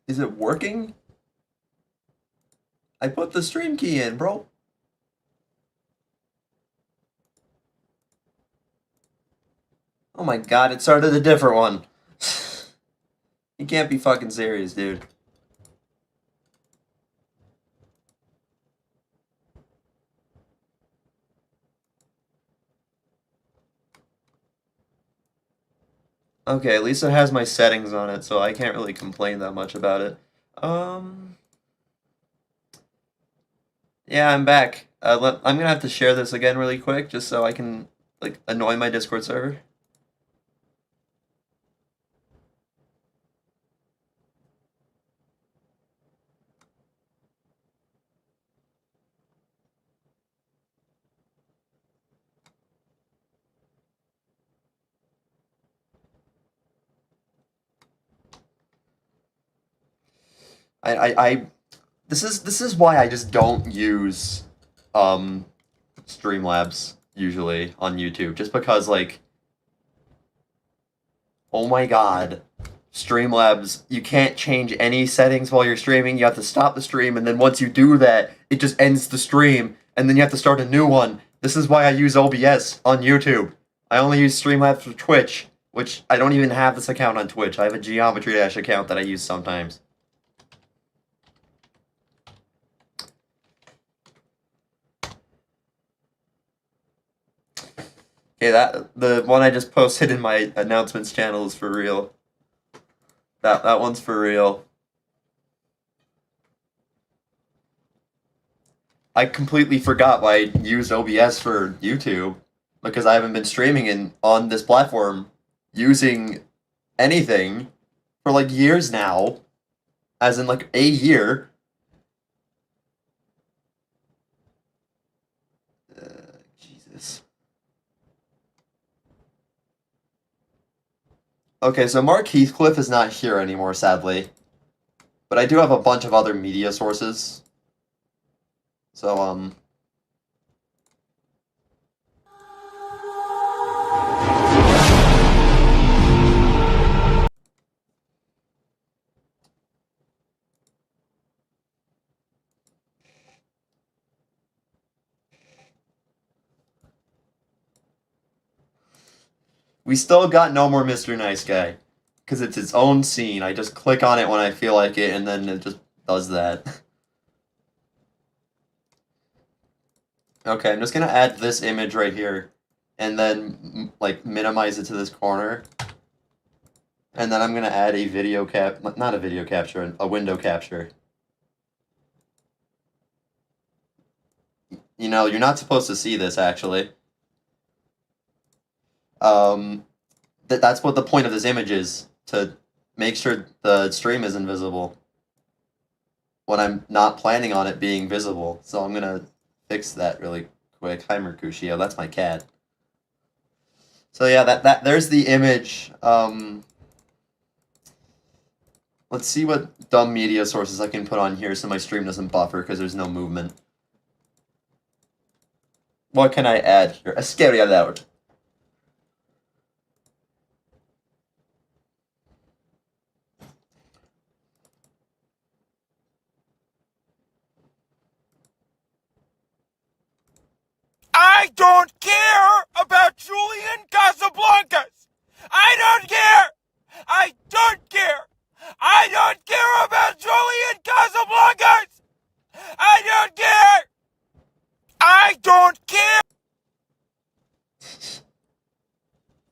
Is it working? I put the stream key in, bro. Oh my god, it started a different one. You can't be fucking serious, dude. Okay, at least it has my settings on it, so I can't really complain that much about it. Um, yeah, I'm back. I'm gonna have to share this again really quick, just so I can, like, annoy my Discord server. I this is why I just don't use, um, Streamlabs usually on YouTube, just because, like, oh my god. Streamlabs, you can't change any settings while you're streaming. You have to stop the stream, and then once you do that, it just ends the stream, and then you have to start a new one. This is why I use OBS on YouTube. I only use Streamlabs for Twitch, which I don't even have this account on Twitch. I have a Geometry Dash account that I use sometimes. Okay, the one I just posted in my announcements channel is for real. That one's for real. I completely forgot why I used OBS for YouTube because I haven't been streaming on this platform using anything for like years now, as in like a year. Jesus. Okay, so Mark Heathcliff is not here anymore, sadly. But I do have a bunch of other media sources. So, we still got No More Mr. Nice Guy. Because it's its own scene. I just click on it when I feel like it, and then it just does that. Okay, I'm just gonna add this image right here, and then, like, minimize it to this corner. And then I'm gonna add a not a video capture, a window capture. You know, you're not supposed to see this, actually. That's what the point of this image is, to make sure the stream is invisible when I'm not planning on it being visible. So I'm gonna fix that really quick. Hi, Mercutio, that's my cat. So yeah, there's the image. Let's see what dumb media sources I can put on here so my stream doesn't buffer because there's no movement. What can I add here? A scary alert. I don't care about Julian Casablancas. I don't care. I don't care. I don't care about Julian Casablancas. I don't care. I don't care.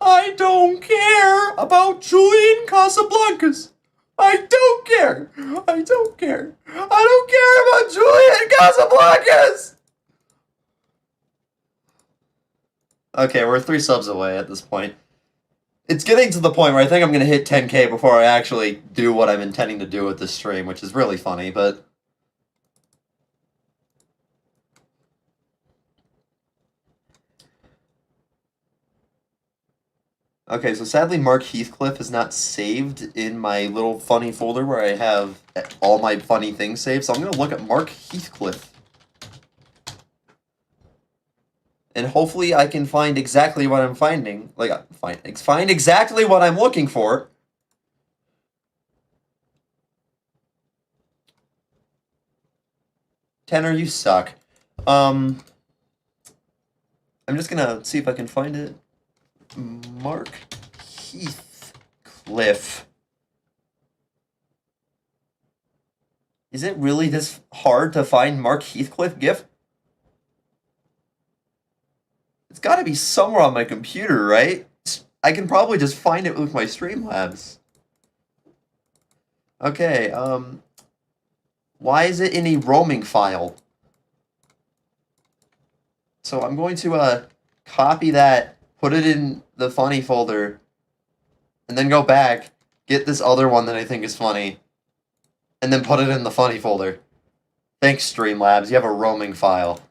I don't care about Julian Casablancas. I don't care. I don't care. I don't care about Julian Casablancas. Okay, we're 3 subs away at this point. It's getting to the point where I think I'm gonna hit 10K before I actually do what I'm intending to do with this stream, which is really funny, but... Okay, so sadly Mark Heathcliff is not saved in my little funny folder where I have all my funny things saved, so I'm gonna look at Mark Heathcliff. And hopefully I can find exactly what I'm finding. Like, find exactly what I'm looking for. Tanner, you suck. I'm just gonna see if I can find it. Mark Heathcliff. Is it really this hard to find Mark Heathcliff GIF? It's gotta be somewhere on my computer, right? I can probably just find it with my Streamlabs. Okay, why is it in a roaming file? So I'm going to, copy that, put it in the funny folder, and then go back, get this other one that I think is funny, and then put it in the funny folder. Thanks, Streamlabs, you have a roaming file.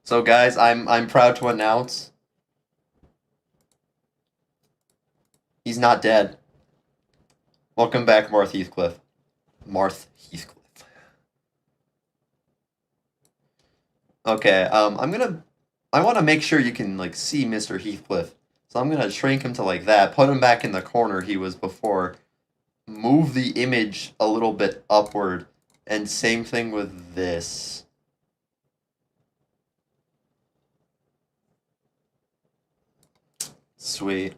So guys, I'm proud to announce he's not dead. Welcome back, Marth Heathcliff. Marth Heathcliff. Okay, I want to make sure you can, like, see Mr. Heathcliff. So I'm gonna shrink him to like that, put him back in the corner he was before, move the image a little bit upward, and same thing with this. Sweet.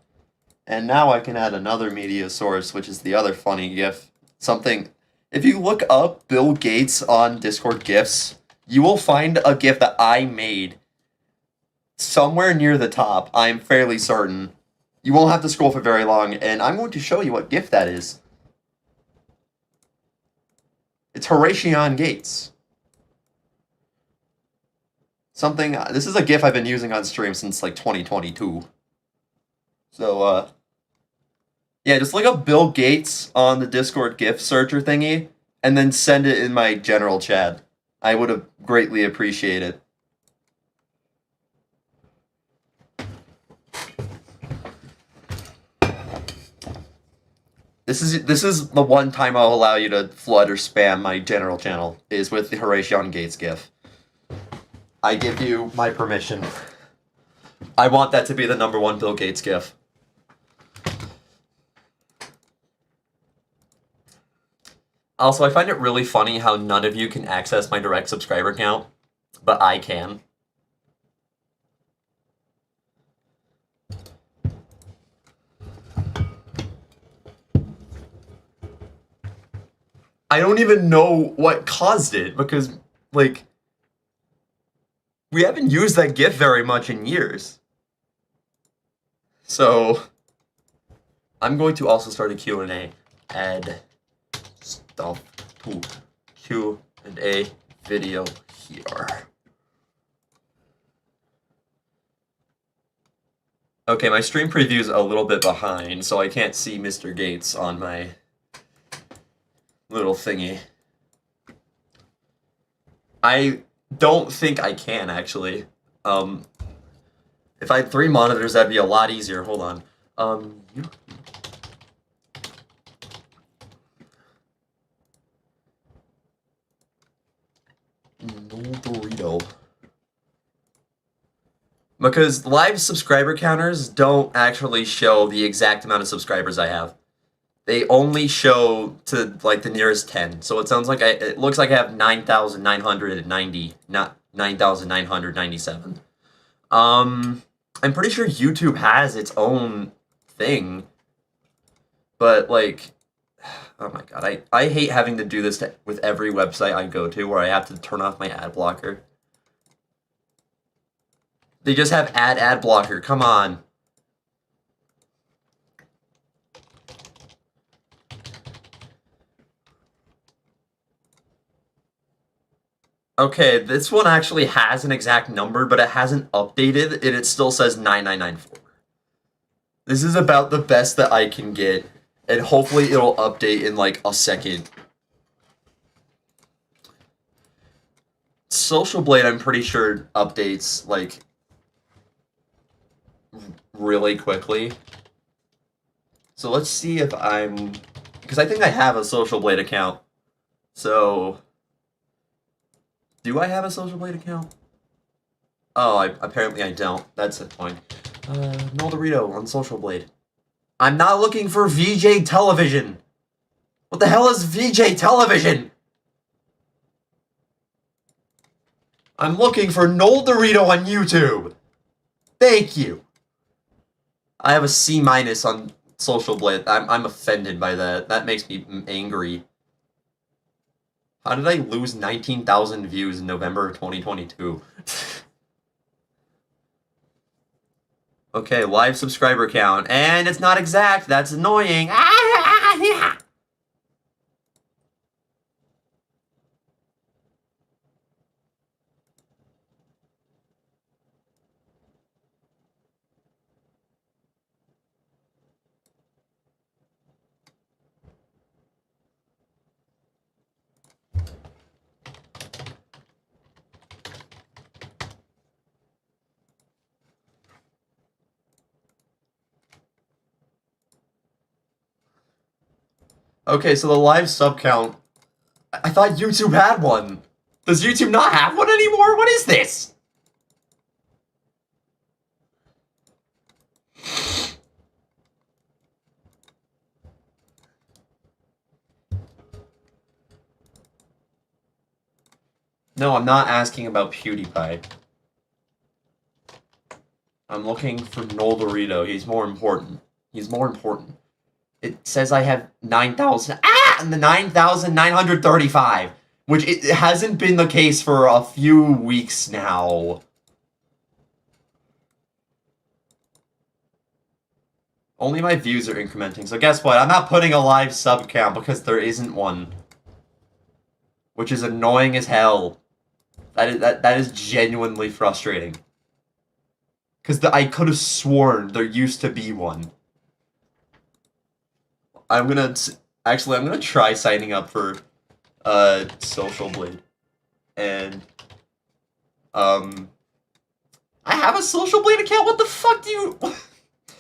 And now I can add another media source, which is the other funny GIF. Something, if you look up Bill Gates on Discord GIFs, you will find a GIF that I made somewhere near the top, I'm fairly certain. You won't have to scroll for very long, and I'm going to show you what GIF that is. It's Horatio Gates. Something, this is a GIF I've been using on stream since like 2022. So, yeah, just look up Bill Gates on the Discord GIF searcher thingy, and then send it in my general chat. I would have greatly appreciate it. This is the one time I'll allow you to flood or spam my general channel, is with the Horatio Gates GIF. I give you my permission. I want that to be the #1 Bill Gates GIF. Also, I find it really funny how none of you can access my direct subscriber count, but I can. I don't even know what caused it, because, like, we haven't used that GIF very much in years. So, I'm going to also start a Q&A. Add stuff to Q&A video here. Okay, my stream preview is a little bit behind, so I can't see Mr. Gates on my little thingy. I don't think I can, actually. If I had 3 monitors, that'd be a lot easier. Hold on. No burrito. Because live subscriber counters don't actually show the exact amount of subscribers I have. They only show to, like, the nearest 10. So it sounds like it looks like I have 9,990, not 9,997. I'm pretty sure YouTube has its own thing. But, like, oh my god, I hate having to do this with every website I go to where I have to turn off my ad blocker. They just have ad blocker, come on. Okay, this one actually has an exact number, but it hasn't updated, and it still says 9994. This is about the best that I can get, and hopefully it'll update in like a second. Social Blade, I'm pretty sure, updates like really quickly. So let's see if I'm, because I think I have a Social Blade account. So, do I have a Social Blade account? Oh, apparently I don't. That's the point. No Dorito on Social Blade. I'm not looking for VJ Television. What the hell is VJ Television? I'm looking for Noel Dorito on YouTube. Thank you. I have a C- on Social Blade. I'm offended by that. That makes me angry. How did I lose 19,000 views in November of 2022? Okay, live subscriber count. And it's not exact. That's annoying. Okay, so the live sub count. I thought YouTube had one. Does YouTube not have one anymore? What is this? No, I'm not asking about PewDiePie. I'm looking for Noel Dorito. He's more important. He's more important. It says I have 9,000. And the 9,935. Which it hasn't been the case for a few weeks now. Only my views are incrementing. So guess what? I'm not putting a live sub count because there isn't one. Which is annoying as hell. That is genuinely frustrating. Because I could have sworn there used to be one. I'm gonna try signing up for Social Blade. And I have a Social Blade account? What the fuck do you...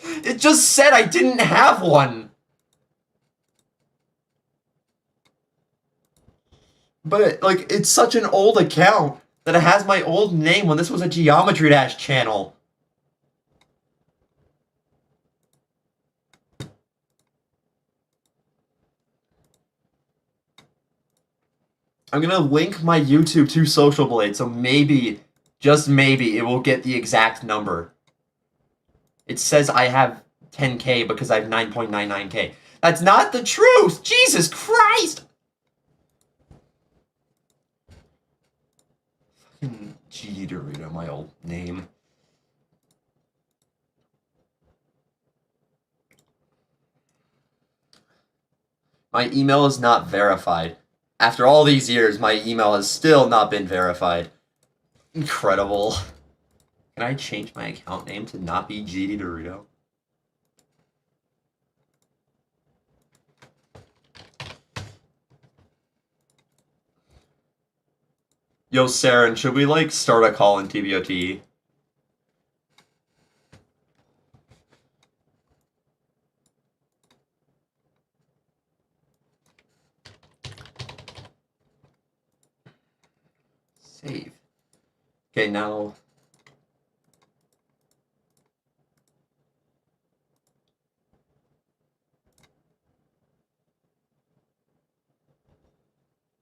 It just said I didn't have one! But, like, it's such an old account that it has my old name when this was a Geometry Dash channel. I'm gonna link my YouTube to Social Blade, so maybe, just maybe, it will get the exact number. It says I have 10K because I have 9.99K. That's not the truth! Jesus Christ! Fucking G Dorito, my old name. My email is not verified. After all these years, my email has still not been verified. Incredible. Can I change my account name to not be GD Dorito? Yo, Saren, should we, like, start a call in TBOT? Save. Okay, now...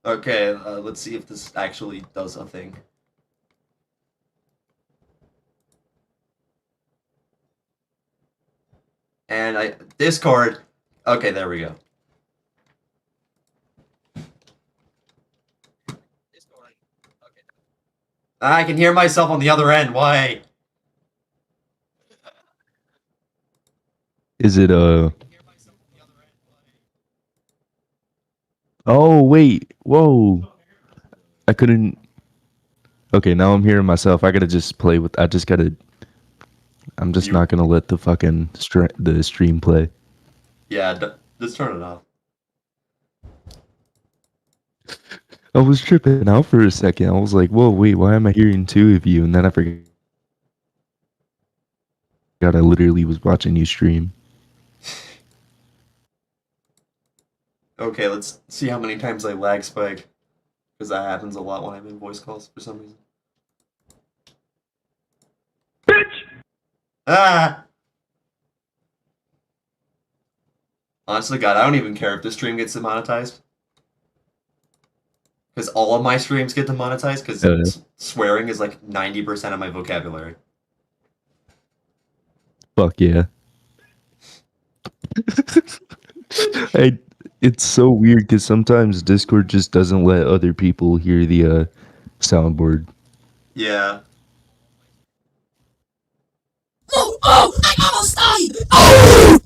Okay, let's see if this actually does a thing. And Discord... Okay, there we go. Discord. Okay. I can hear myself on the other end, why? Is it Oh wait, whoa! I couldn't. Okay, now I'm hearing myself. I gotta just play with. I just gotta. I'm just not gonna let the fucking the stream play. Yeah, just turn it off. I was tripping out for a second. I was like, "Whoa, wait! Why am I hearing two of you?" And then I forgot. God, I literally was watching you stream. Okay, let's see how many times I lag spike. Because that happens a lot when I'm in voice calls for some reason. Bitch! Ah! Honestly, God, I don't even care if this stream gets demonetized. Because all of my streams get demonetized because Oh, yeah. swearing is like 90% of my vocabulary. Fuck yeah. It's so weird because sometimes Discord just doesn't let other people hear the soundboard. Yeah. Oh, I almost died!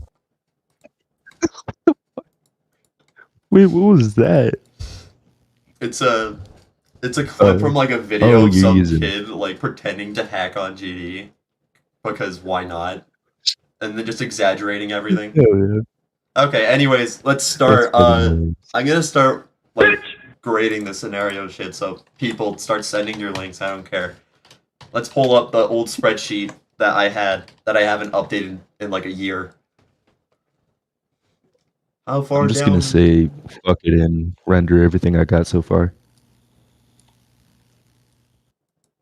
Wait, what was that? It's a clip from like a video oh, of you're some using- kid like pretending to hack on GD because why not? And then just exaggerating everything. Oh, yeah. Okay, anyways, let's start. That's funny. I'm gonna start like grading the scenario shit so people start sending your links. I don't care. Let's pull up the old spreadsheet that I had that I haven't updated in like a year. How far I'm just down? gonna say fuck it and render everything I got so far.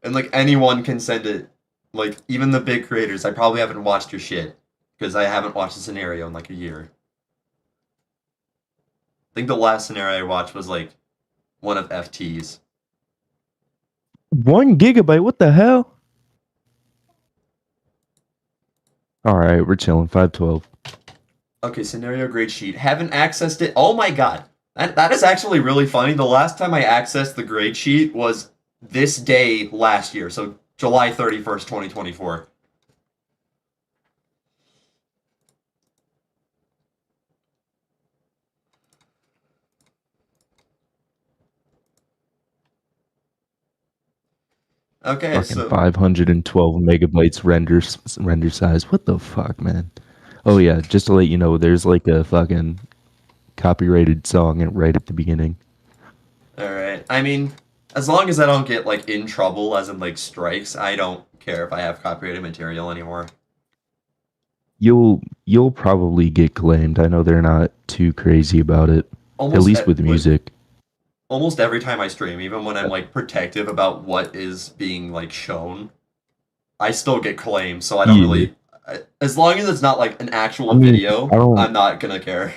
And like anyone can send it. Like even the big creators. I probably haven't watched your shit because I haven't watched the scenario in like a year. I think the last scenario I watched was like one of FT's. 1 gigabyte, what the hell? Alright, we're chilling. 512. Okay, scenario grade sheet. Haven't accessed it. Oh my god. That is actually really funny. The last time I accessed the grade sheet was this day last year. So July 31st, 2024. Okay, Fucking so 512 megabytes render size. What the fuck, man? Oh yeah, just to let you know, there's like a fucking copyrighted song right at the beginning. alright. I mean, as long as I don't get like in trouble, as in like strikes, I don't care if I have copyrighted material anymore. You'll probably get claimed. I know they're not too crazy about it. Almost At least with like, music. almost every time I stream, even when I'm like protective about what is being like shown, I still get claimed, so I don't Yeah. really. As long as it's not like an actual I mean, video, I don't- I'm not gonna care.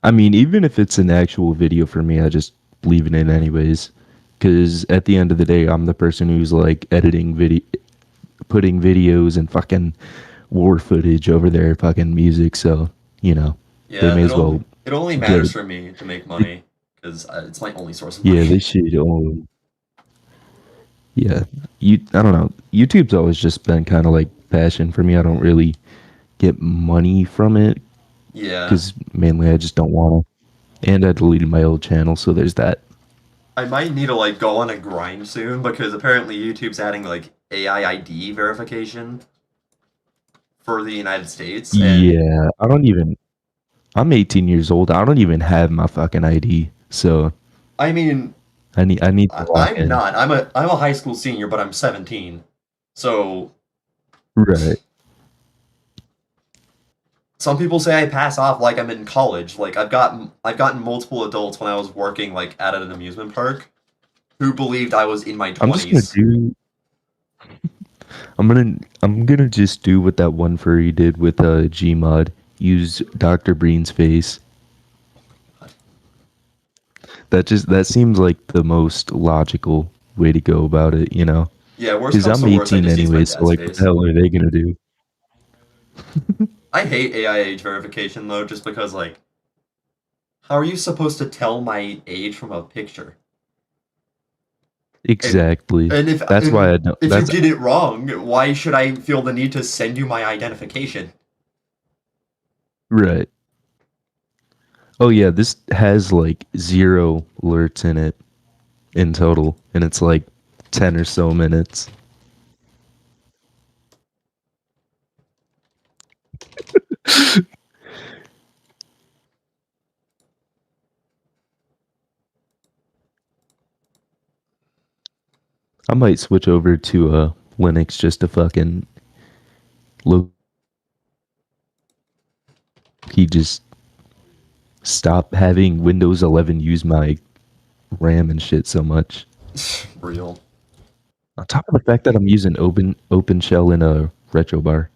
I mean, even if it's an actual video for me, I just leave it in anyways. Because at the end of the day, I'm the person who's like editing video, putting videos and fucking war footage over their fucking music. So, you know, Yeah, they may as well. It only matters good. for me to make money because it's my only source of Yeah, money. they should. Yeah, I don't know. YouTube's always just been kind of like passion for me. I don't really get money from it Yeah, because mainly I just don't want to. And I deleted my old channel, so there's that. I might need to like go on a grind soon because apparently YouTube's adding like AI ID verification for the United States. And Yeah, I don't even. I'm 18 years old. I don't even have my fucking ID, so I mean, I need to lock I'm in. not. I'm a high school senior, but I'm 17. So Right. some people say I pass off like I'm in college. Like I've gotten multiple adults when I was working like at an amusement park who believed I was in my I'm just gonna 20s. do. I'm gonna just do what that one furry did with Gmod. Use Dr. Breen's face. That seems like the most logical way to go about it, you know? Yeah, worst Because comes I'm to worst, I 18 just use my anyway, so dad's like, what face. the hell are they gonna do? I hate AI age verification though, just because like, how are you supposed to tell my age from a picture? Exactly. And if That's why I don't. if That's you did it wrong, why should I feel the need to send you my identification? right. Oh yeah, this has like 0 alerts in it in total, and it's like 10 or so minutes. I might switch over to Linux just to fucking look. He just stop having Windows 11 use my RAM and shit so much. Real. On top of the fact that I'm using OpenShell in a RetroBar.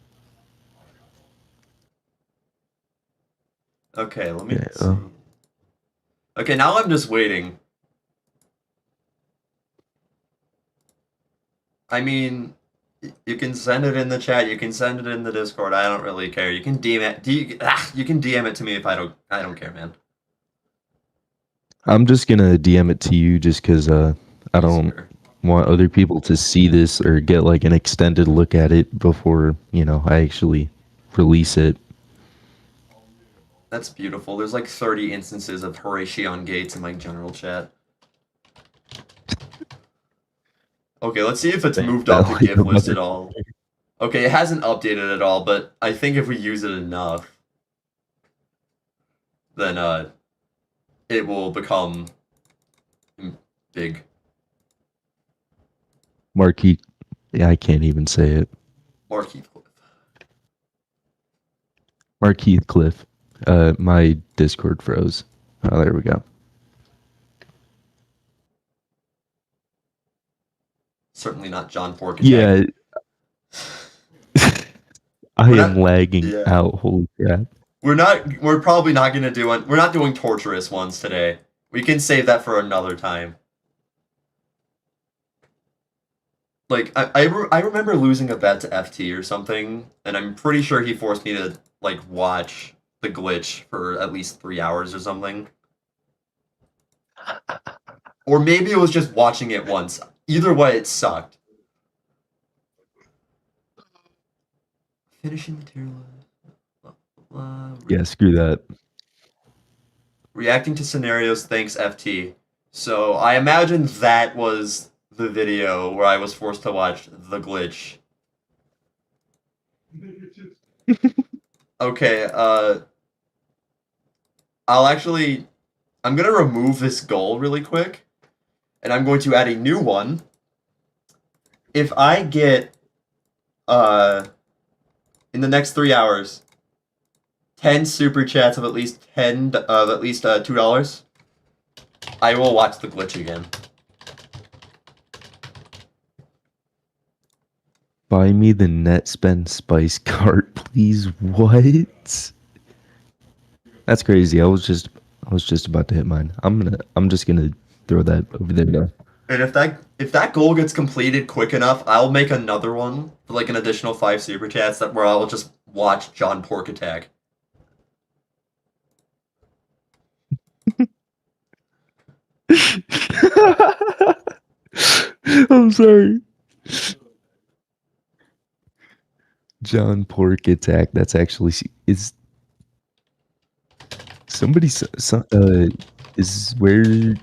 Okay, let me Yeah, see. Okay, now I'm just waiting. I mean, you can send it in the chat. You can send it in the Discord. I don't really care. You can DM it. You can DM it to me if I don't. I don't care, man. I'm just gonna DM it to you just because I don't Easier. want other people to see this or get like an extended look at it before I actually release it. That's beautiful. There's like 30 instances of Horatio Gates in my general chat. Okay, let's see if it's moved up the gift list at all. Okay, it hasn't updated at all, but I think if we use it enough, then it will become big. Marquis, yeah, I can't even say it. Mark Heathcliff. Marquis Cliff. My Discord froze. Oh, there we go. Certainly not John Pork. Yeah, I We're am not- lagging yeah. out. Holy crap. We're probably not gonna do one. We're not doing torturous ones today. We can save that for another time. Like I remember losing a bet to FT or something, and I'm pretty sure he forced me to like watch the glitch for at least 3 hours or something. Or maybe it was just watching it once. Either way, it sucked. Finishing material. Blah, blah, blah. Yeah, screw that. Reacting to scenarios, thanks FT. So I imagine that was the video where I was forced to watch the glitch. Okay, I'm gonna remove this goal really quick, and I'm going to add a new one. If I get, in the next 3 hours, 10 super chats of at least $2, I will watch the glitch again. Buy me the net spend spice cart, please. What? That's crazy. I was just about to hit mine. I'm just gonna throw that over there now. And if that goal gets completed quick enough, I'll make another one for like an additional 5 super chats where I'll just watch John Pork attack. I'm sorry. John Pork attack. That's actually is somebody is where.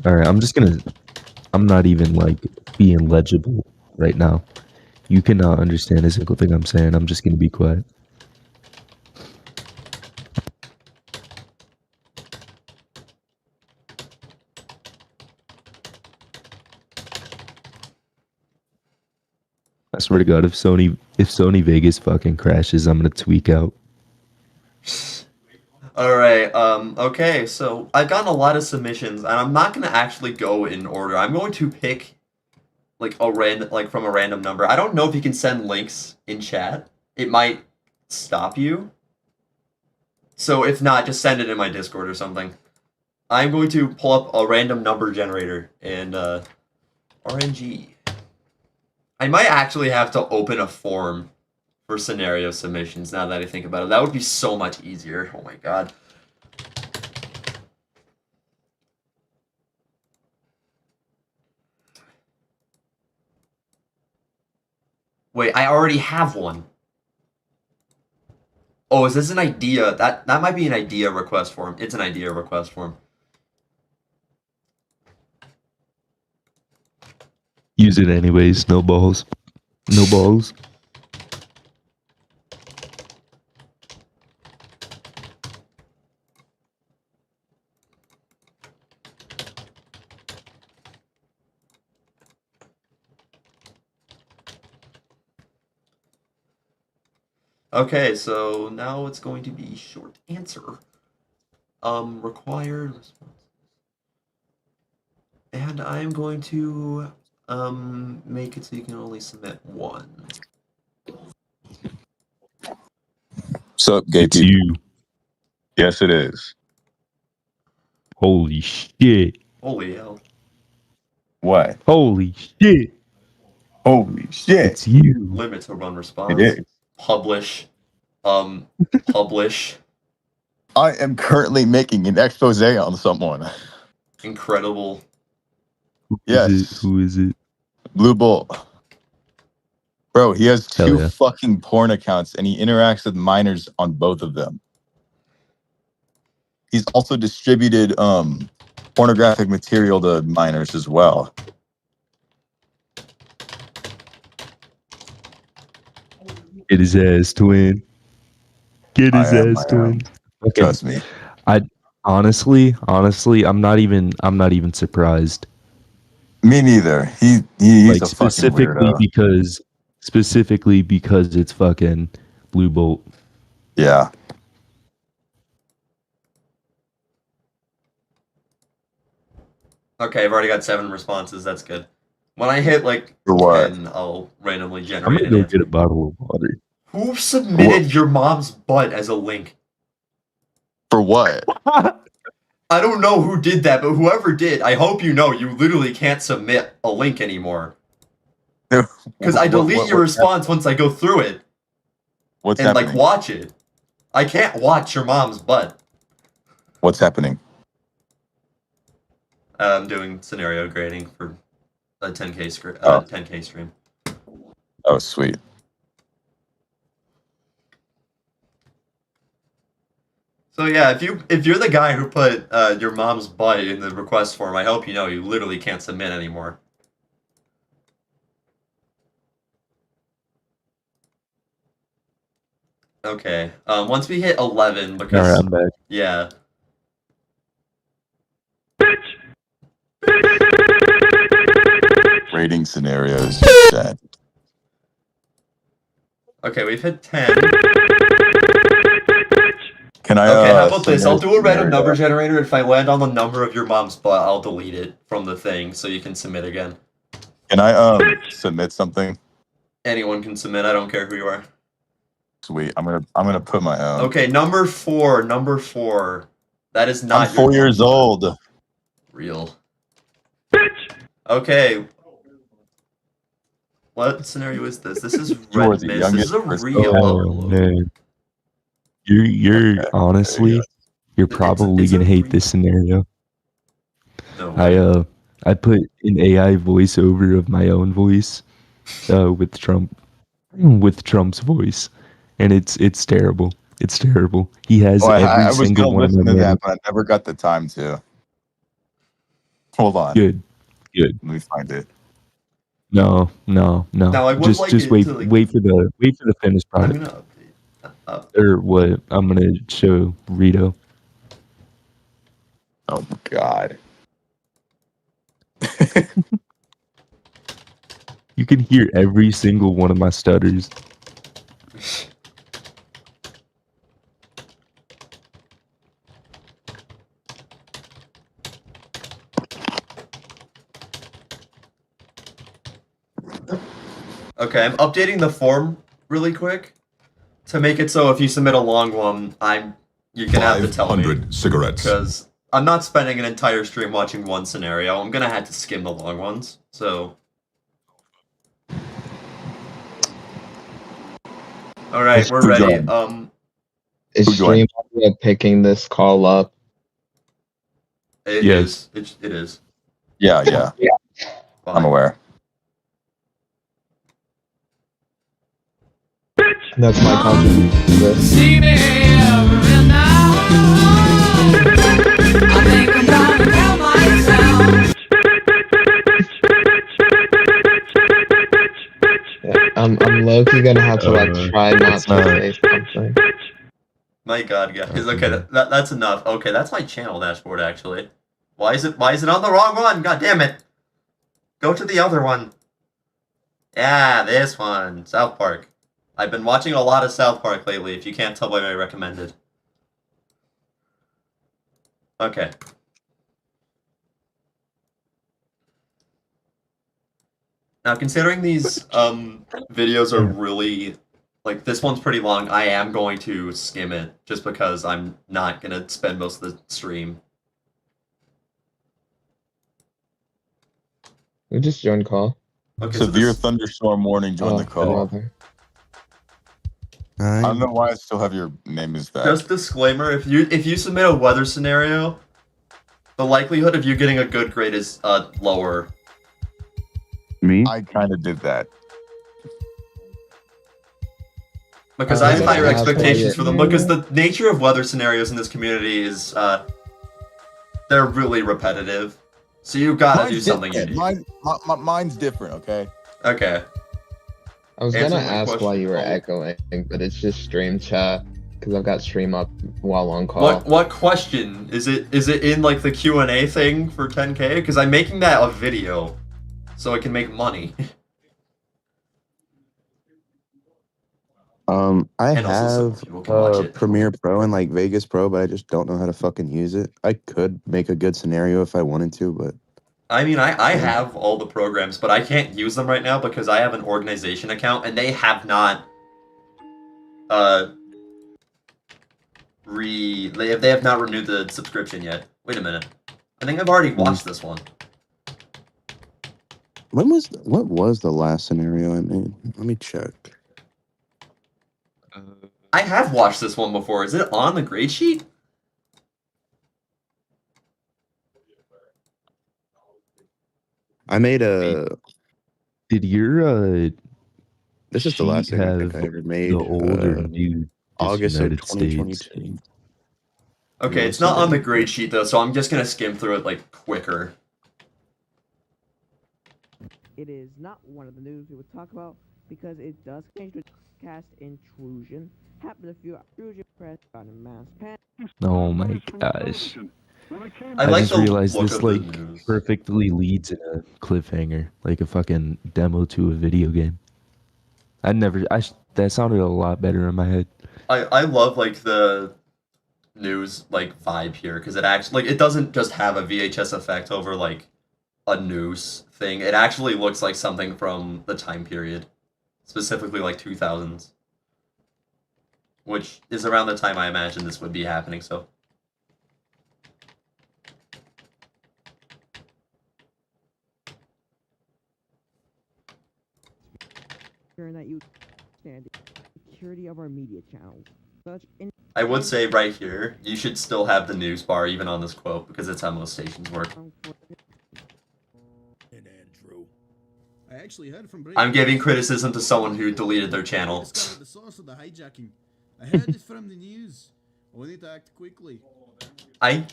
All right, I'm not even like being legible right now. You cannot understand a single thing I'm saying. I'm just gonna be quiet. I swear to God, if Sony Vegas fucking crashes, I'm gonna tweak out. Alright, okay, so I've gotten a lot of submissions, and I'm not gonna actually go in order. I'm going to pick like from a random number. I don't know if you can send links in chat. It might stop you. So if not, just send it in my Discord or something. I'm going to pull up a random number generator and RNG. I might actually have to open a form for scenario submissions now that I think about it. That would be so much easier. Oh my god. Wait, I already have one. Oh, is this an idea? That might be an idea request form. It's an idea request form. Use it anyways. No balls. No balls. Okay, so now it's going to be short answer. Required response. And I'm going to make it so you can only submit one. What's up, gay It's people? you. Yes, it is. Holy shit. Holy hell. What? Holy shit. Holy shit! It's you. Limit to run response. It is. Publish. Publish. I am currently making an expose on someone. Incredible. Yes. Who is it? Blue Bolt. Bro, he has Hell 2 yeah. fucking porn accounts and he interacts with minors on both of them. He's also distributed pornographic material to minors as well. Get his ass, twin. Get his I am. ass, twin. Okay. Trust me. Honestly, I'm not even surprised. Me neither. He's Like a fucking specifically weirdo. because it's fucking Blue Bolt. Yeah. Okay, I've already got 7 responses. That's good. When I hit like For what? 10, I'll randomly I'm generate gonna an go answer. get a bottle of water. Who submitted your mom's butt as a link? For what? I don't know who did that, but whoever did, I hope you know you literally can't submit a link anymore. Because I delete your response once I go through it What's and happening? like watch it. I can't watch your mom's butt. What's happening? I'm doing scenario grading for a 10K 10K stream. Oh, sweet. So yeah, if you're the guy who put your mom's butt in the request form, I hope you know you literally can't submit anymore. Okay. Once we hit 11, because Alright, I'm back. yeah. Rating scenarios. Sad. Okay, we've hit 10. Can I? Okay, how about this? I'll submit do a random scenario? number generator. If I land on the number of your mom's butt, I'll delete it from the thing so you can submit again. Can I submit something? Anyone can submit. I don't care who you are. Sweet. I'm gonna put my own. Okay, number 4. Number 4. That is not I'm 4 your years old. real. Okay. What scenario is this? This is You are Red the Mist. This youngest is a person- real Oh upload. man. You're Okay, honestly, there you're It's- probably it's a gonna hate real- this scenario. No way. I put an AI voiceover of my own voice, with Trump's voice, and it's terrible. It's terrible. He has Oh, I every was single gonna one of listen to them. that, but I never got the time to. Hold on. Good. Let me find it. No. Now, I would Just like just it wait to, like- wait for the finished I'm product. gonna update. Or what I'm gonna show Rito. Oh God. You can hear every single one of my stutters. Okay, I'm updating the form really quick to make it so if you submit a long one, you're gonna have to tell me 500 cigarettes. because I'm not spending an entire stream watching one scenario. I'm gonna have to skim the long ones. So, all right, we're Who ready. joined? Is Who joined? Stream picking this call up? It Yes. is. It is. Yeah, Fine. I'm aware. That's my contribution to this. See me every now. I think I'm gonna tell myself. Yeah, I'm low-key gonna have to like try not to not- say something. My God, guys. Okay, that's enough. Okay, that's my channel dashboard actually. Why is it on the wrong one? God damn it! Go to the other one. Yeah, this one. South Park. I've been watching a lot of South Park lately, if you can't tell by my recommended. Okay. Now, considering these videos are really Like, this one's pretty long. I am going to skim it just because I'm not going to spend most of the stream. We just joined call. Okay, so Severe this, thunderstorm warning. Join the call. another. I don't know why I still have your name as that. just disclaimer, if you submit a weather scenario, the likelihood of you getting a good grade is lower. Me? I kind of did that. Because Oh, I have yeah, higher that's why expectations it- for them. Because the nature of weather scenarios in this community is, they're really repetitive. So you gotta do something different. unique. Mine's different, okay? Okay. I was Answer gonna my ask why question. you were echoing, but it's just stream chat because I've got stream up while on call. What question is it? Is it in like the Q&A thing for 10K? Because I'm making that a video, so I can make money. I And also so have people can watch it. Premiere Pro and like Vegas Pro, but I just don't know how to fucking use it. I could make a good scenario if I wanted to, but I mean, I have all the programs, but I can't use them right now because I have an organization account and they have not they have not renewed the subscription yet. Wait a minute. I think I've already watched this one. what was the last scenario I made? Let me check. I have watched this one before. Is it on the grade sheet? I made a. Did your This is the sheet last thing I think have I ever made. the old or new August of United States? 2022. Okay, it's not on the grade sheet though, so I'm just gonna skim through it like quicker. It is not one of the news we would talk about because it does change with cast intrusion. Happened a few intrusion press on a mass panic. Oh my gosh! I I like just the realized look this of the like news. perfectly leads in a cliffhanger, like a fucking demo to a video game. That sounded a lot better in my head. I love like the news like vibe here because it actually like it doesn't just have a VHS effect over like a news thing. It actually looks like something from the time period, specifically like 2000s, which is around the time I imagine this would be happening. So Ensuring that you understand the security of our media channels. Such in I would say right here you should still have the news bar even on this quote because it's how most stations work. Andrew. I actually heard from I'm giving criticism to someone who deleted their channel. Discovered the source of the hijacking. I heard it from the news. I need to act quickly. I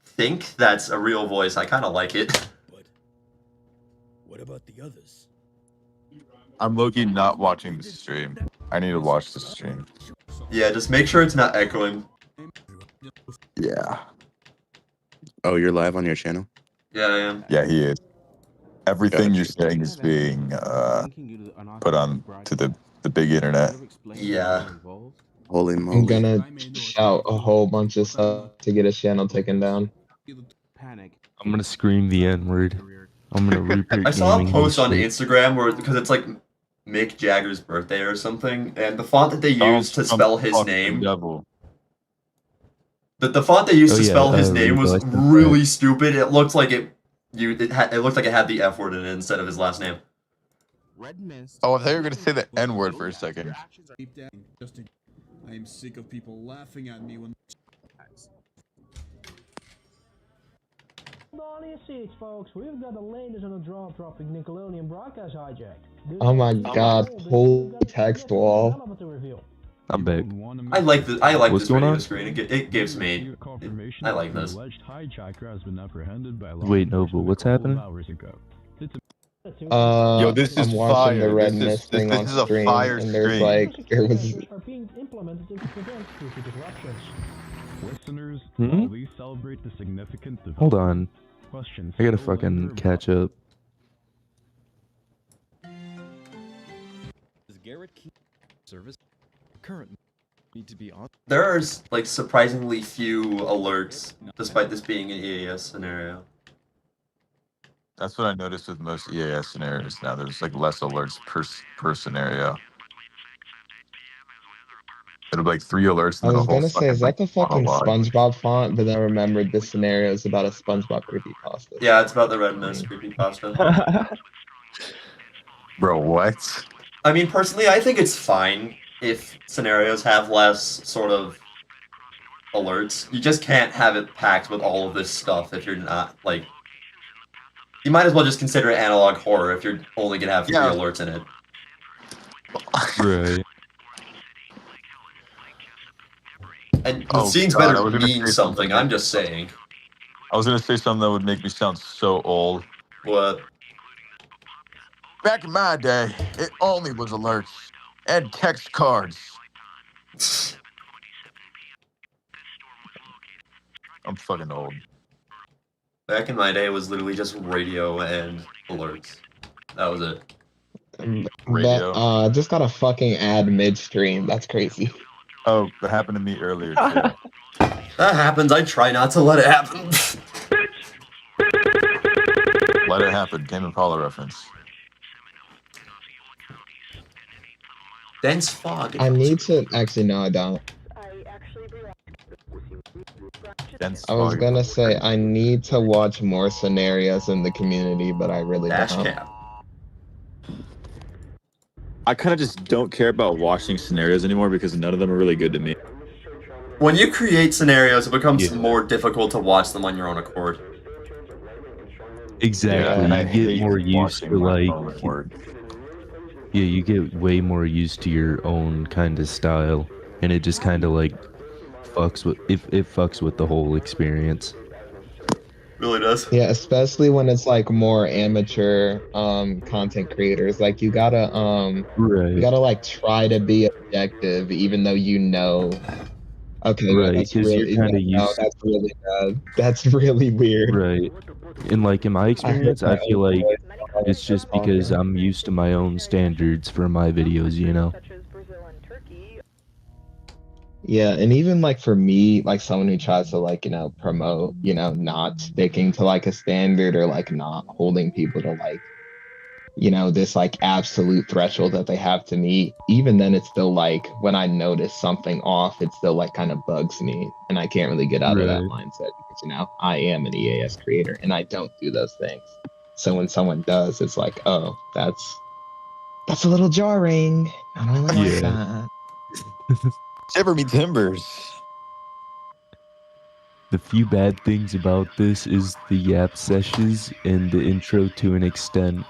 think that's a real voice. I kind of like it. But what about the others? I'm low-key not watching the stream. I need to watch the stream. Yeah, just make sure it's not echoing. Yeah. Oh, you're live on your channel? Yeah, I am. Yeah, he is. Everything Gotcha. you're saying is being put on to the big internet. Yeah. Holy I'm moly! gonna shout a whole bunch of stuff to get his channel taken down. I'm gonna scream the N word. I'm gonna rupert I saw a gaming post on history. Instagram where because it's like Mick Jagger's birthday or something, and the font that they used to spell his Fucking name, Devil. the font they used Oh, to yeah, spell his name was Rebel, I think really stupid. It looked like it looked like it had the F word in it instead of his last name. Oh, I thought you were gonna say the N word for a second. Deep down, Justin, I am sick of people laughing at me when. Hold on your seats, folks. We've got the latest on the drop-dropping Nickelodeon broadcast hijack. Oh my god, whole text wall. I'm back. I like What's this going video on? screen. It gives me. I like this. Wait, no, but what's happening? Yo, this is I'm watching the fire. red This mist is- thing this on is a stream, fire and there's stream. like there was are being implemented to prevent future disruptions. Listeners, Hmm? while we celebrate the significant Hold on. questions. I gotta still fucking linger catch up. Does Garrett keep service current need to be on? There are like surprisingly few alerts, despite this being an EAS scenario. That's what I noticed with most EAS scenarios now. There's like less alerts per scenario. It'll be like 3 alerts. I And then was a whole gonna say, is that the fucking monologue. SpongeBob font? But then I remembered this scenario is about a SpongeBob creepypasta. Yeah, it's about the Red Mist creepypasta. Bro, what? I mean, personally, I think it's fine if scenarios have less sort of alerts. You just can't have it packed with all of this stuff if you're not, like... You might as well just consider it analog horror if you're only gonna have 3 alerts in it. Right. And the Oh, scenes God, I better was gonna mean say something, I'm just saying. I was gonna say something that would make me sound so old. What? Back in my day, it only was alerts and text cards. I'm fucking old. Back in my day, it was literally just radio and alerts. That was it. Radio. But just got a fucking ad midstream. That's crazy. Oh, that happened to me earlier too. That happens, I try not to let it happen. Let it happen. Tame Impala reference. Dense fog. I need to actually no, I don't. Dense I was fog. gonna say I need to watch more scenarios in the community, but I really Dash don't. cam. I kind of just don't care about watching scenarios anymore because none of them are really good to me. When you create scenarios, it becomes Yeah. more difficult to watch them on your own accord. Exactly. and I You get hate more used watching to my like. phone at work. Yeah, you get way more used to your own kind of style, and it just kind of like fucks with it fucks with the whole experience. Really does. Yeah, especially when it's like more amateur content creators. Like you gotta Right. like try to be objective even though you know. Okay, Right, that's 'cause you're really kinda no, used- that's really bad. That's really weird. Right. And like in my experience, I feel like it's just because talking. I'm used to my own standards for my videos, you know. Yeah, and even like for me, like someone who tries to like, promote, not sticking to like a standard or like not holding people to like, this like absolute threshold that they have to meet, even then it's still like when I notice something off, it still like kind of bugs me and I can't really get out of that Right. mindset because, I am an EAS creator and I don't do those things. So when someone does, it's like, oh, that's a little jarring. I don't really like Yeah. that. Shiver me timbers. The few bad things about this is the yap sessions and the intro to an extent.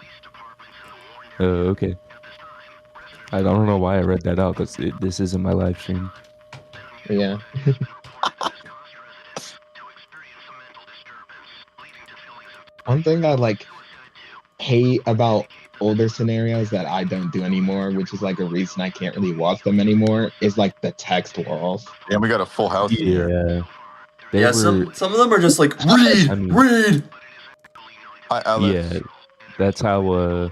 Okay. I don't know why I read that out. This isn't my live stream. Yeah. One thing I like hate about older scenarios that I don't do anymore, which is like a reason I can't really watch them anymore, is like the text walls. Yeah, we got a full house here. Yeah. They Yeah, were, some of them are just like, read! I mean- Read! Hi, Alex. yeah. That's how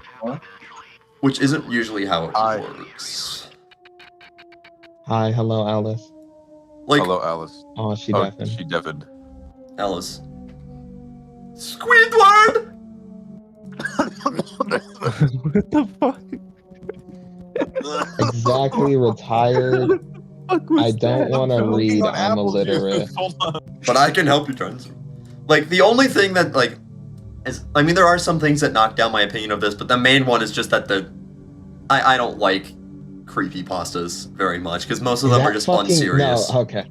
Which isn't usually how it I- works. Hi, hello, Alice. Like, Hello, Alice. Oh, she Oh, deafened. she deafened. Alice. Squidward! what the fuck? Exactly, retired. I don't want to read. I'm illiterate. But I can help you, Trent. Like, the only thing that, like, is... I mean, there are some things that knock down my opinion of this, but the main one is just that I don't like creepypastas very much, because most of them are just unserious. No, okay.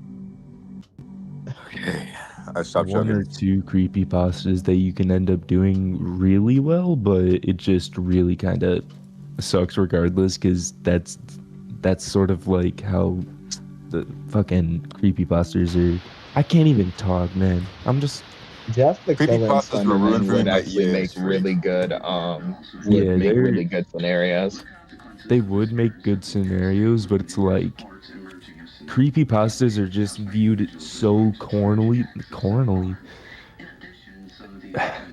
Okay. I stopped One or joking. two creepypastas that you can end up doing really well, but it just really kind of sucks regardless, because that's sort of like how the fucking creepypastas are. I can't even talk, man. I'm just... Jeff the Killer and Creepypastas were ruined Slenderman for would me by actually EA make stream. really good, Yeah, they're- really good scenarios. They would make good scenarios, but it's like creepypastas are just viewed so cornily.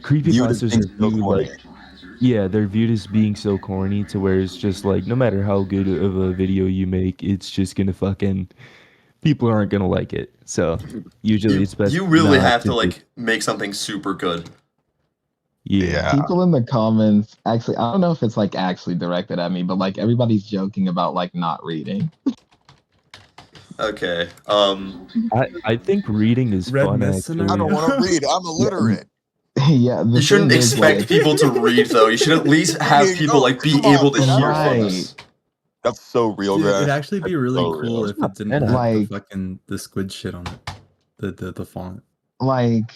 Creepypastas being are so viewed corny. like, yeah, they're viewed as being so corny to where it's just like no matter how good of a video you make, it's just gonna fucking people aren't gonna like it. So usually it's best. You really not have to, just- like, make something super good. yeah. People in the comments, actually, I don't know if it's like actually directed at me, but like everybody's joking about like not reading. Okay. I think reading is Red fun. Mist Actually. I don't want to read. I'm illiterate. Yeah, the You shouldn't thing is, expect like, people to read though. You should at least have Yeah, people no, like be come on, able to man. hear Right. things. That's so real, Dude, guys. it'd actually be That's really so cool real. if it didn't Like- have Like- the fucking the squid shit on it. The font. like,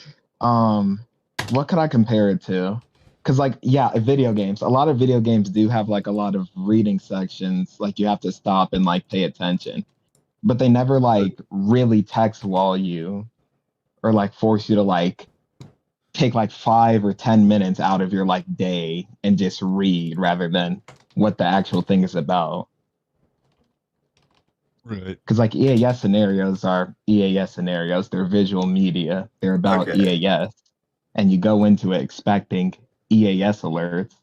what could I compare it to? Because, like, yeah, video games. A lot of video games do have like a lot of reading sections. Like, you have to stop and like pay attention, but they never like really text wall you, or like force you to like take like 5 or 10 minutes out of your like day and just read rather than what the actual thing is about. Right. Because like EAS scenarios are EAS scenarios. They're visual media. They're about Okay. EAS, and you go into it expecting EAS alerts.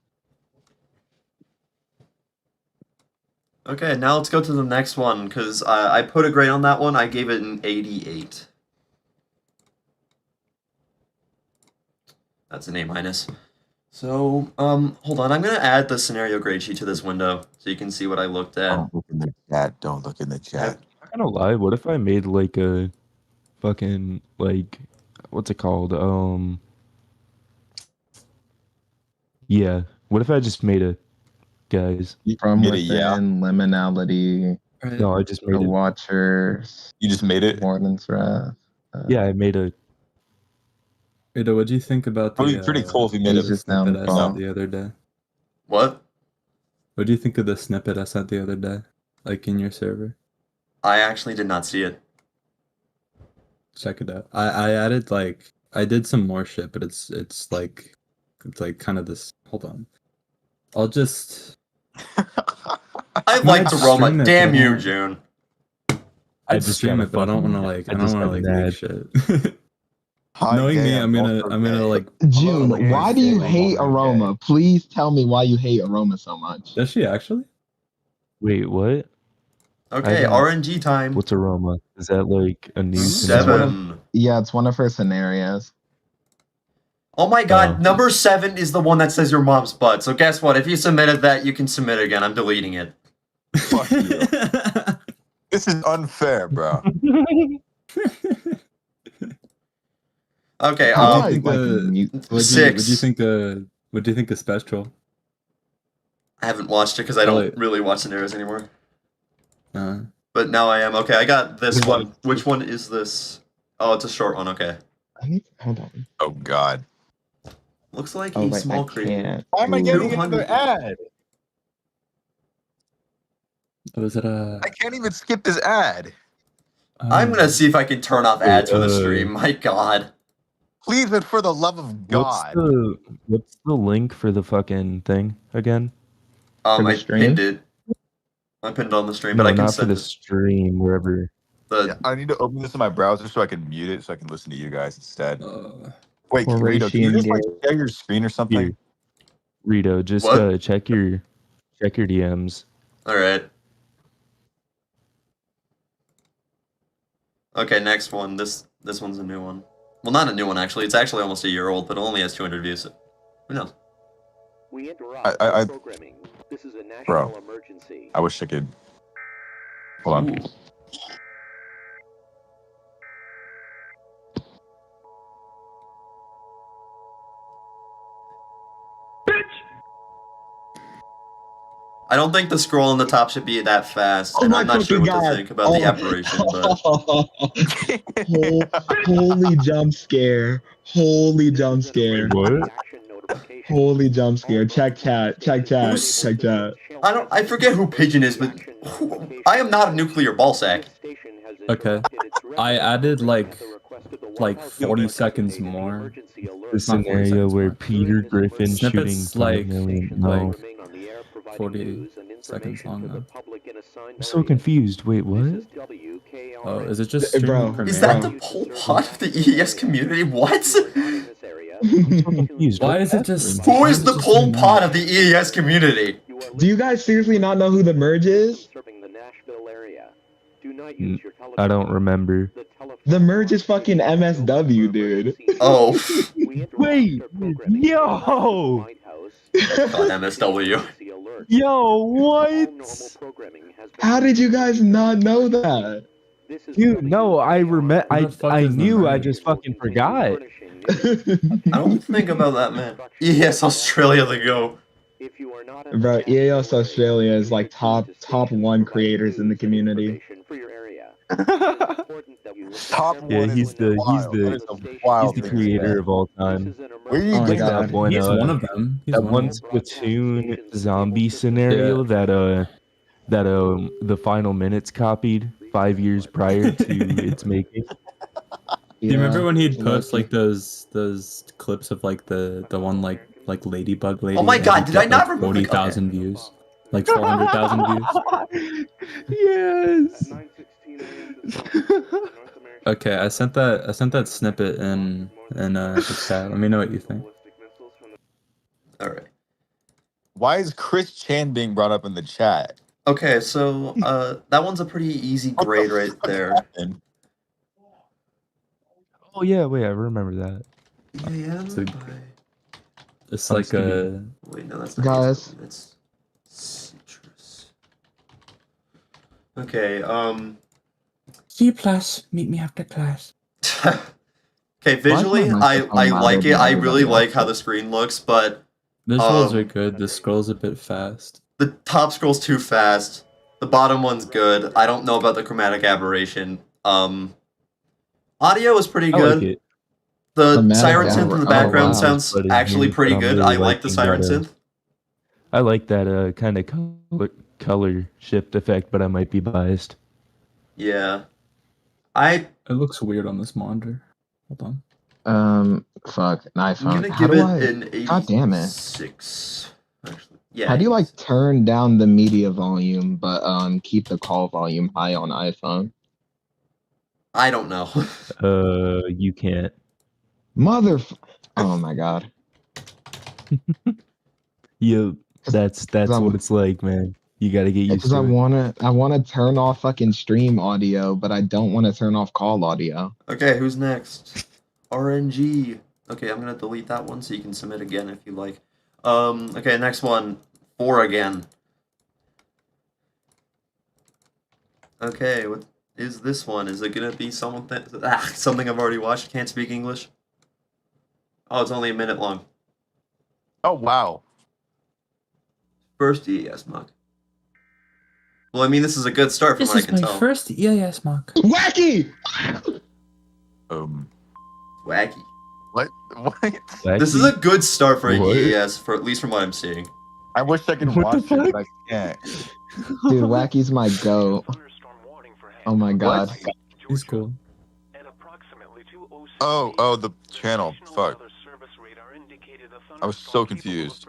Okay, now let's go to the next one because I put a grade on that one. I gave it an 88. That's an A-. So, hold on. I'm gonna add the scenario grade sheet to this window so you can see what I looked at. Don't look in the chat. Don't look in the chat. I'm not gonna lie. What if I made like a fucking like what's it called? Yeah. What if I just made a guys? From Made within, it, yeah. liminality, No, I just the made it. Watchers, You just made it. Warden's Wrath. Yeah, I made a. Ada, what do you think about the? It'd be pretty cool if you made It's it. just now snippet I phone. sent the other day. What? What do you think of the snippet I sent the other day, like in your server? I actually did not see it. Check it out. I added like I did some more shit, but it's like kind of this. Hold on, I'll just. I liked stream Aroma. it, Damn but I you, don't- June. I just stream got a it, but I don't want to fucking- like. I I don't just want to got like mad. leak shit. Hot Knowing me, damn, I'm gonna like. June, Oh, why do you yeah. hate Aroma? Please tell me why you hate Aroma so much. Does she actually? Wait, what? Okay, don't- RNG time. What's aroma? Is that like a new scenario? 7. Yeah, it's one of her scenarios. Oh my god, Oh. number 7 is the one that says your mom's butt. So guess what? If you submitted that, you can submit again. I'm deleting it. Fuck you. This is unfair, bro. Okay, How What do do I, you like, think mute- What do you 6. think? What do you think of Spectral? I haven't watched it because I don't Wait. really watch scenarios anymore. Uh, But now I am. Okay, I got this Which one. one? Which one is this? Oh, it's a short one. Okay. Hold on. Oh God. Looks like Oh, a wait, small I creature. can't. Why am I getting 200. another ad? was it a? I can't even skip this ad. I'm gonna see if I can turn off ads for the stream. My god. Please, and for the love of God. What's the link for the fucking thing again? For the I stream? pinned it. I pinned it on the stream, No, but I can not for send the it. stream. Wherever. The Yeah, I need to open this in my browser so I can mute it so I can listen to you guys instead. Uh, Wait, Rito, can you just like share your screen or something? Here, Rito, just What? check your DMs. All right. Okay, next one. This one's a new one. Well, not a new one actually. It's actually almost a year old, but it only has 200 views. Who knows? We interrupt I programming. This is a national Bro, emergency. I wish I could. Hold on. Ooh. I don't think the scroll on the top should be that fast, Oh and my I'm not sure fucking what God. to think about the Oh. apparition, but Holy jump scare. Holy jump scare. What? Holy jump scare. Check chat. Check chat. Who's- Check chat. I forget who Pigeon is, but I am not a nuclear ballsack. okay, I added like 40 seconds more. The scenario where Peter Griffin shooting Snippets 5 like million. No. 40 seconds long now. I'm so confused. Wait, what? Oh, is it just Bro, streaming Premiere? Is that the Pol Pot of the EES community? What? I'm so confused. Why What is it happened? just? Who why is the it just Pol streaming Pot now? of the EES community? Do you guys seriously not know who the merge is? I don't remember. The merge is fucking MSW, dude. Oh, Wait, yo, God, MSW. yo, what? How did you guys not know that? Dude, no, I remember. Who the fuck I is the knew. I man? just fucking forgot. I don't think about that, man. Yes, Australia the go. Bro, EAS Australia is like top one creators in the community. Top Yeah, one he's is the wild. That is a wild he's the thing to say. creator of all time. Where are you Oh my getting God. that? That one, He's one of them. He's that one one of them. Splatoon zombie scenario that the Final Minutes copied 5 years prior to its making. Do you remember when he'd Yeah, post like those clips of like the one like Ladybug Lady? Oh my and God, he'd did get, I not like, remove the- 40,000 views? Like 400,000 views? Yes. Okay, I sent that snippet in the chat. Let me know what you think. All right. Why is Chris Chan being brought up in the chat? Okay, so that one's a pretty easy grade right there. Oh yeah, wait, I remember that. Yeah. It's I'm like skipping. a Wait, no, that's not. Guys. It's citrus. Okay. C plus. Meet me after class. Okay, visually, Why I is my like microphone it. I louder really than like how everybody the screen looks, but Visuals are good. The scroll's a bit fast. the top scroll's too fast. The bottom one's good. I don't know about the chromatic aberration. Audio is pretty I good. like it. The Chromatic siren synth in the aber- oh, background wow. sounds But in actually here, pretty but I'm good. really I like the liking siren that, synth. I like that kind of color shift effect, but I might be biased. Yeah. It looks weird on this monitor. Hold on. Fuck, an I'm iPhone. gonna How give do it I? an 86. God damn it. Actually, yeah. How do you like turn down the media volume but keep the call volume high on iPhone? I don't know. You can't. Oh my God. Yep, that's I'm- what it's like, man. You gotta get used Because to it. I wanna turn off fucking stream audio, but I don't want to turn off call audio. Okay, who's next? RNG. Okay, I'm gonna delete that one so you can submit again if you like. Okay, next one. 4 again. Okay, what is this one? Is it gonna be something I've already watched? Can't speak English. Oh, it's only a minute long. Oh wow. First EAS mock. Well, I mean, this is a good start from what I can tell. first EAS mock. Wacky! Wacky. What? What? This is a good start for an What? EAS, for at least from what I'm seeing. I wish I could What the watch it, but fuck? I can't. Dude, Wacky's my goat. Oh my God. He's cool. Oh, the channel. Fuck. I was so confused.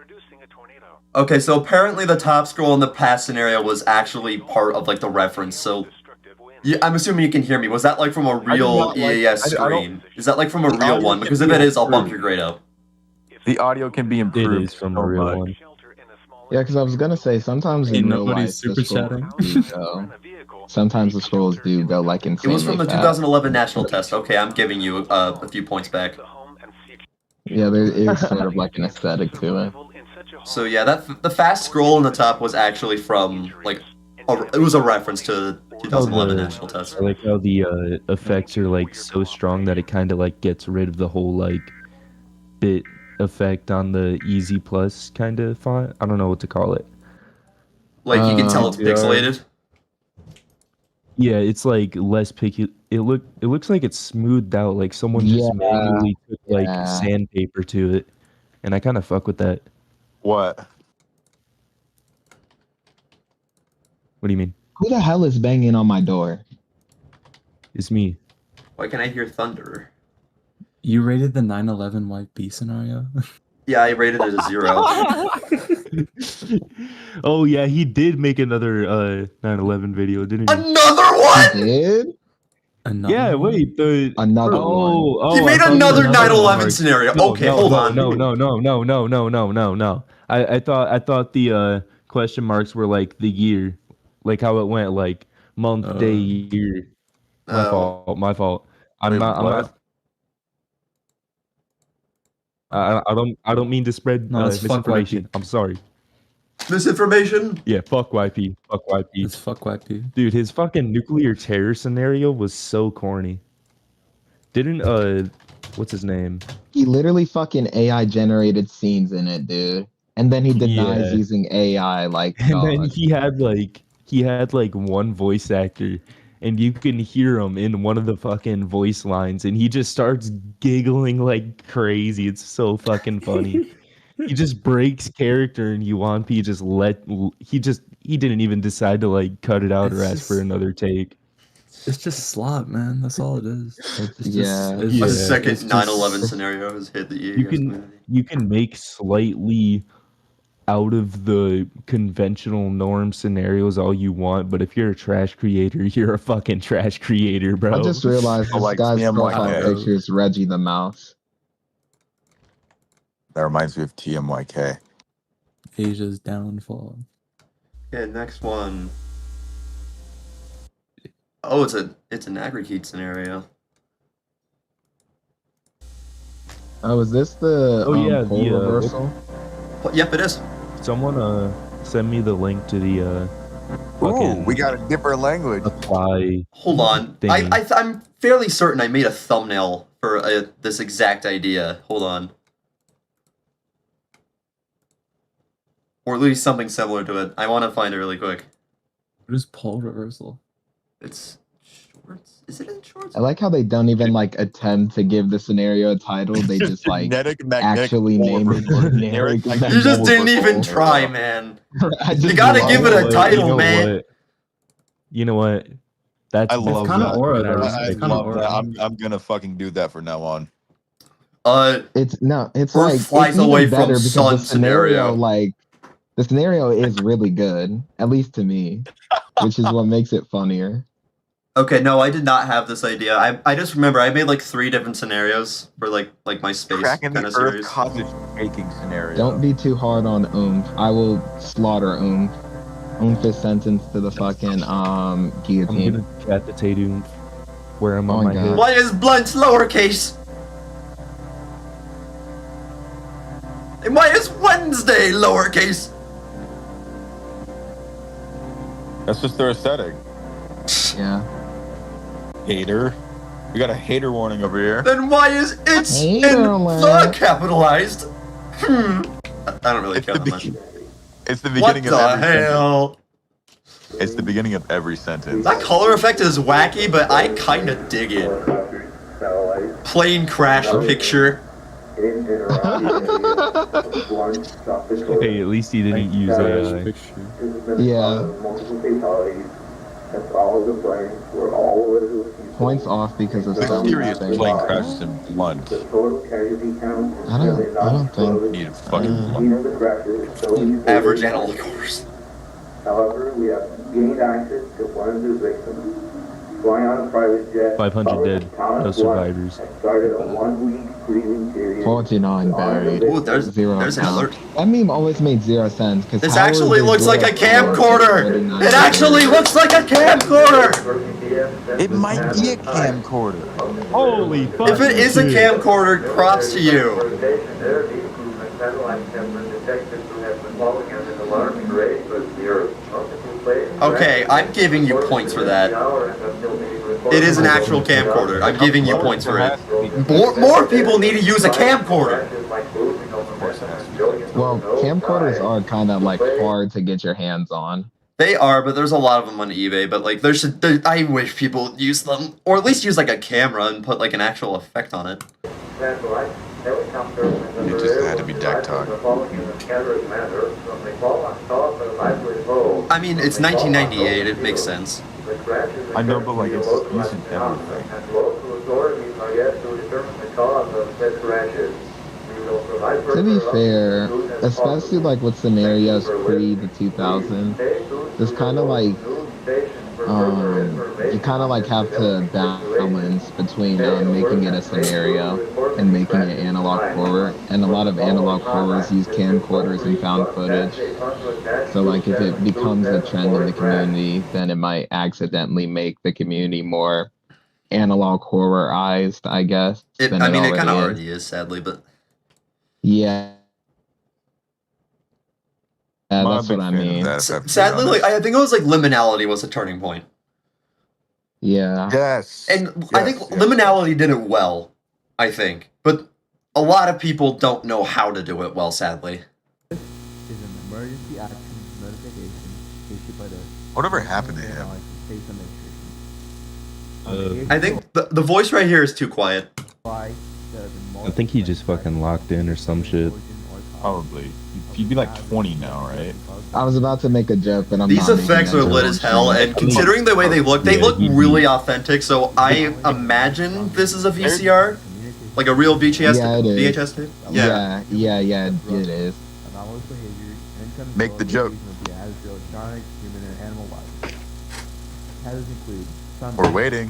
Okay, so apparently the top scroll in the past scenario was actually part of like the reference. So, yeah, I'm assuming you can hear me. Was that like from a real not like- EAS I don't- screen? Is that like from a The real audio one? can Because if be it is, I'll bump improved. your grade up. The audio can be improved. It is from so a real much. one. Yeah, because I was gonna say sometimes Ain't in real nobody life super the scrolls chatting. do go. Sometimes the scrolls do go like It insanely was from the fast. 2011 national test. Okay, I'm giving you a few points back. Yeah, there is sort of like an aesthetic to it. So yeah, the fast scroll in the top was actually from like it was a reference to the 2011 national test. I like how the effects are like so strong that it kind of like gets rid of the whole like bit effect on the Easy Plus kind of font. I don't know what to call it. Like you can tell it's Yeah. pixelated. Yeah, it's like less picky. It looks like it's smoothed out, like someone just Yeah, manually took like yeah. sandpaper to it, and I kind of fuck with that. What? What do you mean? Who the hell is banging on my door? It's me. Why can I hear thunder? You rated the 9/11 White B scenario? Yeah, I rated it a 0. Oh yeah, he did make another 9/11 video, didn't he? Another one? Did? Yeah, wait, the Another oh, one. oh, He I made thought it was another another 9/11 one. scenario. No, Okay, no, hold no, on. No. I thought the question marks were like the year, like how it went, like month, day, year. My fault. I'm Wait, not. what? I don't mean to spread No, it's fuck misinformation. Wacky. I'm sorry. Misinformation. Yeah, fuck YP. Fuck YP. It's fuck YP. Dude, his fucking nuclear terror scenario was so corny. Didn't what's his name? He literally fucking AI generated scenes in it, dude. And then he denies Yeah. using AI. Like, And then dog. he had like one voice actor, and you can hear him in one of the fucking voice lines, and he just starts giggling like crazy. It's so fucking funny. He just breaks character, and Yuan P just he didn't even decide to like cut it out or It's ask for just- another take. It's just slop, man. That's all it is. It's Yeah. it's A Yeah. second it's just- 9/11 scenario has hit the EAS community. You can make slightly out of the conventional norm scenarios all you want, but if you're a trash creator, you're a fucking trash creator, bro. I just realized this like guy's TMYK. profile picture is Reggie the Mouse. That reminds me of TMYK. Asia's downfall. Okay, next one. Oh, it's an Agrikeet scenario. Oh, is this the Oh, yeah, pole the, reversal? Yep, it is. Someone send me the link to the Ooh, fucking we got a different language. apply. Hold on. Thingy. I'm fairly certain I made a thumbnail for this exact idea. Hold on. Or at least something similar to it. I want to find it really quick. What is pole reversal? It's shorts. Is it in shorts? I like how they don't even like attempt to give the scenario a title. They just like Genetic magnetic actually pole name it reversal. generic. Generic You just magnetic didn't even reversal. try, man. I You just gotta love give it a it. title, You know man. what? You know what? That's I love kinda that. aura, I though. respect I It's kinda love aura. that. I'm gonna fucking do that from now on. It's no, it's Earth like flies it's even away from better because sun the scenario, scenario. like the scenario is really good, at least to me, which is what makes it funnier. Okay, no, I did not have this idea. I just remember I made like 3 different scenarios for like my space Cracking kind the of Earth series. cottage making scenario. Don't be too hard on oomph. I will slaughter oomph. Oomph is sentenced to the fucking I'm guillotine. gonna decapitate him where I'm Oh on my my God. head. Why is blunt lowercase? And why is Wednesday lowercase? That's just their aesthetic. Yeah. Hater. We got a hater warning over here. Then why is it's Hater in the alert. capitalized? I don't really It's care the, that much. it's the What beginning the of every hell? sentence. It's the beginning of every sentence. That color effect is wacky, but I kind of dig it. Plane crash picture. Hey, at least he didn't use AI. Picture. Yeah. Points off because of The some serious thing. plane crashes in blunt. I don't think. Need a fucking blunt. Average analog course. However, we have gained access to one of the victims. Flying on a private jet, 500 dead, no survivors. started a 1-week grieving period. 49 buried. Ooh, there's Zero an count. alert. That meme always made zero sense because This actually looks like a camcorder. It actually looks like a camcorder. It might be a camcorder. Holy fuck! If it is a camcorder, props to you. Okay, I'm giving you points for that. It is an actual camcorder. I'm giving you points for it. More people need to use a camcorder. Well, camcorders are kind of like hard to get your hands on. They are, but there's a lot of them on eBay. But like, I wish people would use them, or at least use like a camera and put like an actual effect on it. It just had to be deck talk. I mean, it's 1998. It makes sense. I know, but like it's using everything. To be fair, especially like with scenarios pre the 2000s, there's kind of like you kind of like have to balance between making it a scenario and making it analog horror, and a lot of analog horrors use camcorders and found footage. So like if it becomes a trend in the community, then it might accidentally make the community more analog horrorized, I guess. It kind of already is, sadly, but Yeah. Yeah, That's what I mean. Sadly, like I think it was like Liminality was a turning point. Yeah. Yes. And I think Liminality did it well, I think. But a lot of people don't know how to do it well, sadly. Is an emergency action notification issued by the Whatever happened to him? State Administration. Uh, I think the voice right here is too quiet. I think he just fucking locked in or some shit. Probably. You'd be like 20 now, right? I was about to make a joke, but I'm These not effects making are that lit joke as on hell, stream. and considering the way they look really authentic, so I imagine this is a VCR? Like a real VHS, Yeah, it is. VHS tape? Yeah, it is. Anomalous behavior and Make the joke. of the hazardous electronic, human, and animal life. Hazards include We're waiting.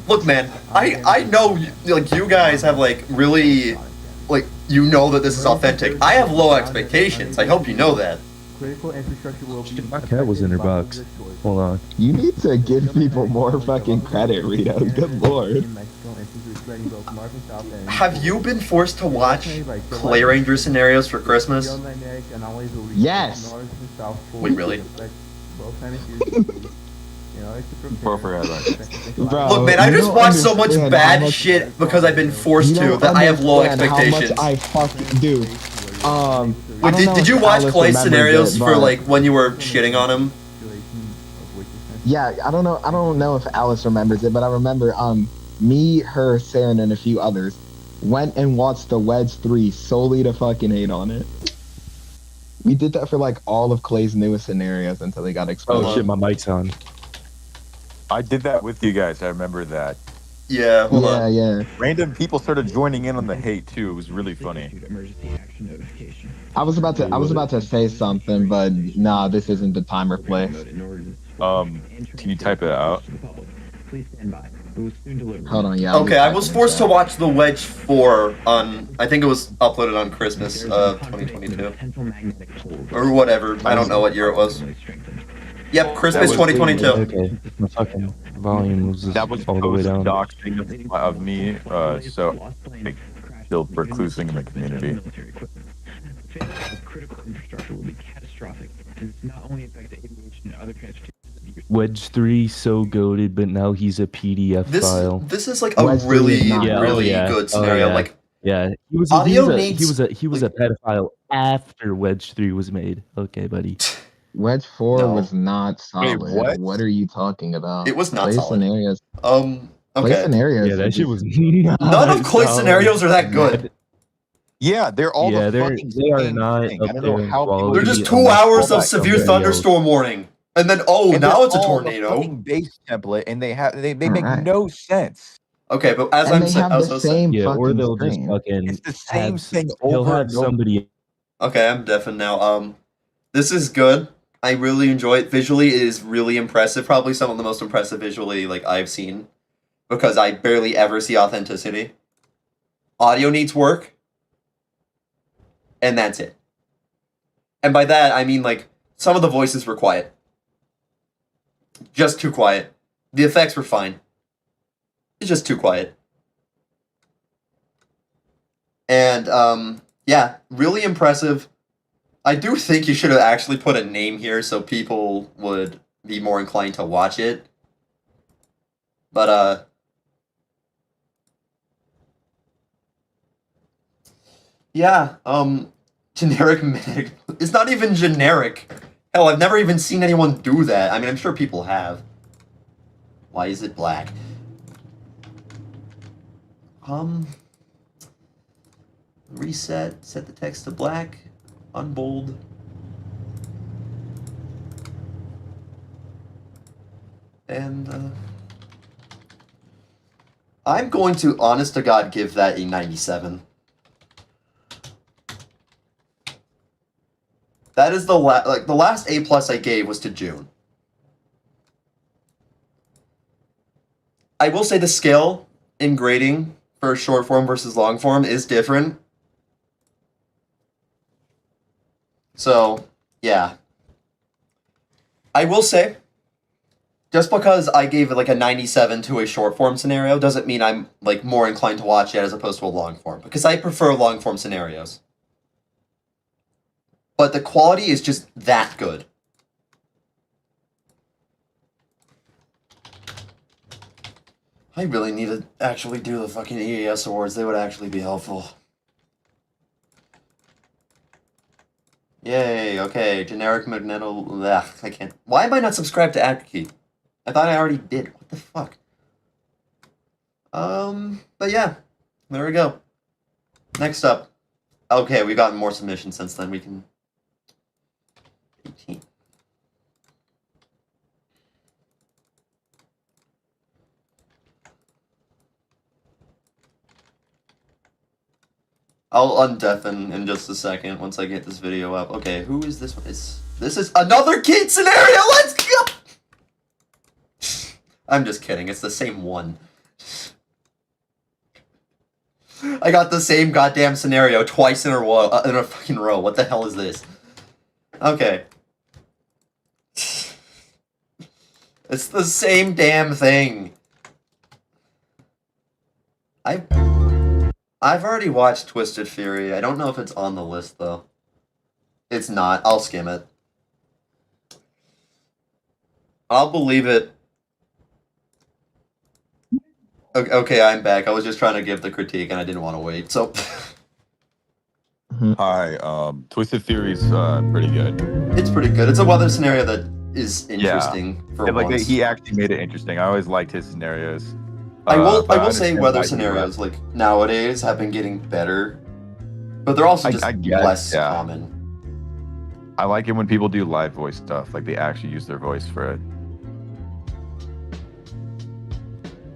Look, man, I know, like, you guys have, like, really, like, you know that this is authentic. I have low expectations. I hope you know that. Critical infrastructure will be My cat was in her box. Hold on. You need to give people more fucking credit, Rito. Good lord. Have you been forced to watch Play Ranger scenarios for Christmas? Yes. Wait, really? Bro, Look, man, I you just don't watched so much understand how bad much- shit because I've been forced You to don't that I have low understand how much expectations. I fucking do. I Wait, don't know did you if watch Alice Clay remembers scenarios it, for but- like when you were shitting on him? Yeah, I don't know if Alice remembers it, but I remember me, her, Saren, and a few others went and watched the Wedge 3 solely to fucking hate on it. We did that for like all of Clay's newest scenarios until they got exposed. Oh shit, my mic's on. I did that with you guys. I remember that. Yeah, hold on. Yeah. Random people started joining in on the hate too. It was really funny. I was about to say something, but nah, this isn't the time or place. Can you type it out? Hold on, yeah. Okay, I was forced to watch The Wedge 4 on, I think it was uploaded on Christmas of 2022. Or whatever, I don't know what year it was. Yep, Christmas 2022. Okay, my fucking volume was just That was all the way post down. doxing of me, so like, still reclusing in the community. Critical infrastructure will be catastrophic, and it's not only affect the aviation and other transportation. Wedge 3 so goated, but now he's a PDF file. This is like a really, really good scenario. Like, yeah, he was a pedophile after Wedge 3 was made. Okay, buddy. Wedge 4 was not solid. what? What are you talking about? It was not Clay solid. Scenarios. Okay. Clay scenarios. Yeah, that shit was None of Clay's scenarios are that good. Yeah, they're all Yeah, the they fucking are same not thing. up I don't there know in how people They're quality just do 2 it. hours All of that severe stuff. thunderstorm warning. And then, now And it's a they're all the tornado. fucking base template, and they make Alright. no sense. Okay, but as And I'm they saying, have the same Yeah, or fucking they'll just screen. fucking It's the same have, thing he'll over have and over. somebody. Okay, I'm deafened now. This is good. I really enjoy it. Visually, it is really impressive. Probably some of the most impressive visually like I've seen, because I barely ever see authenticity. Audio needs work, and that's it. And by that, I mean like some of the voices were quiet, just too quiet. The effects were fine. It's just too quiet. And yeah, really impressive. I do think you should have actually put a name here so people would be more inclined to watch it. But, yeah, generic medic. It's not even generic. Hell, I've never even seen anyone do that. I mean, I'm sure people have. Why is it black? Reset, set the text to black. Unbold. And, I'm going to, honest to God, give that a 97. That is the last A+ I gave was to June. I will say the scale in grading for short form versus long form is different. So, yeah. I will say, just because I gave it like a 97 to a short form scenario doesn't mean I'm like more inclined to watch it as opposed to a long form, because I prefer long form scenarios. but the quality is just that good. I really need to actually do the fucking EAS awards. They would actually be helpful. Yay, okay. Generic Magneto. Ugh, I can't. Why am I not subscribed to AdKey? I thought I already did. What the fuck? But yeah. There we go. Next up. Okay, we've gotten more submissions since then. We can... 18. I'll undeafen in just a second once I get this video up. Okay, who is this one? This is another kid scenario! Let's go! I'm just kidding, it's the same one. I got the same goddamn scenario twice in a row. In a fucking row. What the hell is this? Okay. It's the same damn thing. I've already watched Twisted Fury. I don't know if it's on the list, though. It's not. I'll skim it. I'll believe it. Okay, I'm back. I was just trying to give the critique, and I didn't want to wait, so... Hi, Twisted Fury's pretty good. It's pretty good. It's a weather scenario that is interesting for like once. he actually made it interesting. I always liked his scenarios. I will but say understand weather why he scenarios like nowadays have been getting better, but they're also just I guess, less yeah. common. I like it when people do live voice stuff, like they actually use their voice for it.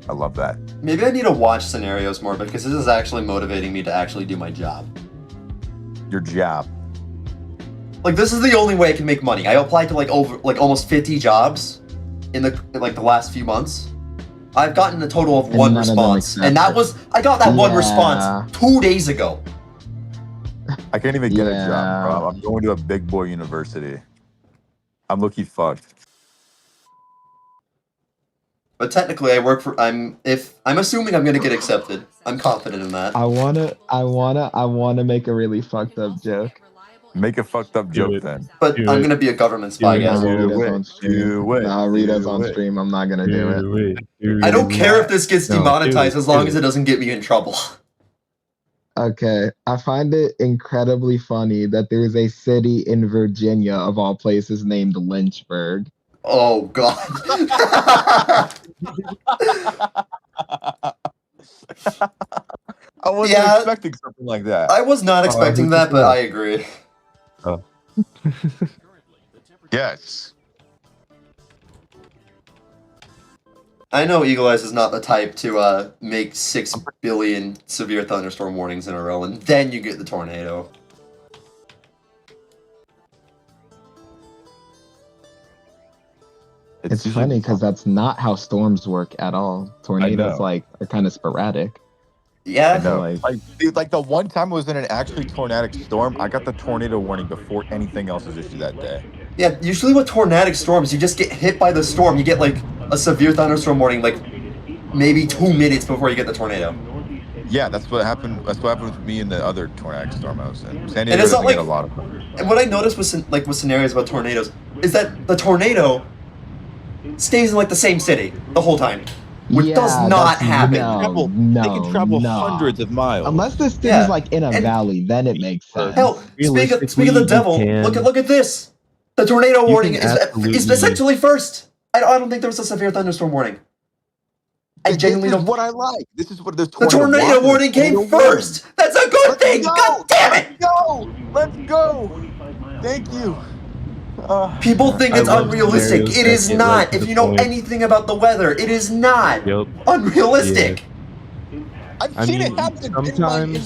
I love that. Maybe I need to watch scenarios more because this is actually motivating me to actually do my job. Your job. Like this is the only way I can make money. I applied to almost 50 jobs in the last few months. I've gotten a total of one response, and I got that one response 2 days ago. I can't even get a job, bro. I'm going to a big boy university. I'm lucky fucked. But technically, I work for. I'm assuming I'm gonna get accepted. I'm confident in that. I wanna make a really fucked up joke. Make a fucked up joke then. But I'm gonna be a government spy, guys. Nah, Rita's on stream. I'm not gonna do it. I don't care if this gets demonetized as long as it doesn't get me in trouble. Okay, I find it incredibly funny that there is a city in Virginia, of all places, named Lynchburg. Oh God. I wasn't expecting something like that. I was not expecting that, but I agree. Oh. Yes. I know Eagle Eyes is not the type to make 6 billion severe thunderstorm warnings in a row, and then you get the tornado. It's funny because that's not how storms work at all. Tornadoes are kind of sporadic. Yeah. Dude, like the one time I was in an actually tornadic storm, I got the tornado warning before anything else was issued that day. Yeah, usually with tornadic storms, you just get hit by the storm. You get like a severe thunderstorm warning like maybe 2 minutes before you get the tornado. Yeah, that's what happened. That's what happened with me in the other tornadic storm I was in. San And Diego it's not doesn't like, get a lot of them. and what I noticed with scenarios about tornadoes is that the tornado stays in like the same city the whole time, which does not happen. They can travel hundreds of miles. Unless this thing is like in a valley, then it makes sense. Hell, speak of the devil, look at this. The tornado warning is essentially first. I don't think there was a severe thunderstorm warning. I genuinely don't. What I like. This is what the tornado warning came first. That's a good thing. God damn it! Let's go. Thank you. People think it's unrealistic. It is not. If you know anything about the weather, it is not unrealistic. I've seen it happen in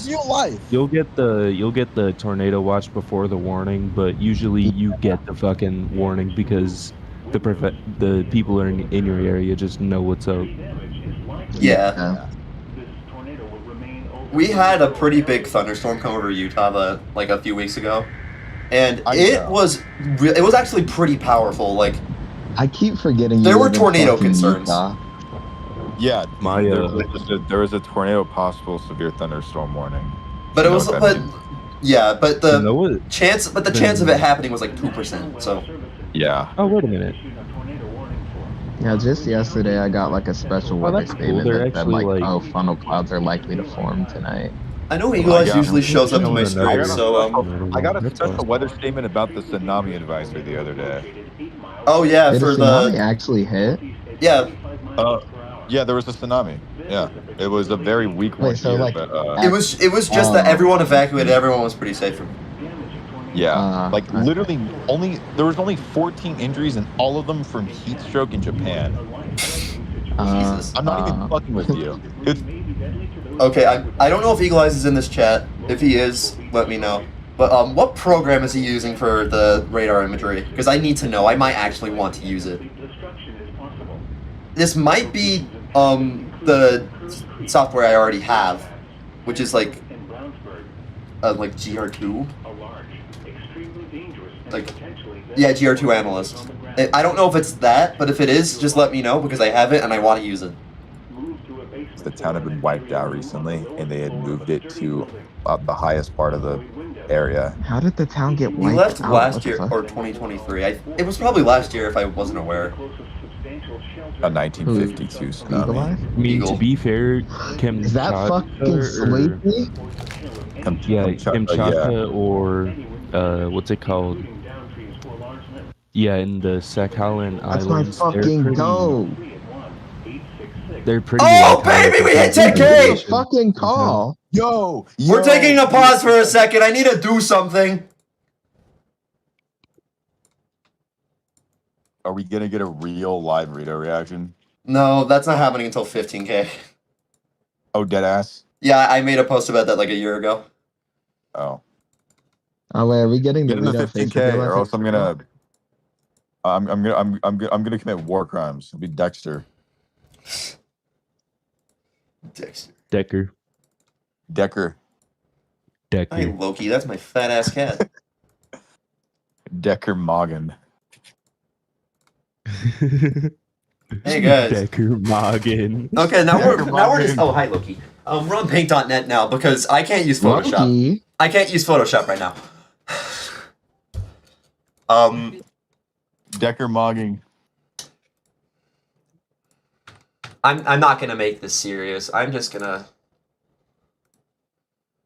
real life. You'll get the tornado watch before the warning, but usually you get the fucking warning because the people in your area just know what's up. Yeah. We had a pretty big thunderstorm come over Utah like a few weeks ago, and it was actually pretty powerful. Like, I keep forgetting there were tornado concerns. Yeah, there was a tornado possible severe thunderstorm warning. But it was Yeah, but You know what? chance of it happening was like 2%. So Yeah. Oh, wait a minute. Yeah, just yesterday I got like a special weather that's cool. statement They're that said actually, like, like- oh, funnel clouds are likely to form tonight. I know Eagle Eyes usually shows up to my I stream, got so I got a special weather statement about the tsunami advisory the other day. Oh yeah, Did for a tsunami the actually hit? yeah. Yeah, there was a tsunami. Yeah, it was a very weak one Wait, so here, like but It was just that everyone evacuated. Everyone was pretty safe. yeah, like literally there was only 14 injuries and all of them from heat stroke in Japan. Jesus. I'm not even fucking with you. It's, Okay, I don't know if Eagle Eyes is in this chat. If he is, let me know. But what program is he using for the radar imagery? Because I need to know. I might actually want to use it. This might be the software I already have, which is like GR2. Like, yeah, GR2 Analyst. I don't know if it's that, but if it is, just let me know because I have it and I want to use it. the town had been wiped out recently, and they had moved it to the highest part of the area. How did the town get We wiped left out? last What the year fuck? or 2023. It was probably last year if I wasn't aware. A 1952 tsunami. I mean, to be fair, Kamchatka Is that fucking slavery? Kamchatka or what's it called? Yeah, in the Sakhalin That's my Islands. fucking goal. They're pretty. Oh, baby, we hit 10K! Fucking call. Yo, We're taking a pause for a second. I need to do something. Are we gonna get a real live Rito reaction? No, that's not happening until 15K. Oh, dead ass. Yeah, I made a post about that like a year ago. Oh. Oh wait, are we getting the Get into Rito 15K, Facebook or else I'm Live? gonna commit war crimes. It'll be Dexter. Decker. Hey, Loki, that's my fat ass cat. Decker Moggen. Hey guys. Decker Moggen. Okay, now Decker we're just. Moggen. Oh, hi Loki. We're on Paint.net now because I can't use Photoshop. Loki? I can't use Photoshop right now. Decker Mogging. I'm not gonna make this serious. I'm just gonna.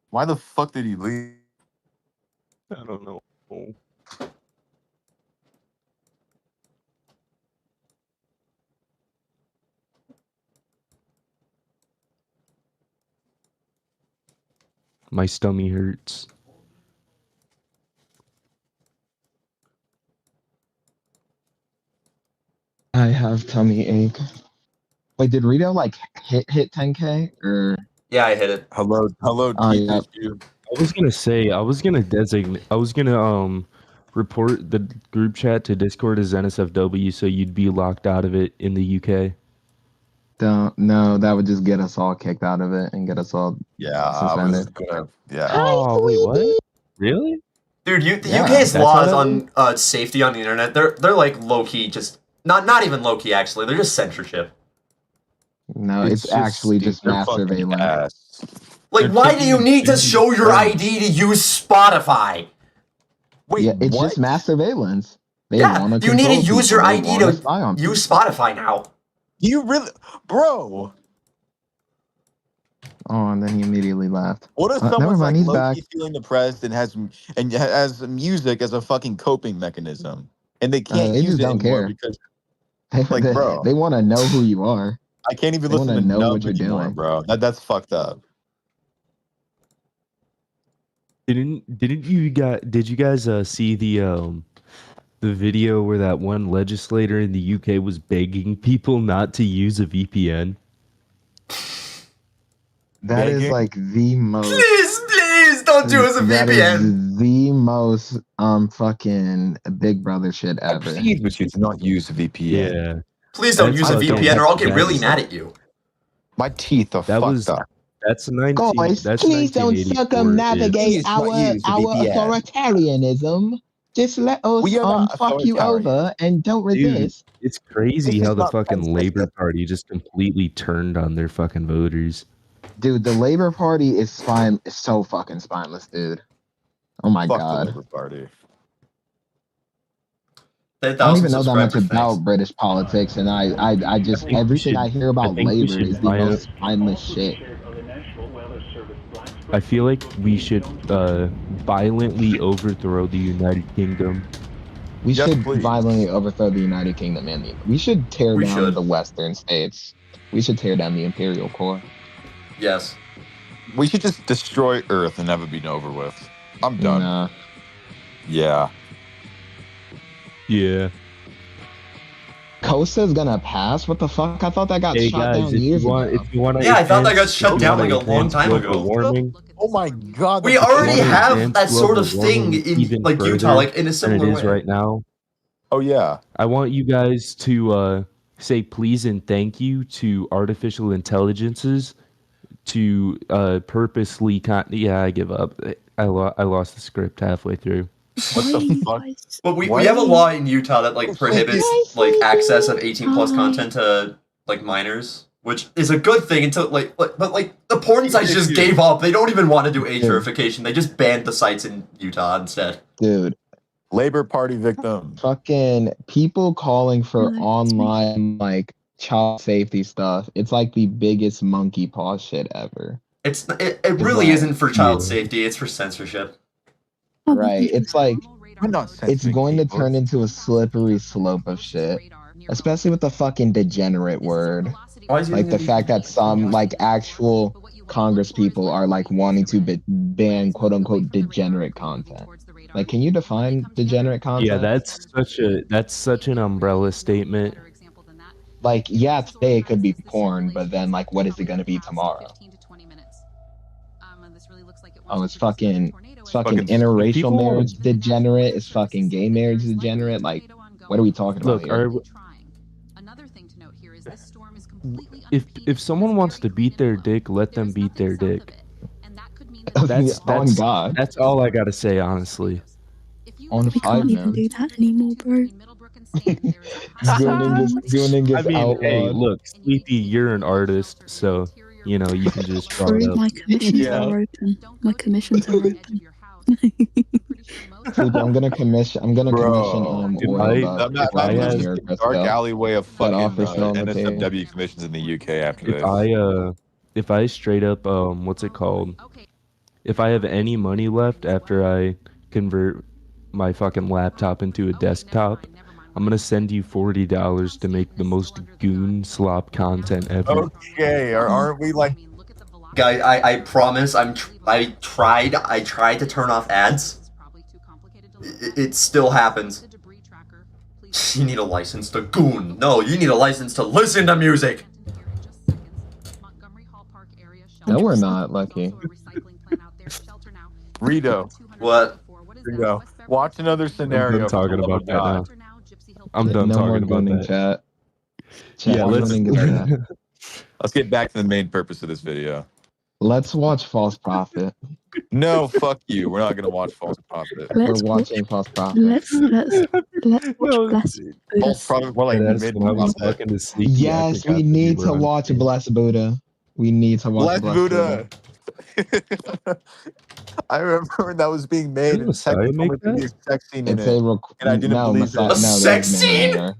Why the fuck did he leave? I don't know. My stomach hurts. I have tummy ache. Wait, did Rito like hit 10K or? Yeah, I hit it. Hello, Oh, yeah. I was gonna say, I was gonna report the group chat to Discord as NSFW, so you'd be locked out of it in the UK. No, that would just get us all kicked out of it and get us all suspended. Yeah. Oh wait, what? Really? Dude, the Yeah, UK's that's how laws that on safety on the internet, they're like low key, just not even low key actually. They're just censorship. No, it's actually just they're mass fucking surveillance. ass. Like, They're why do you taking need to business show your friends. ID to use Spotify? Wait, Yeah, it's what? just mass surveillance. They Yeah, wanna you need to control use your people. They ID wanna to spy on use people. Spotify now. You really, bro? Oh, and then he immediately left. What if Never someone's mind, like he's back. low-key feeling depressed and has music as a fucking coping mechanism, and they can't They use just it don't anymore care. because They, Like, bro. they want to know who you are. I can't even They listen wanna to know Numb what you're anymore, doing. bro. That's fucked up. Did you guys see the video where that one legislator in the UK was begging people not to use a VPN? That is Begging? like the most. Please don't use a That VPN. is the most fucking Big Brother shit I ever. plead with you to not use a VPN. Yeah. Please don't That's use a fucking- VPN or I'll get that really is- mad at you. My teeth are That fucked was up. that's 19. Guys, That's please don't 1984 circumnavigate Please not our use the VPN. authoritarianism. Just let us We are not fuck you authoritarian. over and don't Dude, resist. it's crazy This is how the not fucking Penn Labor State. Party just completely turned on their fucking voters. Dude, the Labor Party is so fucking spineless, dude. Oh my Fuck god. the Labour Party. I don't even know that much about British politics, and I just think we everything should- I hear I about think we Labour should is the buy most spineless shit. I feel like we should violently overthrow the United Kingdom. We Yes, should please. violently overthrow the United Kingdom and we should tear We down should. the Western states. We should tear down the imperial core. Yes. We should just destroy Earth and have it be over with. I'm done. Nah. Yeah. Yeah. Costa's gonna pass? What the fuck? I thought that got Hey shot guys, down if years you want, ago. if you want to, Yeah, I thought that got shut down like a long time ago. Warming, Oh my god. We that's- already wanna have advance that sort of global thing warming in even like Utah, further like in a than it similar is way. right now. Oh yeah. I want you guys to say please and thank you to artificial intelligences to purposely yeah, I give up. I lost the script halfway through. What the fuck? But we What? have a law in Utah that like prohibits like access of 18 plus Hi. content to like minors, which is a good thing until but like the porn sites just gave up. They don't even want to do age Dude. verification. They just banned the sites in Utah instead. Dude, Labor Party victim. fucking people calling for No, online like child safety stuff. It's like the biggest monkey paw shit ever. It really Right. isn't for child Yeah. safety. It's for censorship. Right. It's like We're not it's censoring going to people. turn into a slippery slope of shit. Especially with the fucking degenerate word. Why is he Like using the fact that some like actual Congress people are like wanting to ban quote unquote degenerate content. Like, can you define degenerate content? Yeah, that's such an umbrella statement. Like, yeah, today it could be porn, but then like, what is it gonna be tomorrow? Oh, it's fucking Fucking- interracial People wanna- marriage degenerate. It's fucking gay marriage degenerate. Like, what are we talking about Look, here? if someone wants to beat their dick, let them beat their dick. That's on God, That's all I gotta say, honestly. on We five, can't even man. do that anymore, bro. Gooning I is mean, hey, outlawed. look, Sleepy, you're an artist, so you know you can just draw Bro, it up. my commissions Yeah. are open. My commissions are open. Sleepy, I'm gonna commission. Bro, if oil I- the I'm not I I'm had- in New York the dark Crypto. alleyway of That fucking offer still on the table. NSFW commissions in the UK after this. If I straight up what's it called? If I have any money left after I convert my fucking laptop into a desktop, I'm gonna send you $40 to make the most goon slop content ever. Okay, aren't we like Guy, I promise. I tried to turn off ads. It still happens. You need a license to goon. No, you need a license to listen to music. No, we're not, Lucky. Rito? What? Rito, watch another scenario. I'm talking for the love about of that now. God. I'm done No more talking about gooning, that. chat. Chat, Yeah, no let's. gooning in chat. Let's get back to the main purpose of this video. Let's watch False Prophet. No, fuck you. We're not gonna watch False Prophet. Let's We're watch. watching False Prophet. Let's watch No, Bless False Prophet, more like That's mid when I was Prophet. fucking to sleep. Yes, we need to watch Bless Buddha. We need to watch Bless Buddha. I remember when that was being made Didn't and Messiah Tech told make me to be a that? sex scene in It's it. a And I didn't no, believe Messiah, that. A no, sex there's scene? no.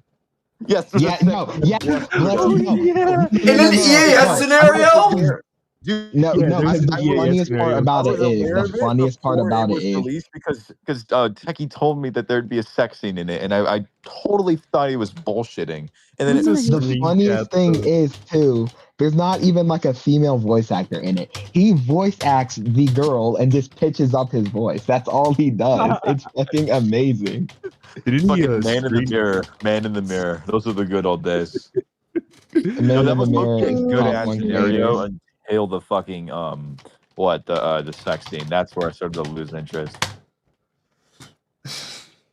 Yes, there's a Yeah, sex no, scene. yeah, Bless let's Buddha. go. In an EAS scenario? Dude, No, Yeah, no, there's because an the EAS funniest part scenario. about I it was is aware of the it funniest part before about it it was is released because Techie told me that there'd be a sex scene in it, and I totally thought he was bullshitting. And then Wasn't it, it? the Screen funniest cap, thing though. is too. There's not even like a female voice actor in it. He voice acts the girl and just pitches up his voice. That's all he does. It's fucking amazing. Didn't he fucking man in the screen- mirror, man in the mirror. Those are the good old days. The No, man that in the was mirror low-key a is good top ass one scenario creators. until the fucking the sex scene. That's where I started to lose interest.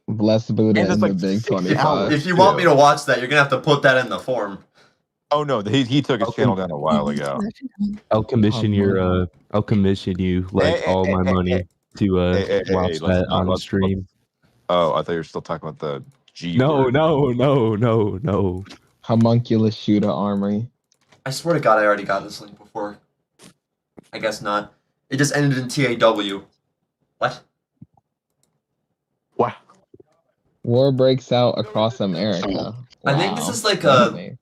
Bless Buddha And it's and like the Big 6 25. hours. If you want me to watch that, you're gonna have to put that in the form. Oh no, he took his channel down a while ago. I'll commission I'll commission you like Hey, all hey, my hey, money to hey, watch let's that not- on let's- stream. Oh, I thought you were still talking about the G. No, word. no. Homunculus Shooter Armory. I swear to God, I already got this link before. I guess not. It just ended in TAW. What? Wow. War breaks out across America. I think this Wow. is like That's a. neat.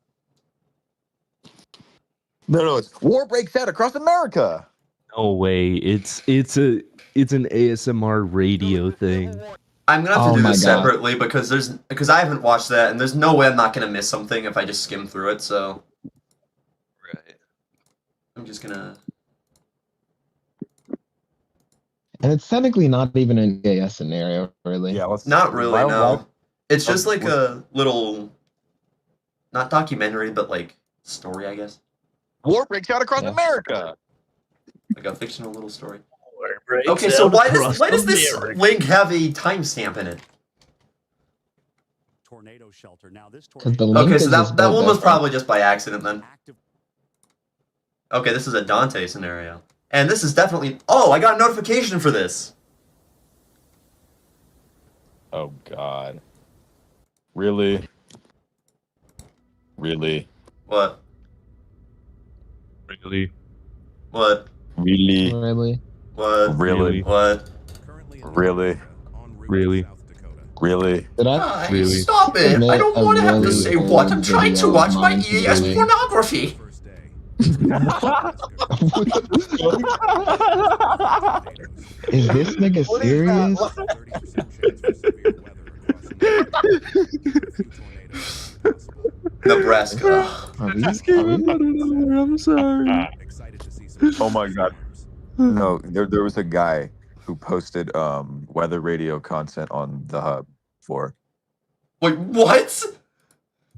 No, it's war breaks out across America. No way. It's an ASMR radio thing. I'm gonna have to Oh do my this God. separately because I haven't watched that, and there's no way I'm not gonna miss something if I just skim through it. So. Right. I'm just gonna. And it's technically not even an EAS scenario, really. Yeah, let's Not really, why- no. why- It's just like let's- a little, not documentary, but like story, I guess. War breaks out across Yeah. America. Like a fictional little story. breaks Okay, so out why across does this America. link have a timestamp in it? Tornado shelter. Now this Because the tornado link Okay, is so just that built one was different. probably just by accident then. Okay, this is a Dante scenario. And this is definitely... Oh, I got a notification for this! Oh God. Really? Really? What? Really? What? Really? Really? What? Really? What? Really? Really? Really? Did I? Really? Stop it! I don't want to have to say what. I'm trying to watch my EAS really. pornography! Is this nigga serious? Nebraska. Are we- Just came are up we- out of nowhere. I'm sorry. Oh my God. No, there was a guy who posted weather radio content on the hub for. Wait, what?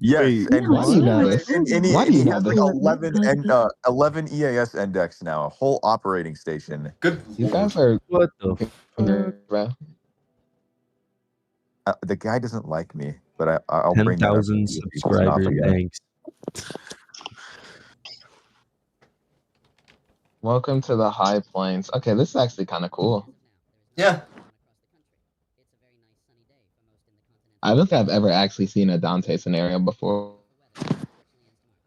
Yes, and, Why do you know this? and Why do you he know has this? like 11 EAS index now, a whole operating station. Good. You guys are What the fuck? bro. The guy doesn't like me, but I'll bring that up. 10,000 if he goes off subscribers. again. Thanks. Welcome to the High Plains. Okay, this is actually kind of cool. Yeah. I don't think I've ever actually seen a Dante scenario before.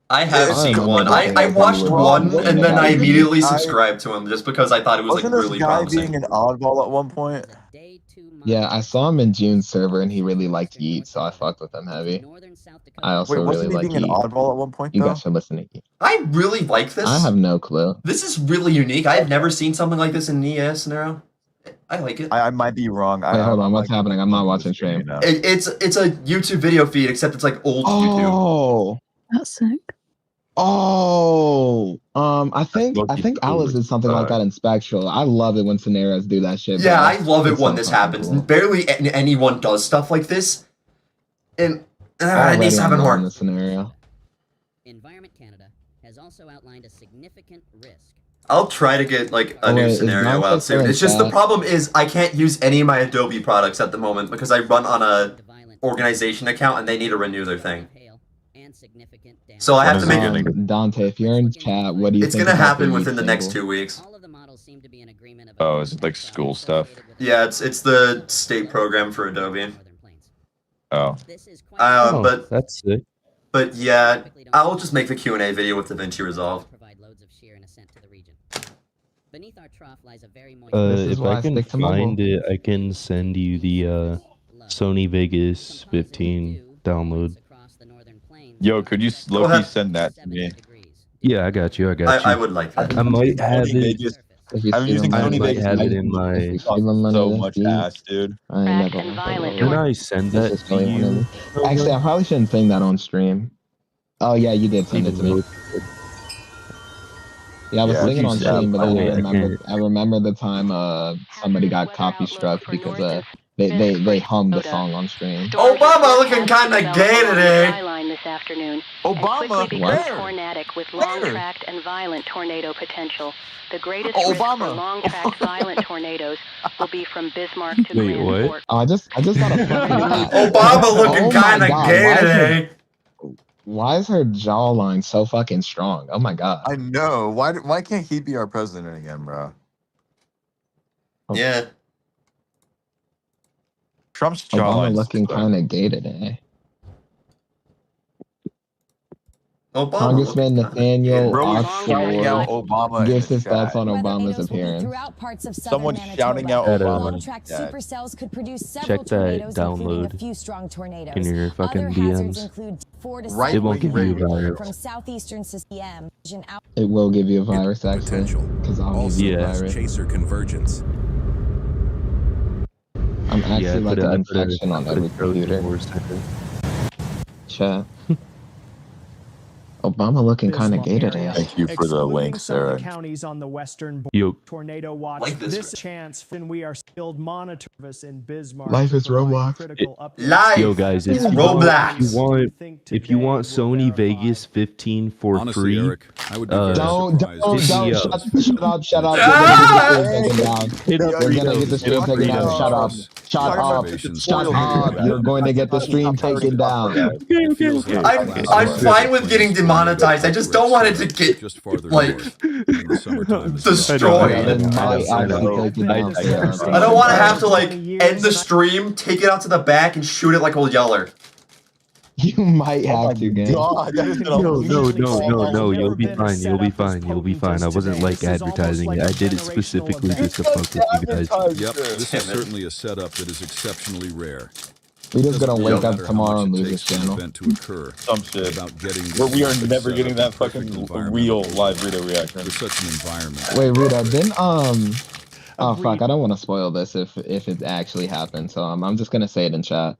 I have It's seen cool. one. I I watched remember one, watching and then I it. immediately I- subscribed to him just because I thought it was like Wasn't this really guy promising. being an oddball at one point? Yeah, I saw him in June's server and he really liked Yeet, so I fucked with him heavy. I also Wait, really wasn't he like being an Yeet. oddball at one point You though? guys should listen to Yeet. I really like this. I have no clue. This is really unique. I have never seen something like this in an EAS scenario. I like it. I might be wrong. Wait, hold on, what's happening? I'm not watching stream. now. It's a YouTube video feed, except it's like old YouTube. Oh, That's sick. I think Loki Alice cool. did something like that in Spectral. I love it when scenarios do that shit. Yeah, bro. I love it It's when so this fucking happens. cool. Barely anyone does stuff like this. And it Already needs to happen I'm more. loving the scenario. Environment Canada has also outlined a significant risk. I'll try to get like a Oh, new wait, is scenario Dante out still soon. in It's just the chat? problem is I can't use any of my Adobe products at the moment because I run on a organization account and they need to renew their thing. So I have to make it. Dante, if you're in chat, what do you It's think? gonna about happen the within the next table? 2 weeks. Oh, is it like school stuff? Yeah, it's the state program for Adobe. Oh. Oh, But that's sick. yeah, I'll just make the Q&A video with DaVinci Resolve. Beneath our trough lies a very moist If I can find it, I can send you the Sony Vegas 15 download. Yo, could you Go Loki ahead. send that to me? Yeah, I got you. I got you. I would like that. I might have Sony it. Vegas. If you I'm see using them, I Sony might Vegas. have it Vegas. in my. If you see them under So the much feed, ass, dude. I ain't never and went violent. for Can it. I send That's that just to really one of you? them. Actually, I probably shouldn't think that on stream. Oh yeah, you did send it to me. Yeah, I was Yeah, singing you on said- stream, but then oh, wait, I remember the time somebody got copy struck because they hummed the song on stream. Obama looking kinda gay today. Skyline this afternoon. Obama, And quickly What? become tornadic with long-tracked and violent tornado potential. The greatest risk for Obama. long-tracked violent tornadoes will be from Bismarck to Wait, Grand what? Forks. Oh, I just got a fucking hat. Obama looking Oh my kinda God, gay why is today. Why is her jawline so fucking strong? Oh my god. I know. Why can't he be our president again, bro? Yeah. Trump's Obama jawline. looking kind of gay today. Obama Congressman Nathaniel Bro is shouting out Oxford Obama gives in the his thoughts chat. on Obama's appearance. Someone's shouting out That, Obama in check the chat. that download in your fucking DMs. It won't give you a virus. It will give you a virus, actually, because I'll give you a virus. Chaser convergence. I'm actually like an infection on every computer. Chat. Obama looking kind of gay today. Thank you for the link, Sarah. Counties on the western Yo. tornado watch. Like this This chance, and we are skilled monitor service in Bismarck. Life is Roblox. Live. Yo guys, if you Roblox. want Sony Vegas 15 for Honestly, free, Eric, I would be very Don't, surprised. shut up. You're gonna get the stream taken down. Shut up. Shut up. You're going to get the stream taken down. I'm fine with getting demonetized. I just don't want it to get like destroyed. I don't want to have to like end the stream, take it out to the back, and shoot it like Old Yeller. You might have to, gang. No, you'll be fine. You'll be fine. You'll be fine. I wasn't like advertising it. I did it specifically just to fuck with you guys. Yep, this is certainly a setup that is exceptionally rare. We're just gonna wake No up matter how tomorrow much and it lose takes this for an channel. event to occur. Some shit. About getting Where we are perfect never setup, getting that perfect fucking environment. real live Rito reaction. For such an environment. Wait, Rita, then oh fuck, I don't want to spoil this if it actually happens, so I'm just gonna say it in chat.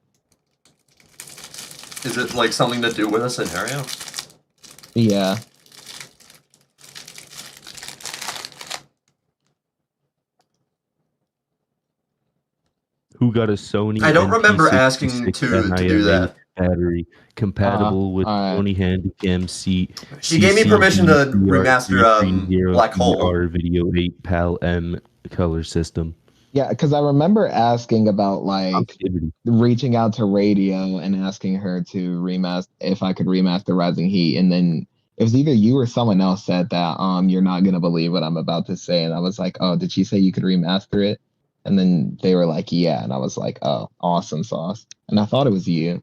Is it like something to do with a scenario? Yeah. Who got a Sony? I don't remember asking NP66 to do that. Battery compatible with Sony Handycam seat. She gave me permission to remaster Black Hole. VR Video 8 PAL M color system. Yeah, because I remember asking about like reaching out to Radio and asking her to remaster if I could remaster Rising Heat, and then it was either you or someone else said that you're not gonna believe what I'm about to say, and I was like, oh, did she say you could remaster it? And then they were like, yeah, and I was like, oh, awesome sauce, and I thought it was you.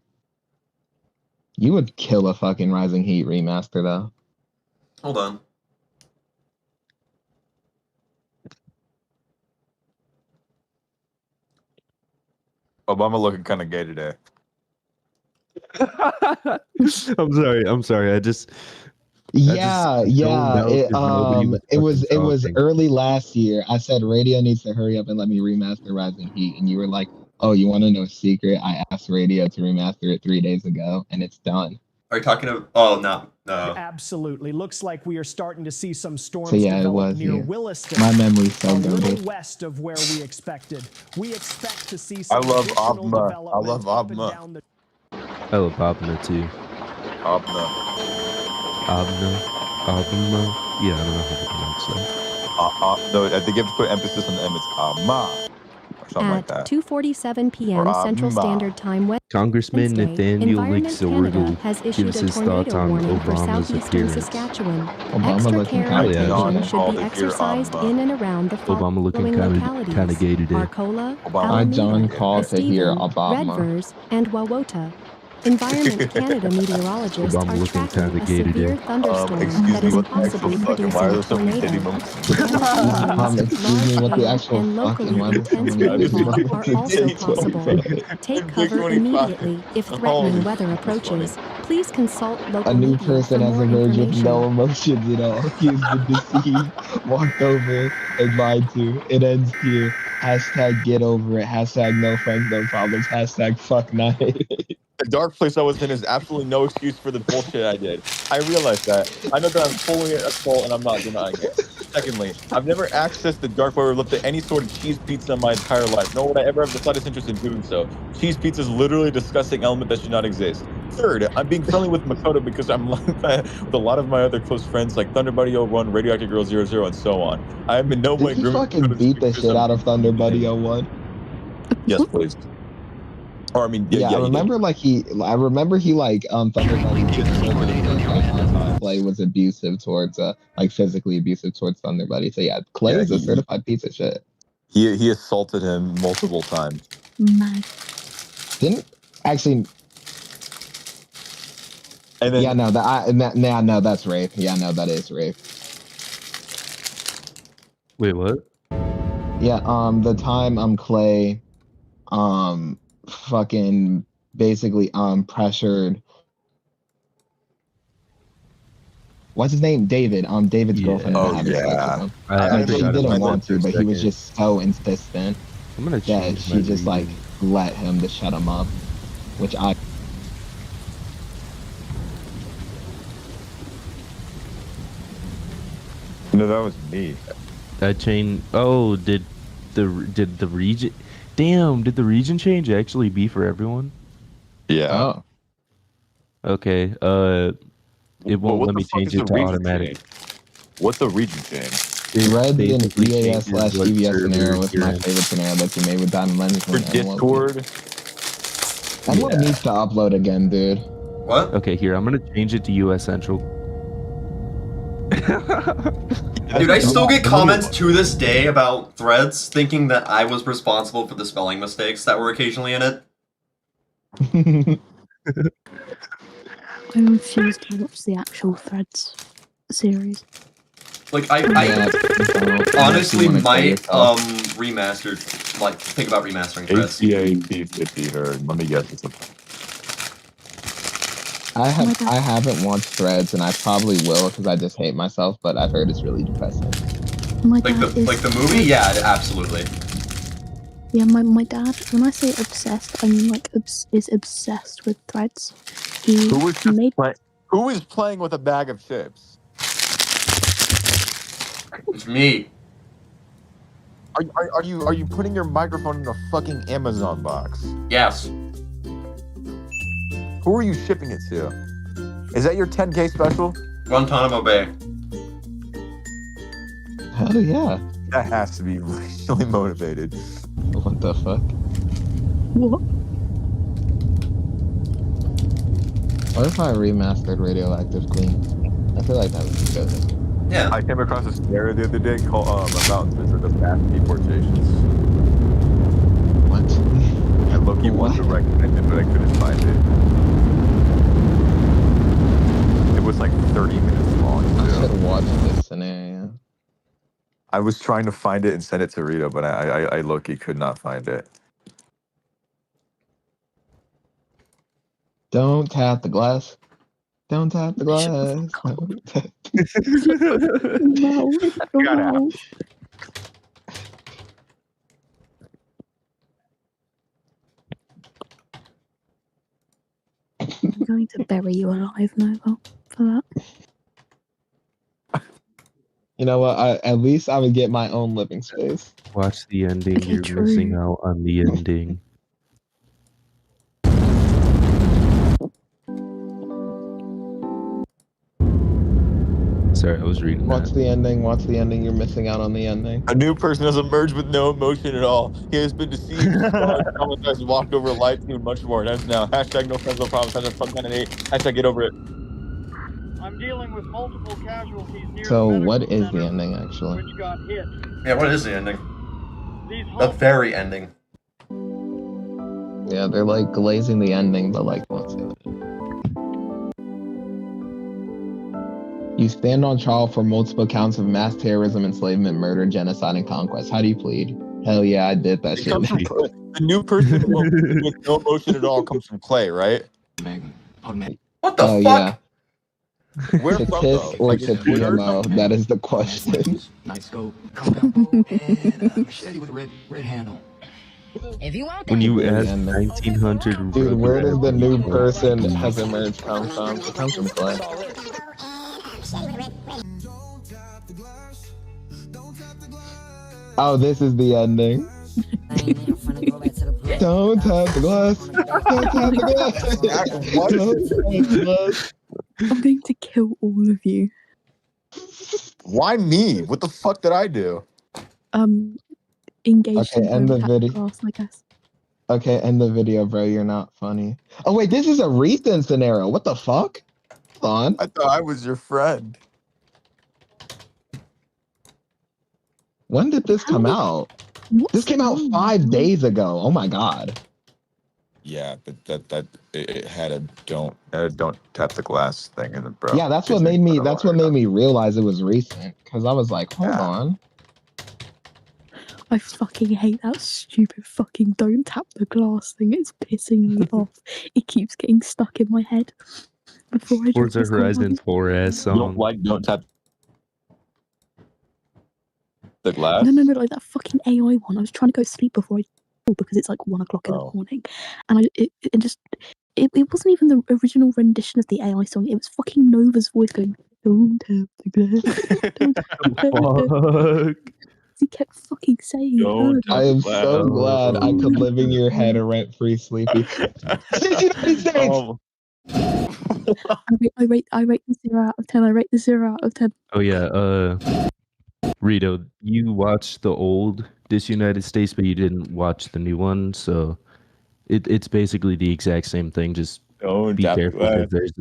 You would kill a fucking Rising Heat remaster though. Hold on. Obama looking kind of gay today. I'm sorry. I just Yeah. It was early last year. I said Radio needs to hurry up and let me remaster Rising Heat, and you were like, "Oh, you want to know a secret? I asked Radio to remaster it 3 days ago, and it's done." Are you talking about? Oh no. Absolutely. Looks like we are starting to see some storms So yeah, it develop was near here. Williston. My memory's so a little good. west of where we expected. We expect to see I some love additional Obama. I development love up and Obama. down the I love Abna too. Obama. Abna. Yeah, I don't know how to pronounce that. No, I think you have to put emphasis on the M. It's Ama. Or something like that. 2:47 p.m. Or Central Amma. Standard Time. Congressman Wednesday, Nathaniel Environment Canada Licksorgel has gives issued a his thoughts tornado on warning for Obama's southeastern appearance. Saskatchewan. Obama Extra looking care and kinda attention gay. should be exercised in and around the Obama looking following kind of localities: gay today. Arcola, I John Alameda, called to hear Estevan, Obama. Redvers, and Wawota. Environment Canada meteorologists Obama are looking tracking kinda a gay severe today. thunderstorm Excuse that me, is what the actual possibly fucking? Why are there so many producing a titty tornado. bumps? Excuse me, what the actual And locally fucking? Why do so intense many rainfall titty are bumps? also possible. Take cover immediately if threatening weather approaches. Please consult local A new media person for has more emerged with information. no emotions at all. He's been deceived, walked over, and lied to. It ends here. Hashtag get over it. Hashtag no friends, no problems. Hashtag fuck night. The dark place I was in is absolutely no excuse for the bullshit I did. I realize that. I know that I'm fully at fault and I'm not denying it. Secondly, I've never accessed the dark web or looked at any sort of cheese pizza in my entire life, nor would I ever have the slightest interest in doing so. Cheese pizza is literally a disgusting element that should not exist. Third, I'm being friendly with Makoto because I'm with a lot of my other close friends like Thunder Buddy 01, Radioactive Girl 00, and so on. I am in no way Did he grooming fucking Makoto beat the because shit I'm- out of Thunder Buddy 01? Yes, please. Or I mean, yeah, I remember like he like Thunder Buddy Clay was abusive towards like physically abusive towards Thunder Buddy. So yeah, Clay is a certified piece of shit. He assaulted him multiple times. Didn't actually. And then Yeah, no, no, that's rape. Yeah, no, that is rape. Wait, what? Yeah, the time Clay fucking basically pressured what's his name? David. David's girlfriend into having sex with him. Like, she didn't want to, but he was just so insistent that she just like let him to shut him up. Which I No, that was me. That chain. Oh, did the region? Damn, did the region change actually be for everyone? Yeah. Oh. Okay. It won't what let the me fuck change is it the to region automatic. change? What's the region change? Red in basically EAS changes slash what EVS server scenario was my you're in. favorite scenario that you made with Diamond Legends. For Discord? Anyone needs to upload again, dude. What? Okay, here I'm gonna change it to US Central. Dude, I still get comments to this day about Threads thinking that I was responsible for the spelling mistakes that were occasionally in it. I refuse to watch the actual Threads series. Like, I honestly might remaster, like, think about remastering Threads. ACA P50 heard. Let me guess. It's a I haven't watched Threads, and I probably will because I just hate myself. But I've heard it's really depressing. My Like dad the movie, yeah, absolutely. Yeah, my dad. When I say obsessed, I mean like is obsessed with Threads. Who is playing with a bag of chips? It's me. Are you putting your microphone in a fucking Amazon box? Yes. Who are you shipping it to? Is that your 10K special? Guantanamo Bay. Hell yeah. That has to be racially motivated. What the fuck? What? What if I remastered Radioactive Queen? I feel like that would be good. Yeah. I came across a scenario the other day called about the mass deportations. What? I low-key wanted to recommend it, but I couldn't find it. It was like 30 minutes long. I should watch this scenario. I was trying to find it and send it to Rita, but I low-key could not find it. Don't tap the glass. Don't tap the glass. No. No. I'm going to bury you alive, Nova, for that. You know what? At least I would get my own living space. Watch the ending. Okay, You're true. missing out on the ending. Sorry, I was reading Watch that. the ending. Watch the ending. You're missing out on the ending. A new person has emerged with no emotion at all. He has been deceived, traumatized, walked over life, and much more. And that's now. Hashtag no friends, no problems. Hashtag fuck 9 Hashtag get over it. I'm dealing with multiple casualties near So the what medical is the center, ending actually? which got hit. Yeah, what is the ending? These The very ending. Yeah, they're like glazing the ending, but like won't say that. You stand on trial for multiple counts of mass terrorism, enslavement, murder, genocide, and conquest. How do you plead? Hell yeah, I did that shit. The new person with no emotion at all comes from Clay, right? What the Oh fuck? yeah. Where To from, kiss though? or Like, to is it Twitter or PMO? That is the question. Nice scope, compound bow, and machete with a red handle. If you want When you Very add ending. 1900, Dude, where does the new person has emerged come from? It comes from Clay. Oh, this is the ending. Don't tap the glass. Don't tap the glass. Don't tap the glass. I'm going to kill all of you. Why me? What the fuck did I do? Engaged Okay, in end the tap video. glass, I guess. Okay, end the video, bro. You're not funny. Oh wait, this is a recent scenario. What the fuck? Hold on. I thought I was your friend. When did this come out? This came out 5 days ago. Oh my god. Yeah, but it had a don't tap the glass thing in the bro. Yeah, that's what made me realize it was recent. Because I was like, hold on. I fucking hate that stupid fucking don't tap the glass thing. It's pissing me off. It keeps getting stuck in my head. Before I Forza drop this Horizon on. 4S You don't like don't tap the glass? No, like that fucking AI one. I was trying to go to sleep before I because it's like 1 o'clock in the morning, and it wasn't even the original rendition of the AI song. It was fucking Nova's voice going, "Don't tap the glass." Don't tap the glass. He kept fucking saying it. I am so glad I could live in your head rent-free, Sleepy. United States! I rate the 0 out of 10. I rate the 0 out of 10. Oh yeah, Rito, you watched the old Disunited States, but you didn't watch the new one, so it's basically the exact same thing. Just be careful because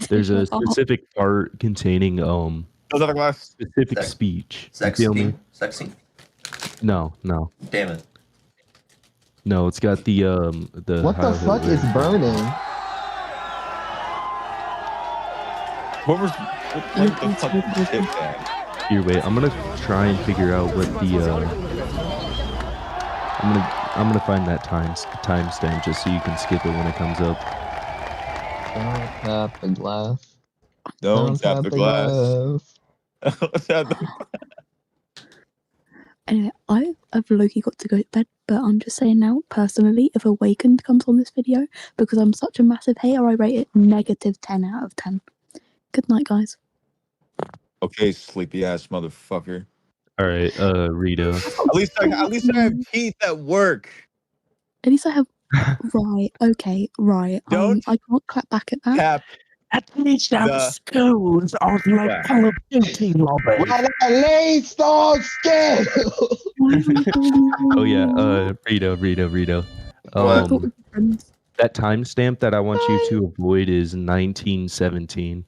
there's a specific part containing specific speech. Sex You feel me? scene? Sex scene? No. Damn it. No, it's got the What the fuck is burning? What the fuck is that? Here, wait. I'm gonna try and figure out what the I'm gonna find that timestamp just so you can skip it when it comes up. Don't tap the glass. Don't tap the glass. Anyway, I've low-key got to go to bed, but I'm just saying now, personally, if Awakened comes on this video, because I'm such a massive hater, I rate it -10 out of 10. Good night, guys. Okay, sleepy ass motherfucker. All right, Rito. At least I have teeth at work. At least I have... Right, okay, right. Don't I can't clap back at that. Tap. At least our schools are like Call of Duty lobby. Let's start scared. Oh yeah, Rito. That timestamp that I want you to avoid is 1917.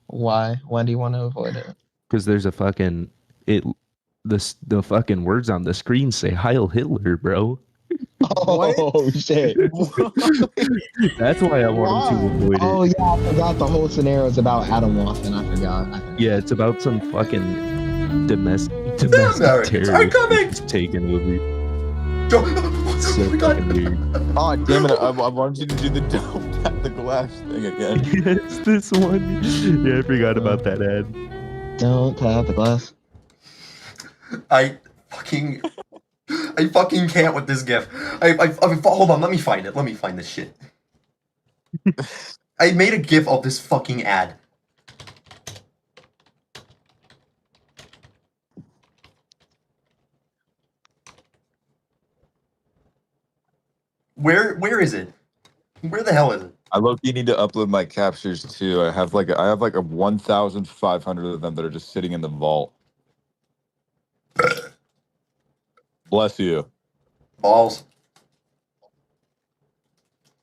Why? Why do you want to avoid it? Because there's a fucking the fucking words on the screen say Heil Hitler, bro. Oh shit! That's why I want to avoid it. Oh yeah, I forgot the whole scenario is about Adam Watson. I forgot. Yeah, it's about some fucking domestic terrorist taking over. So fucking weird. Oh damn it! I wanted you to do the don't tap the glass thing again. It's this one. Yeah, I forgot about that ad. Don't tap the glass. I fucking can't with this gif. Hold on, let me find it. Let me find this shit. I made a gif of this fucking ad. Where is it? Where the hell is it? I low-key need to upload my captures too. I have like a 1,500 of them that are just sitting in the vault. Bless you. Balls.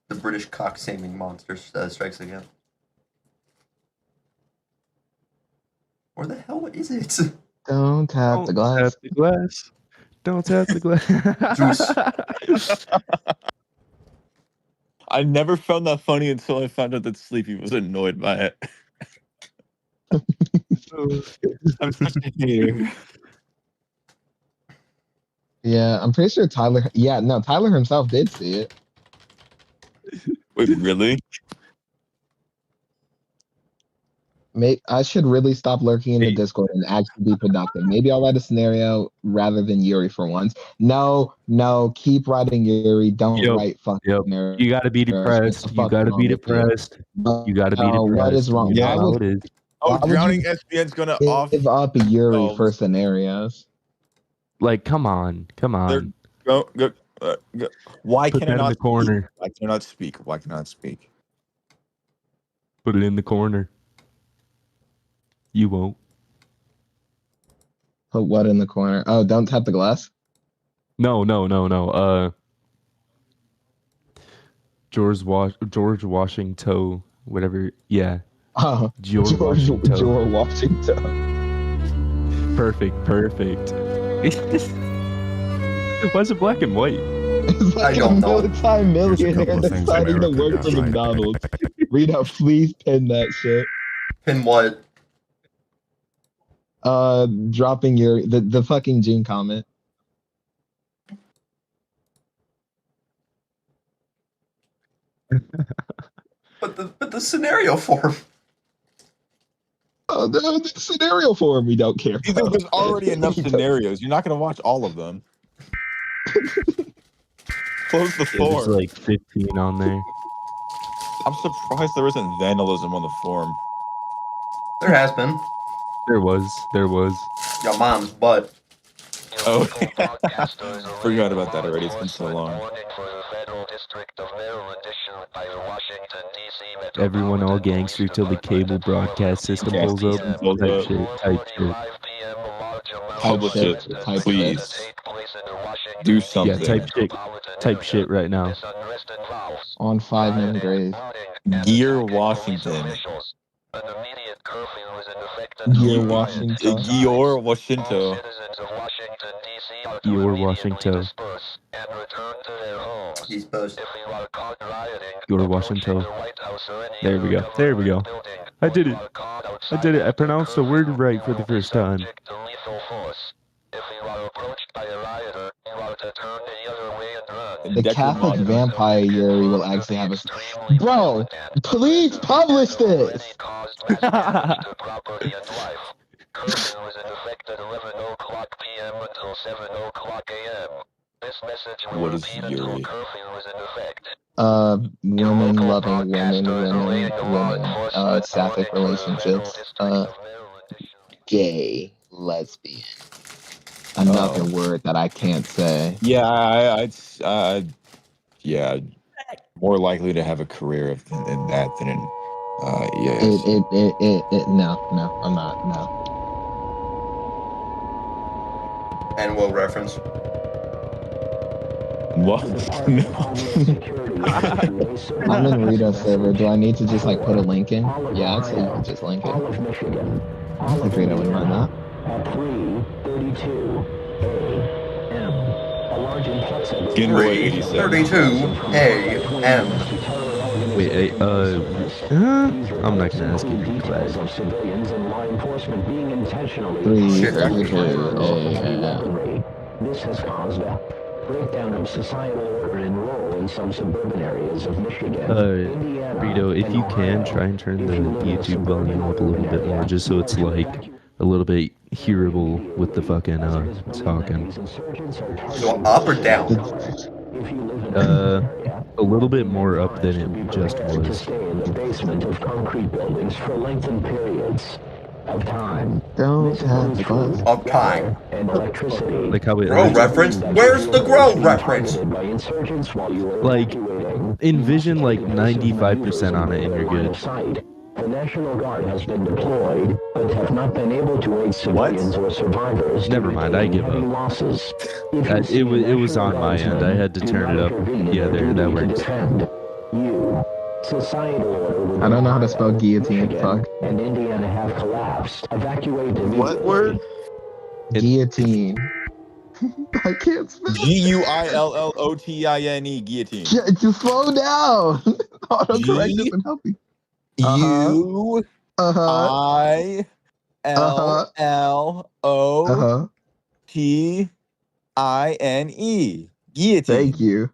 The British cock-saming monster strikes again. Where the hell is it? Don't tap the glass. Tap the glass. Don't tap the glass. I never found that funny until I found out that Sleepy was annoyed by it. I'm such a hater. Yeah, I'm pretty sure Tyler. Yeah, no, Tyler himself did see it. Wait, really? I should really stop lurking in the Discord and actually be productive. Maybe I'll write a scenario rather than Yuri for once. No, keep writing Yuri. Don't write fucking scenarios. You gotta be depressed. You gotta be depressed. You gotta be depressed. What is wrong? Yeah, Why would, it is. Oh, Drowning SBN's gonna give up Yuri for scenarios. Like, come on. Go. Why Put can I that in not the corner. Speak? Why can I not speak? Why can I not speak? Put it in the corner. You won't. Put what in the corner? Oh, don't tap the glass? No. George Washington, whatever. Yeah. Oh, George Washington. George Washington. Perfect. Why is it black and white? It's like a don't know. multi-millionaire deciding to work for McDonald's. Rito, please pin that shit. Pin what? Dropping the fucking June comment. But the scenario form. Oh, the scenario form we don't care about. There's already enough scenarios. You're not gonna watch all of them. Close the Yeah, there's form. like 15 on there. I'm surprised there isn't vandalism on the form. There has been. There was. Your mom's butt. Oh, forgot about that already. It's been so long. Everyone all gangster till the cable broadcast system pulls up. Type shit. Publish it, please. Do something. Yeah, type shit right now. On 5 grade. Gear Washington. Gear Washington. Geor Washington. Your Washington. He's buzzed. Your Washington. There we go. I did it. I pronounced the word right for the first time. The Catholic vampire Yuri will actually have a. Bro, please publish this! What is Yuri? Women loving women, sapphic relationships, gay, lesbian. Another word that I can't say. Yeah, yeah, more likely to have a career in that than in, yes. No, I'm not, no. And will reference. What? I'm in Rito server. Do I need to just like put a link in? Yeah, I'd say you can just link it. I don't think Rito would mind that. At 3:32 a.m. A large influx of 3:32 a.m. Wait, I'm not gonna ask you to be quiet. of civilians and law enforcement being intentionally 3:32 a.m. This has caused a breakdown of societal order and role in some suburban areas of Michigan. Rito, if you can, try and turn the YouTube volume up a little bit more, just so it's like a little bit hearable with the fucking talking. So up or down? A little bit more up than it just was. Stay in the basement of concrete buildings for lengthened periods of time. Don't have fun. Of time. And electricity. Like how it. Grow reference? Where's the grow reference? By insurgents while you were Like, envision like 95% on it and you're good. The National Guard has been deployed, but have not been able to aid civilians or survivors. Never mind, I give up. Losses. It was on my end. I had to turn it up. Yeah, there, that works. You. Societal order. I don't know how to spell guillotine. Fuck. And Indiana have collapsed. Evacuate What word? Guillotine. I can't spell. Guillotine. Guillotine. Just slow down. Autocorrect doesn't help you. U I L L O T I N E. Guillotine. Thank you.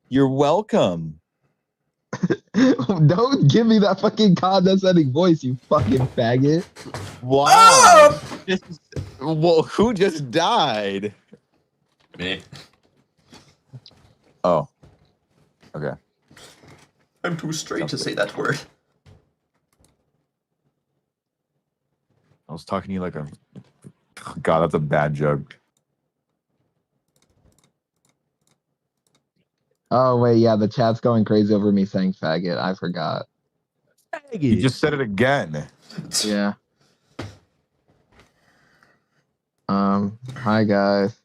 You're welcome. Don't give me that fucking condescending voice, you fucking faggot. Wow. Well, who just died? Me. Oh. Okay. I'm too straight to say that word. I was talking to you like a... God, that's a bad joke. Oh, wait, yeah, the chat's going crazy over me saying faggot. I forgot. You just said it again. Yeah. Hi, guys.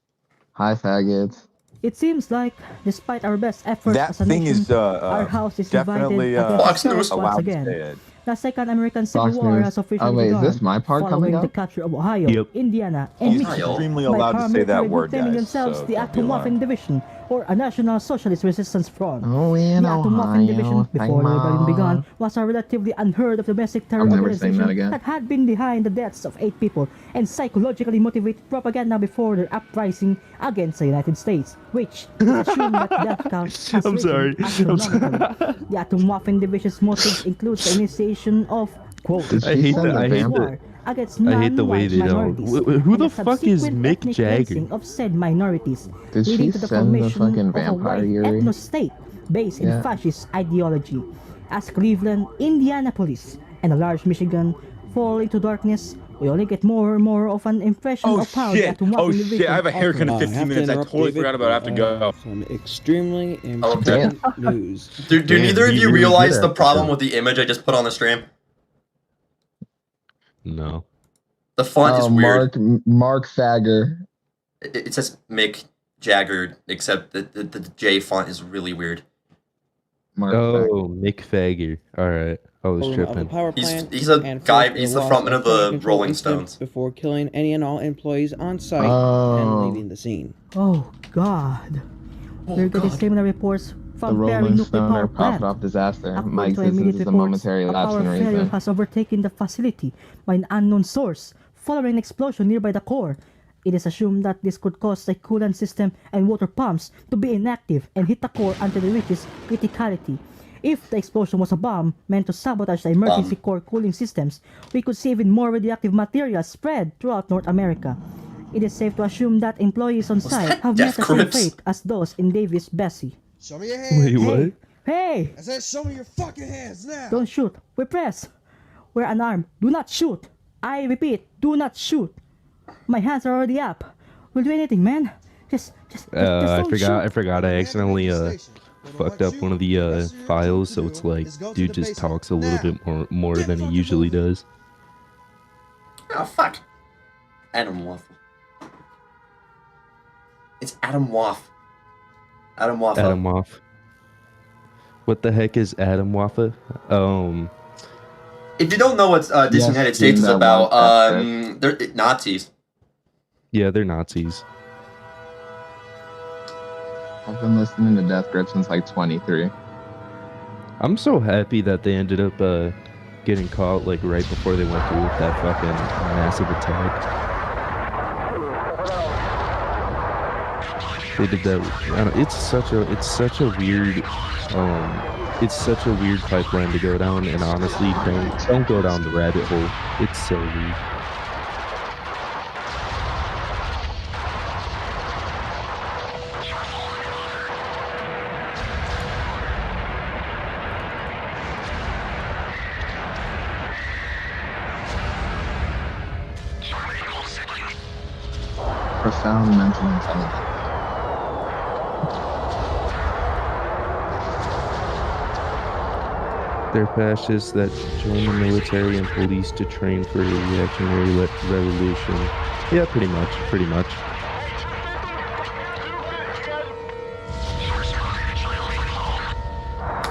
Hi, faggots. It seems like, despite our best efforts That as a thing nation, is our house is definitely divided Fox against News itself once allowed to say again. it. The Second American Civil Fox War News. has officially Oh, wait, is begun, this my part coming following up? the capture of Ohio, Yep. Indiana, and He's Michigan extremely by allowed to say that paramilitary word, proclaiming guys. themselves So the don't be Atomwaffen alarmed. Division or a National Socialist Resistance Front. Oh, in The Atom Muffin Division, Ohio, before the rebellion come began, on. was a relatively unheard of domestic terror I'm never saying that organization again. that had been behind the deaths of 8 people and psychologically motivated propaganda before their uprising against the United States, which is assumed that death count has I'm risen sorry. astronomically. The Atom Muffin Division's motives include the initiation of, quote, I hate the- I hate war against I hate the way non-white they don't. minorities, Who and the fuck is subsequent Mick ethnic Jagger? cleansing of said minorities, Did leading she to the send the formation fucking of a vampire white Yuri? ethno-state based in Yeah. fascist ideology. As Cleveland, Indianapolis, and a large Michigan fall into darkness, we only get more and more of an impression Oh of how the shit! Atom Oh Muffin shit! Division I have a haircut in operates. 15 minutes. I totally forgot about it. I have to go. Some extremely Oh, important news. Do Damn, neither of you you really realize did the that. problem with the image I just put on the stream? No. The font is weird. Mark Fagger. It says Mick Jagger, except the J font is really weird. Oh, Mick Fagger. All right, I was Of a tripping. power He's plant a and guy. forced He's the loss frontman of the quality control Rolling incident Stones. before killing any and all employees on site Oh. and leaving the scene. Oh God. We're getting similar reports The from Perry Rolling Nuclear Stone Power are Plant. profit off disaster. According My to existence immediate is a reports, momentary a lapse power in failure reason. has overtaken the facility by an unknown source following an explosion nearby the core. It is assumed that this could cause the coolant system and water pumps to be inactive and hit the core until it reaches criticality. If the explosion was a bomb meant to sabotage the emergency core cooling systems, we could see even more radioactive material spread throughout North America. It is safe to assume that employees on site have met Death the same Grips? fate as those in Davis Bessie. Show me your hands. Wait, what? Hey! I said, show me your fucking hands now. Don't shoot. We press. We're unarmed. Do not shoot. I repeat, do not shoot. My hands are already up. We'll do anything, man. Just I don't forgot. I shoot. forgot. I accidentally fucked up one of the files, so it's like dude just talks a little bit more than he usually does. Oh fuck! Adam Waffle. It's Adam Waff. Adam Waffle. Adam Waff. What the heck is Adam Waffa? If you don't know what this Yes, United States is that about, one, they're Nazis. Yeah, they're Nazis. I've been listening to Death Grip since like 23. I'm so happy that they ended up getting caught like right before they went through with that fucking massive attack. They did that. I don't, it's such a weird pipeline to go down, and honestly, don't go down the rabbit hole. It's so weird. Profound mental intelligence. They're fascists that join the military and police to train for a reactionary revolution. Yeah, pretty much.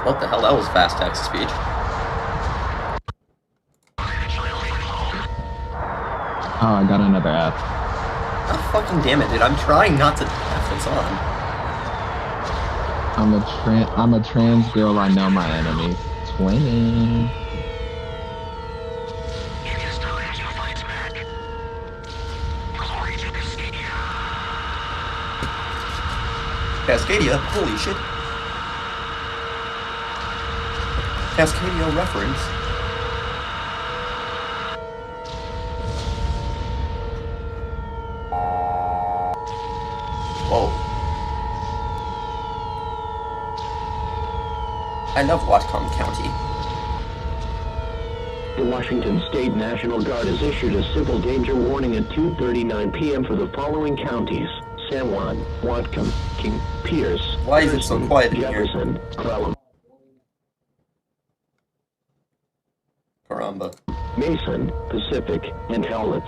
What the hell? That was fast text speech. Oh, I got another F. Oh, fucking damn it, dude. I'm trying not to F this on. I'm a trans girl. I know my enemy. 20. Cascadia? Holy shit. Cascadia reference. Whoa. I love Whatcom County. The Washington State National Guard has issued a civil danger warning at 2:39 p.m. for the following counties: San Juan, Whatcom, King, Pierce, Why is it so quiet in here? Jefferson, Clallam, Caramba. Mason, Pacific, and Howlitz.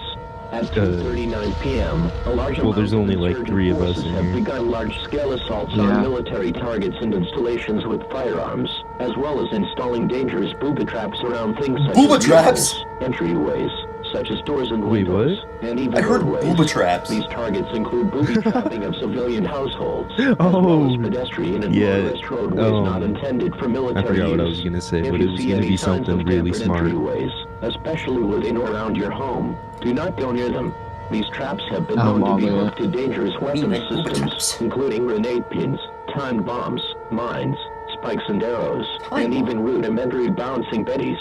At 2:39 p.m., a large Well, amount there's of only like insurgent 3 of us forces in have here. begun large-scale assaults Yeah. on military targets and installations with firearms, as well as installing dangerous booby traps around things such Booby as traps? vehicles, entryways, such as doors and Wait, windows, what? and even I heard roadways. booby traps. These targets include booby trapping of civilian households, as well Oh, as pedestrian and yeah. motorist roadways not intended for military I forgot what I use. was gonna say, If but you it was see gonna any be signs something of really tampered smart. entryways, especially within or around your home, do not go near them. These traps have been Oh, known to be yeah. hooked to dangerous weapons systems, including grenade pins, timed bombs, mines, spikes and arrows, and even rudimentary bouncing betties.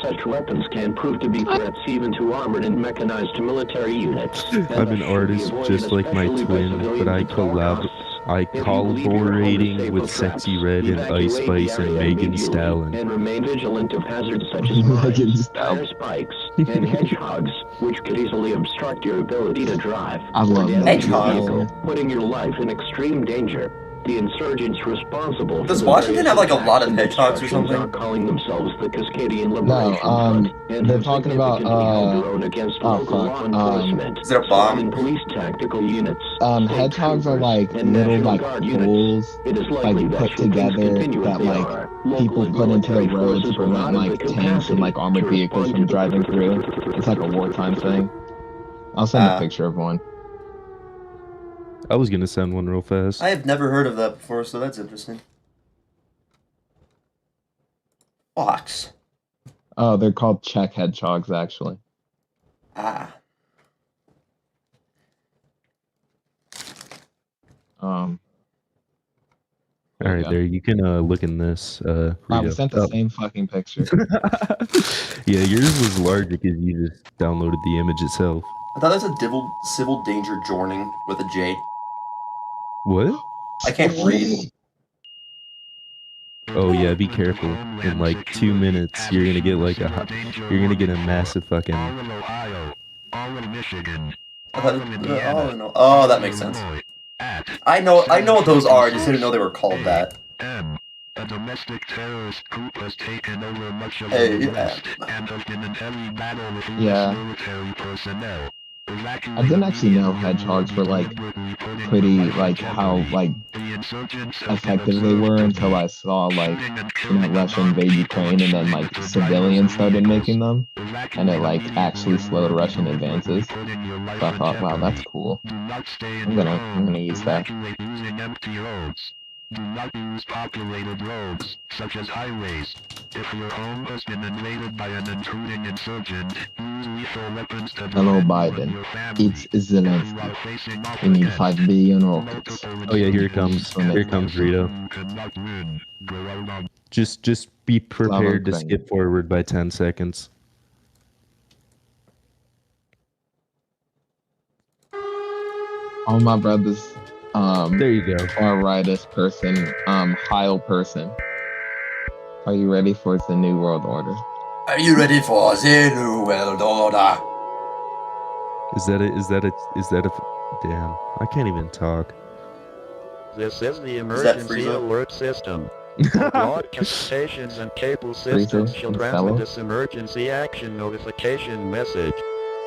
Such weapons can prove to be threats even to armored and mechanized military units. I'm an artist just like my twin, but I collaborating with Sexy Red and Ice Spice and Megan Stallion. And remain vigilant of hazards such as mines, tire spikes, and hedgehogs, which could easily obstruct your ability to drive. I love or damage your hedgehogs. vehicle, putting your life in extreme danger. The insurgents responsible Does for the Washington various have like a lot of attacks and hedgehogs or destructions something? are calling themselves the Cascadian No, Liberation Front, and they're have talking about, significantly held their own against oh, local fuck, law enforcement, Is it a bomb? and police tactical units. hedgehogs are like and little National like Guard units. holes It is likely like that put should things together continue as that they like are, people local and put into the military roads to forces will not prevent have like the tanks and like capacity armored to vehicles respond from to driving through. It's like a wartime thing. I'll send a picture of one. I was gonna send one real fast. I have never heard of that before, so that's interesting. Fox. Oh, they're called Czech hedgehogs actually. Ah. All right, there you can look in this. I Rito. was sent the Oh. same fucking picture. Yeah, yours was larger because you just downloaded the image itself. I thought that's a civil danger joining with a J. What? I can't read. Oh yeah, be careful. In like 2 minutes, you're gonna get like you're gonna get a massive fucking. I thought oh, that makes sense. I know what those are. I just didn't know they were called that. A domestic terrorist group has taken over much of Hey, the yeah. West and has been in heavy battle with US Yeah. military personnel. I didn't actually know hedgehogs were like pretty like how like effective they were until I saw like Russia invade Ukraine and then like civilians started making them and it like actually slowed Russian advances. So I thought, wow, that's cool. I'm gonna use that. Using empty roads. Do not use populated roads, such as highways. If your home has been invaded by an intruding insurgent, use lethal weapons to Hello, defend you Biden. and your family. It's Zelensky. We need 5 billion rockets. Oh yeah, here it comes. Here comes Rito. Just be prepared to skip forward by 10 seconds. All my brothers. There you go. Far rightist person. Heil person. Are you ready for the New World Order? Are you ready for the New World Order? Is that a damn, I can't even talk. This is the that emergency Frieza? alert system. Broadcast stations and cable systems shall transmit this emergency action notification message.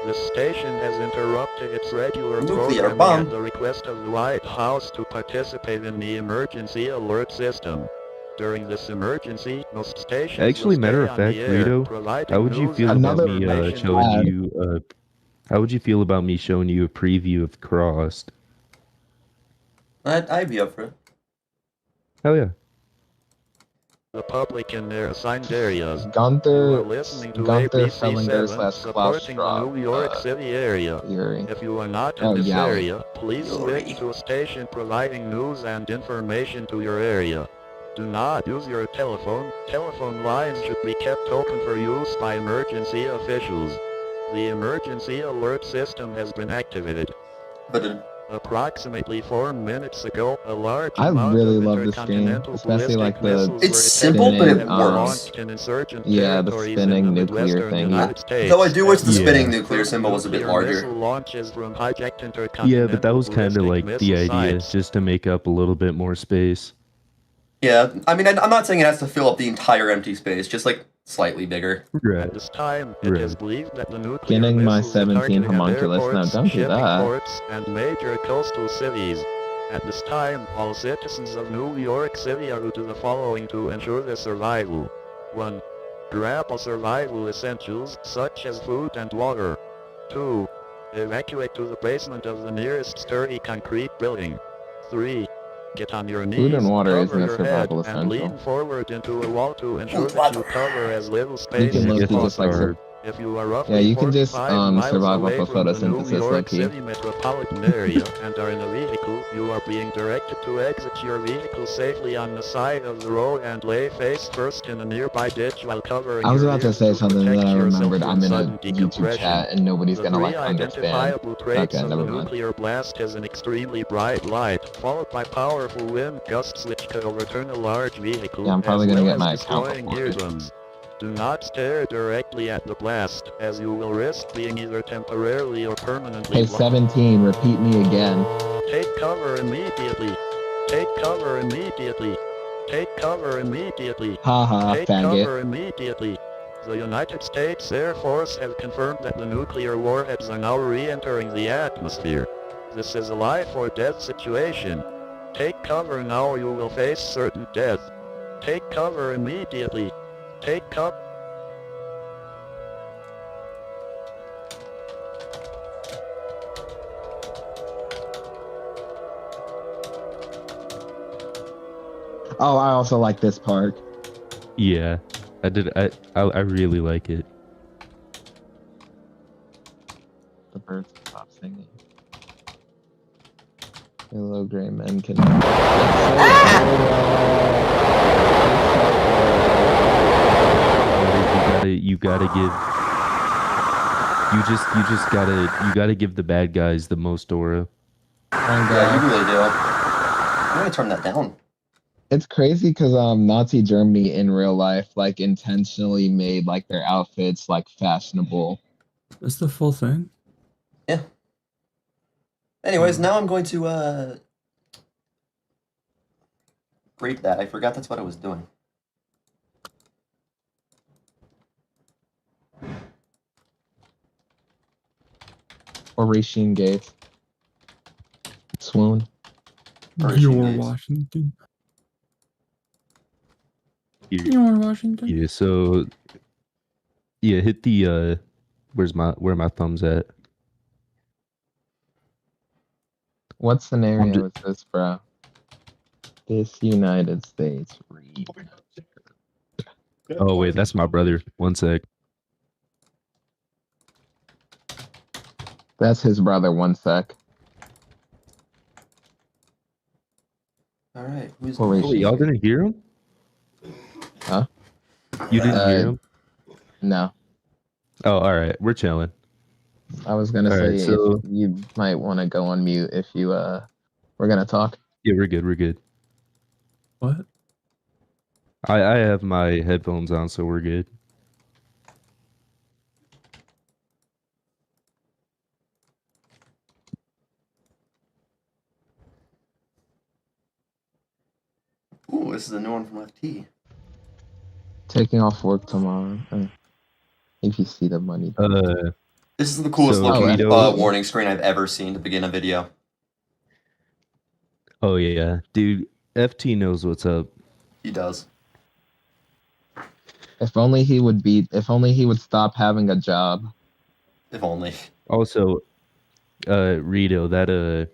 The station has interrupted its regular Nuclear programming bomb. at the request of the White House to participate in the emergency alert system. During this emergency, most stations Actually, will matter stay of on fact, the air, Rito, providing how would you news feel and about me information showing you? How would you feel about me showing you a preview of Crossed? I'd be up for it. Hell yeah. the public in their assigned areas. Gunther You are listening to Fellinger ABC7, slash supporting the Klaus New York Schwab, City area. Yuri. If you are not in Oh, this Yowie. area, please switch to a station providing news and information to your area. Do not use your telephone. Telephone lines should be kept open for use by emergency officials. The emergency alert system has been activated. Approximately 4 minutes ago, a large I amount really of love this game, intercontinental especially like ballistic the missiles It's were simple, but attempted it and were works. launched in insurgent Yeah, the territories spinning in the nuclear Midwestern thing. United States. Though I do wish the Yeah. spinning nuclear symbol was a bit Nuclear larger. missile launches from hijacked Yeah, intercontinental but that was kind of ballistic like the missile idea, sites. just to make up a little bit more space. Yeah, I mean, I'm not saying it has to fill up the entire empty space, just like slightly bigger. Right. At this time, it is believed that the nuclear Getting my missiles are 17 targeting at homunculus. Now, airports, don't do shipping that. ports, and major coastal cities. At this time, all citizens of New York City are to do the following to ensure their survival. 1. Grab all survival essentials, such as food and water. 2. Evacuate to the basement of the nearest sturdy concrete building. 3. Get on your knees, Food and water cover isn't a your survival head, and lean essential. forward into a wall to ensure that you cover as little space can as low-key just, like, possible. If you are roughly Yeah, you can just 45 miles survive off away of from the New photosynthesis, York low-key. City metropolitan area and are in a vehicle, you are being directed to exit your vehicle safely on the side of the road and lay face first in a nearby ditch while covering I was your about to ears say something that protect I yourself remembered. from I'm in a sudden YouTube decompression. chat and nobody's The gonna three like understand. identifiable traits Okay, of never the mind. nuclear blast is an extremely bright light, followed by powerful wind gusts which could overturn a large vehicle, Yeah, I'm probably as gonna well get my as account destroying reported. eardrums. Do not stare directly at the blast, as you will risk being either temporarily or permanently Hey, lost. 17, repeat me again. Take cover immediately. Take cover immediately. Take cover immediately. Haha, Take faggot. cover immediately. The United States Air Force has confirmed that the nuclear warheads are now re-entering the atmosphere. This is a life or death situation. Take cover now or you will face certain death. Take cover immediately. Take cover. Oh, I also like this park. Yeah, I did. I really like it. The birds stop singing. Hello, gray men can. You gotta give. You gotta give the bad guys the most aura. Yeah, you really do. I'm gonna turn that down. It's crazy because Nazi Germany in real life like intentionally made like their outfits like fashionable. That's the full thing. Anyways, now I'm going to grate that. I forgot that's what I was doing. Oration Gates. Swoon. Your Washington. Your Washington. Yeah. So. Yeah, hit the where my thumb's at. What scenario is this, bro? This United States read. Oh wait, that's my brother. One sec. That's his brother. One sec. All right. Who's Oh, wait, y'all didn't hear him? Huh? You didn't hear him? No. Oh, all right. We're chilling. I was gonna All say right, so- if you might want to go on mute if you we're gonna talk. Yeah, we're good. We're good. What? I have my headphones on, so we're good. Ooh, this is a new one from FT. Taking off work tomorrow. If you see the money. This is the coolest So, looking Vito- warning screen I've ever seen to begin a video. Oh yeah, dude. FT knows what's up. He does. If only he would stop having a job. If only. Also, Rito, that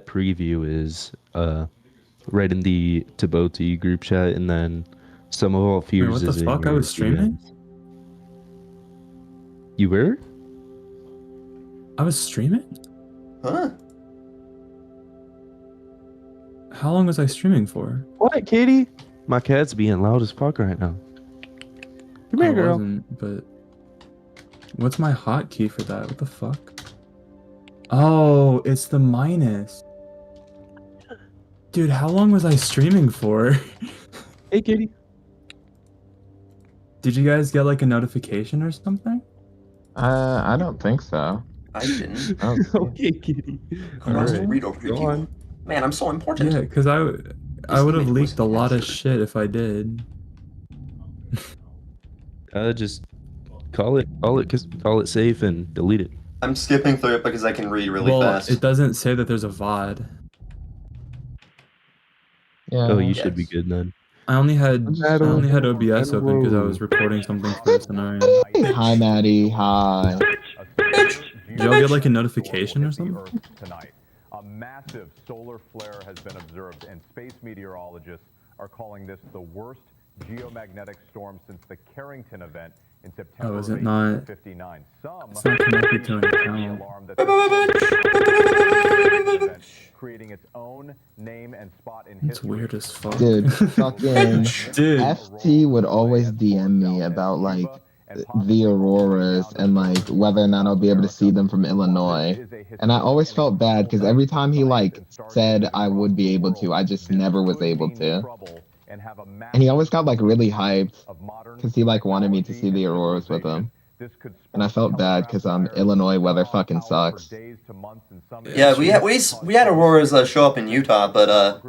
preview is right in the Taboti group chat, and then some of all fears what the is in fuck? I your was streaming? DMs. You were? I was streaming? Huh? How long was I streaming for? What, Katie? My cat's being loud as fuck right now. Come here, I girl. wasn't, but what's my hotkey for that? What the fuck? Oh, it's the minus. Dude, how long was I streaming for? Hey, Katie. Did you guys get like a notification or something? I don't think so. I didn't. Okay, Kitty. Come on, Alright. read over Go on. Man, I'm so important. Yeah, because I would have leaked a lot of shit if I did. Just call it safe and delete it. I'm skipping through it because I can read really Well, fast. it doesn't say that there's a VOD. Yeah. Oh, you should be good then. I only had OBS open because I was recording something for the scenario. Hi, Maddie. Hi. Did y'all get like a notification or something? Tonight, a massive solar flare has been observed, and space meteorologists are calling this the worst geomagnetic storm since the Carrington event in September Oh, is it of not? 1859. It's not connected to an account. Creating its own name and spot in It's weird as fuck. Dude, fucking FT would always DM me about like the auroras and like whether or not I'll be able to see them from Illinois. And I always felt bad because every time he like said I would be able to, I just never was able to. And he always got like really hyped because he like wanted me to see the auroras with him. And I felt bad because Illinois weather fucking sucks. Yeah, we had auroras show up in Utah, but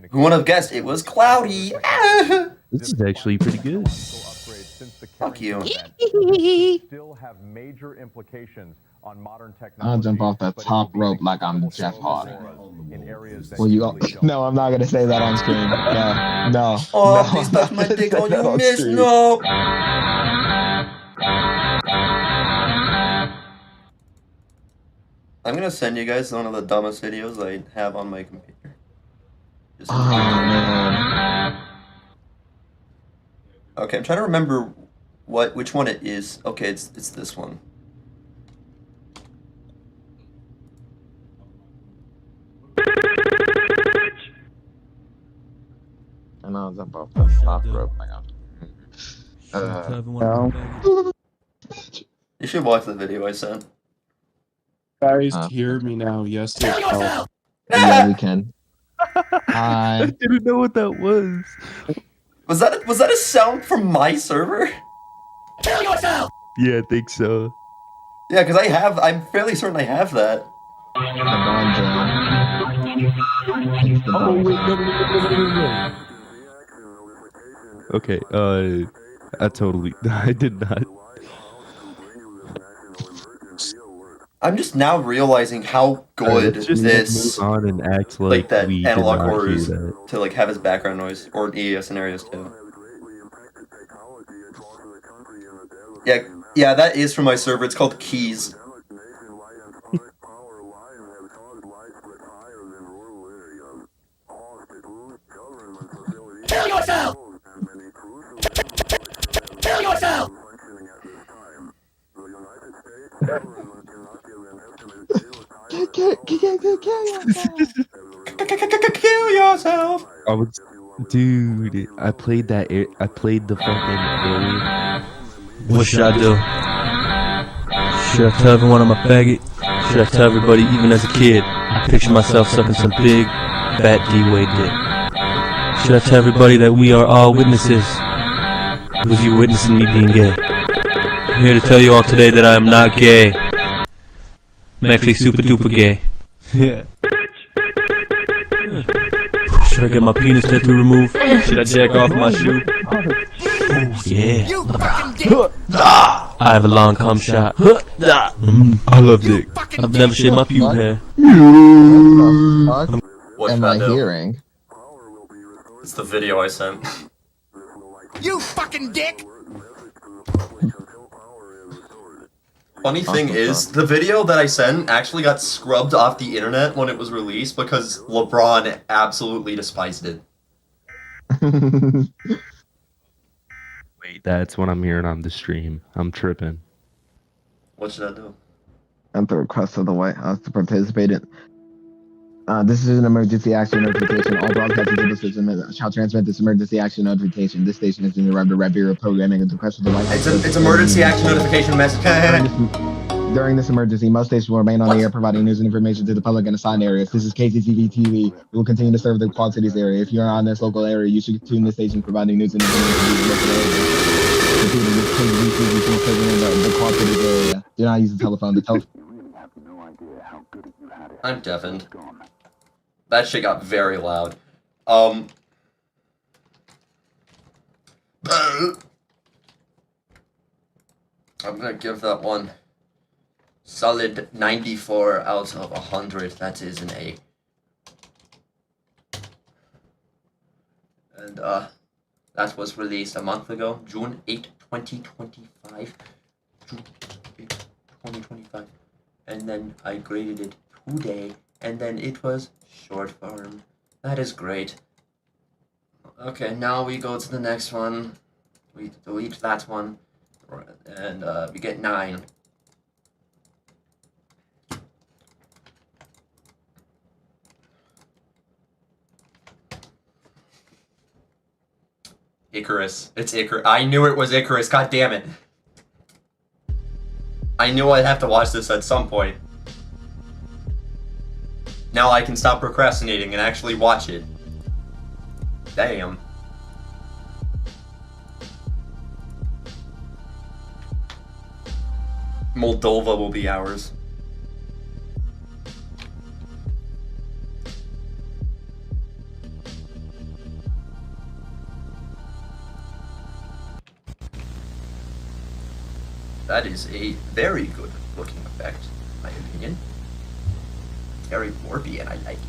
who would have guessed it was cloudy? This is actually pretty good. Fuck you. Still have major implications on modern technology. I'll jump off the top rope like I'm Jeff Hardy. Well, you all... No, I'm not gonna say that on screen. No. Oh, no, please touch my dick. Oh, you missed. stream. No. I'm gonna send you guys one of the dumbest videos I have on my computer. Man. Okay, I'm trying to remember which one it is. Okay, it's this one. And I'll jump off the top rope. You should watch the video I sent. Guys, hear me now. Yes, yeah, we can. I didn't know what that was. Was that a sound from my server? Yeah, I think so. Yeah, because I'm fairly certain I have that. Oh wait, no. Okay, I did not. I'm just now realizing how good this move on and act like that we did analog not horror hear is that. to like have as background noise or EES scenarios too. Yeah, that is from my server. It's called Keys. Kill yourself! Kill yourself! Kill yourself! Dude, I played the fucking area. What should I do? Should I tell everyone I'm a faggot? Should I tell everybody, even as a kid, I picture myself sucking some big, fat D-Wade dick? Should I tell everybody that we are all witnesses? Was you witnessing me being gay? I'm here to tell you all today that I am not gay. I'm actually super duper gay. Yeah. Should I get my penis tattoo removed? Should I jack off my shoe? Oh, yeah. I have a long cum shot. I love dick. I've never shaved my pube hair. What am I hearing? It's the video I sent. You fucking dick! Funny thing is, the video that I sent actually got scrubbed off the internet when it was released because LeBron absolutely despised it. Wait, that's what I'm hearing on the stream. I'm tripping. What should I do? At the request of the White House to participate in. This is an emergency action notification. All broadcasters of this system shall transmit this emergency action notification. This station is interrupted the Red Bureau programming at the request of the White House. It's emergency action notification message. During this emergency, most stations will remain on the air providing news and information to the public in assigned areas. This is KCTV TV. We will continue to serve the Quad Cities area. If you're on this local area, you should tune the station providing news and information to the local area. Computing with KCTV the Quad Cities area. Do not use the telephone. The telephone. I'm deafened. That shit got very loud. I'm gonna give that one solid 94 out of 100. That is an A. And that was released a month ago, June 8, 2025. June 8, 2025. and then I graded it today, and then it was short form. That is great. Okay, now we go to the next one. We delete that one, and we get 9. Icarus. It's Icarus. I knew it was Icarus. God damn it. I knew I'd have to watch this at some point. Now I can stop procrastinating and actually watch it. Damn. Moldova will be ours. That is a very good looking effect, in my opinion. Very warpy and I like it.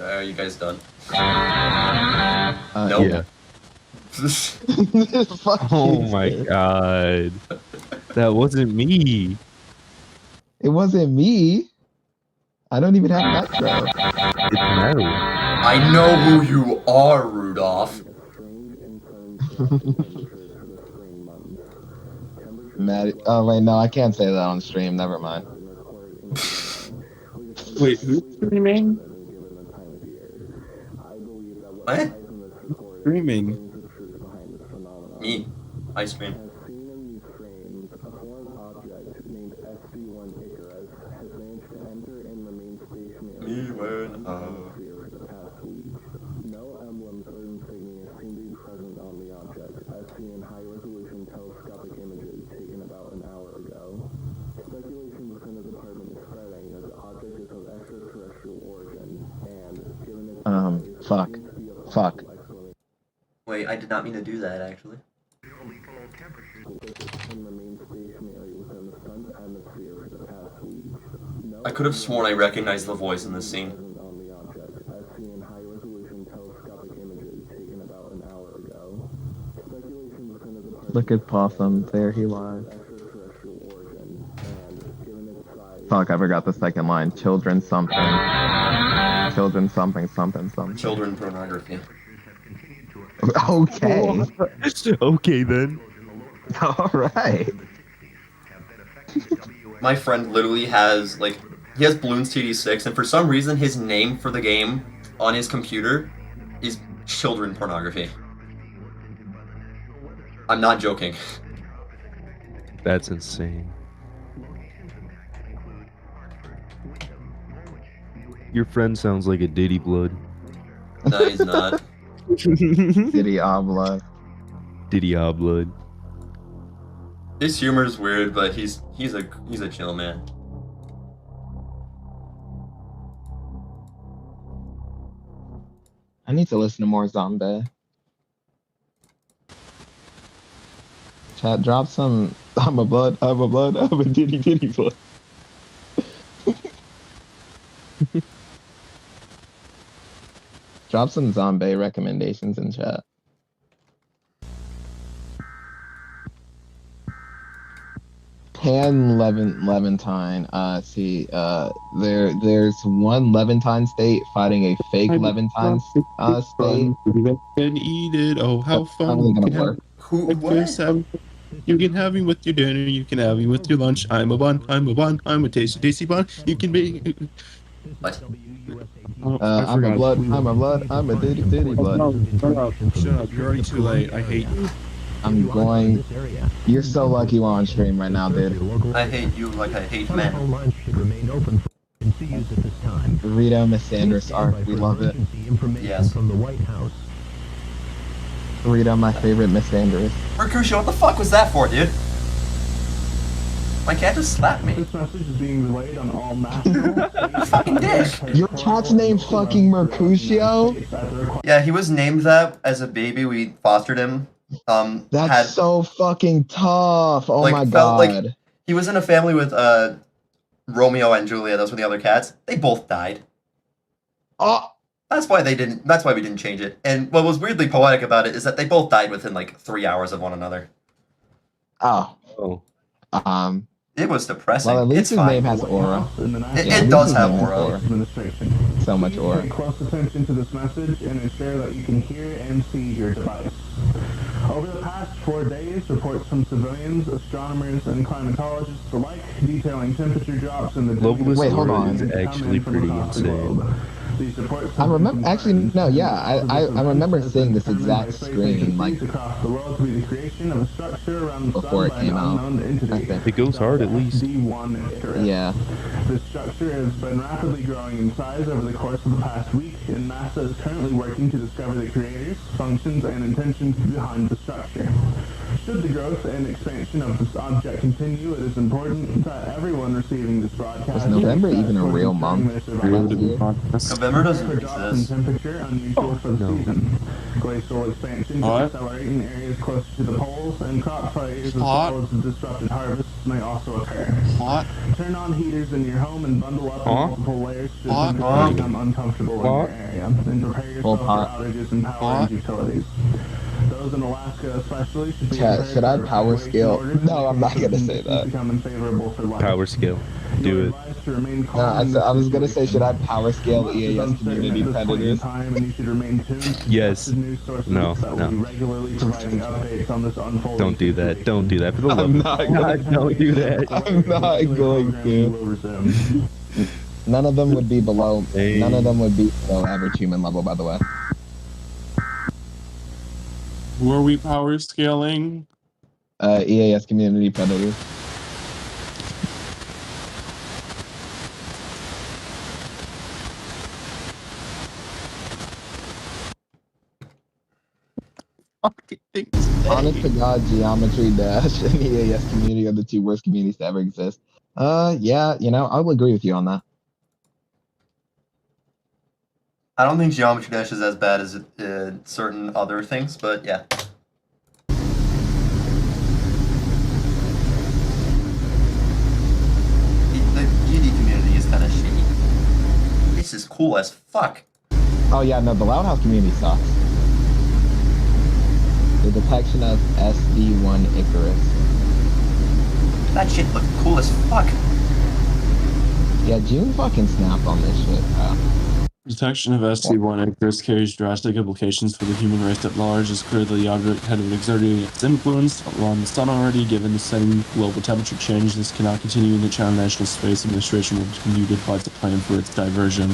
Are you guys done? Nope. Yeah. Oh my god. That wasn't me. It wasn't me. I don't even have Metro. No. I know who you are, Rudolph. Matt. Oh wait, no, I can't say that on stream. Never mind. Wait, who's streaming? What? Streaming. Me. Ice cream. Me when No emblems or insignia seem to be present on the object, as seen in high-resolution telescopic images taken about an hour ago. Speculation within the department is spreading that the object is of extraterrestrial origin, and given its Fuck. Wait, I did not mean to do that, actually. I could have sworn I recognized the voice in this scene. Look at Possum. There he lies. Fuck, I forgot the second line. Children something. Children something something something. Children pornography. Okay. Okay then. Alright. My friend literally has, like, he has Bloons TD6, and for some reason his name for the game on his computer is children pornography. I'm not joking. That's insane. Your friend sounds like a Diddy Blood. No, he's not. Diddy Blood. Diddy Blood. His humor is weird, but he's a chill man. I need to listen to more Zombie. Chat, drop some. I'm a blood. I'm a Diddy blood. Drop some Zombie recommendations in chat. Pan Levantine. There's one Levantine state fighting a fake Levantine state. You can eat it. Oh, how fun! Probably gonna work. You can have me with your dinner. You can have me with your lunch. I'm a bun. I'm a bun. I'm a tasty bun. You can be. What? I'm a blood. I'm a blood. I'm a Diddy blood. Shut up. You're already too late. I hate you. I'm going. You're so lucky we're on stream right now, dude. I hate you like I hate men. Rito Missandris arc, we love it. Yes. Rito, my favorite Missandris. Mercutio, what the fuck was that for, dude? My cat just slapped me. This message is being relayed on all national. Fucking dick. Your cat's named fucking Mercutio? Yeah, he was named that as a baby. We fostered him. That's so fucking tough. Oh like, my felt god. like he was in a family with Romeo and Julia. Those were the other cats. They both died. Oh, That's why they didn't. That's why we didn't change it. And what was weirdly poetic about it is that they both died within like 3 hours of one another. oh. Oh. It was depressing. Well, at least it's his fine. name has aura. It does have aura. So much aura. Pay close attention to this message and ensure that you can hear and see your device. Over the past 4 days, reports from civilians, astronomers, and climatologists alike detailing temperature drops in the Globalist Wait, hold aura on. is actually pretty insane. These reports I remember, actually, no, yeah, I remember seeing this exact screen, like, across the world to be the creation of a structure around the before it sun by came an out. unknown entity. It goes hard at least. D1 Icarus. Yeah. This structure has been rapidly growing in size over the course of the past week, and NASA is currently working to discover the creators, functions, and intentions behind the structure. Should the growth and expansion of this object continue, it is important that everyone receiving this broadcast... Was November even a real month? November doesn't exist. Temperature unusual for the season. Glacial expansion can accelerate in areas closer to the poles, and crop failures as well as disrupted harvests may also occur. Turn on heaters in your home and bundle up in multiple layers should temperatures become uncomfortable in your area. And prepare yourself for outages and power and utilities. Those in Alaska especially should be Chat, should I power scale? No, I'm not gonna say that. becoming favorable for life. Power scale. Do it. No, I was gonna say, should I power scale EAS community predators? Yes. No. Don't do that. Don't do that. For the love I'm of not God, gonna don't do that. I'm not going to. None of them would be below. None of them would be below average human level, by the way. Who are we power scaling? EAS community predators. Honest to God, Geometry Dash and EAS community are the two worst communities to ever exist. Yeah, you know, I will agree with you on that. I don't think Geometry Dash is as bad as certain other things, but yeah. The GD community is kind of shitty. This is cool as fuck. Oh yeah, no, the Loud House community sucks. The detection of SD1 Icarus. That shit looked cool as fuck. Yeah, June fucking snapped on this shit, bro. Detection of SC1 Icarus carries drastic implications for the human race at large. It's clear that the object had been exerting its influence on the sun already. Given the sudden global temperature change, this cannot continue, and the China National Space Administration will continue to devise a plan for its diversion.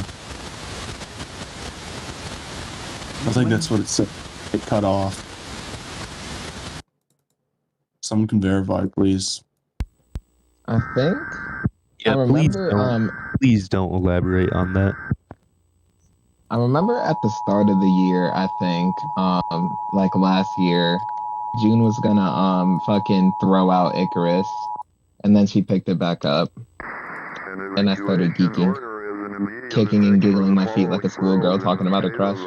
I think that's what it said. It cut off. Someone can verify, please. I think. Yeah, I remember, please don't elaborate on that. I remember at the start of the year, I think, like last year, June was gonna fucking throw out Icarus, and then she picked it back up, and I started geeking, kicking and giggling my feet like a schoolgirl talking about her crush.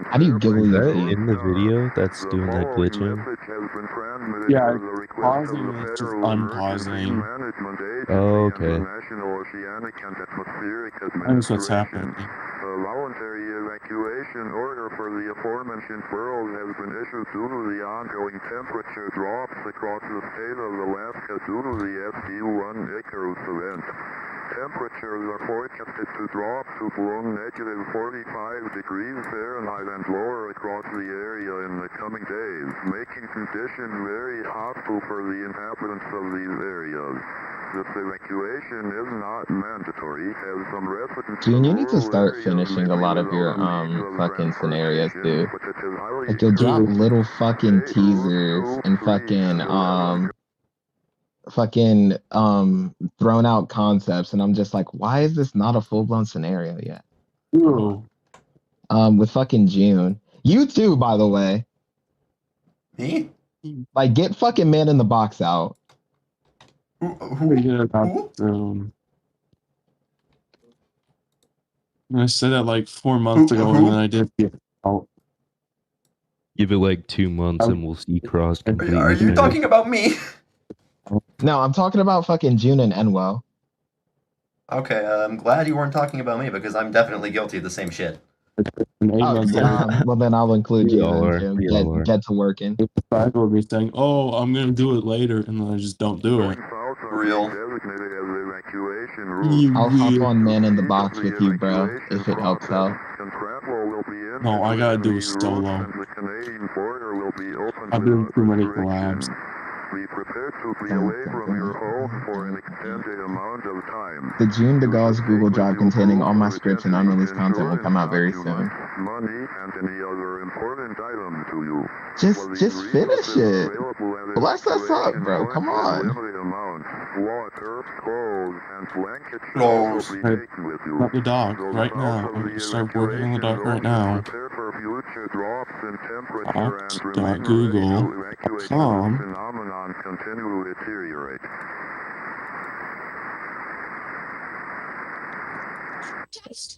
How do you giggle Is your that feet? in the video that's doing that glitching? Yeah, pausing is just unpausing. Oh, okay. That's what's happening. A voluntary evacuation order for the aforementioned boroughs has been issued due to the ongoing temperature drops across the state of Alaska due to the SD1 Icarus event. Temperatures are forecasted to drop to below negative 45 degrees Fahrenheit and lower across the area in the coming days, making conditions very hostile for the inhabitants of these areas. This evacuation is not mandatory, as some residents... June, you need to start finishing a lot of your fucking scenarios, dude. Like you'll drop little fucking teasers and fucking thrown out concepts, and I'm just like, why is this not a full-blown scenario yet? Ooh. With fucking June. You too, by the way. Me? Like, get fucking Man in the Box out. I said that like 4 months ago, and then I did get out. Give it like 2 months and we'll see cross completely. Are you talking about me? No, I'm talking about fucking June and Enwo. Okay, I'm glad you weren't talking about me because I'm definitely guilty of the same shit. Well, then I'll include you then, Jim. Get to working. I will be saying, "Oh, I'm gonna do it later," and then I just don't do it. Real. I'll hop on Man in the Box with you, bro, if it helps out. No, I gotta do a solo. I'm doing too many collabs. Be prepared to be away from your home for an extended amount of time. The June DeGaulle Google Drive containing all my scripts and unreleased content will come out very soon. Money and any other important item to you. Just finish it. Bless us up, bro. Come on. Water, clothes, and blankets Clothes. will be taken with you. Not the dog right now. I'm gonna start working on the dog right now. Prepare for future drops in temperature and Docs.google.com. phenomenon continue to deteriorate.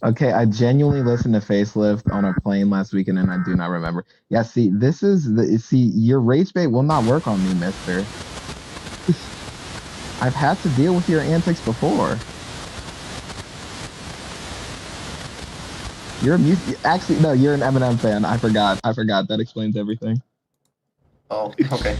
Okay, I genuinely listened to Facelift on a plane last weekend and I do not remember. Yeah, see, this is your rage bait will not work on me, mister. I've had to deal with your antics before. You're a actually no, you're an Eminem fan. I forgot. That explains everything. Oh, okay.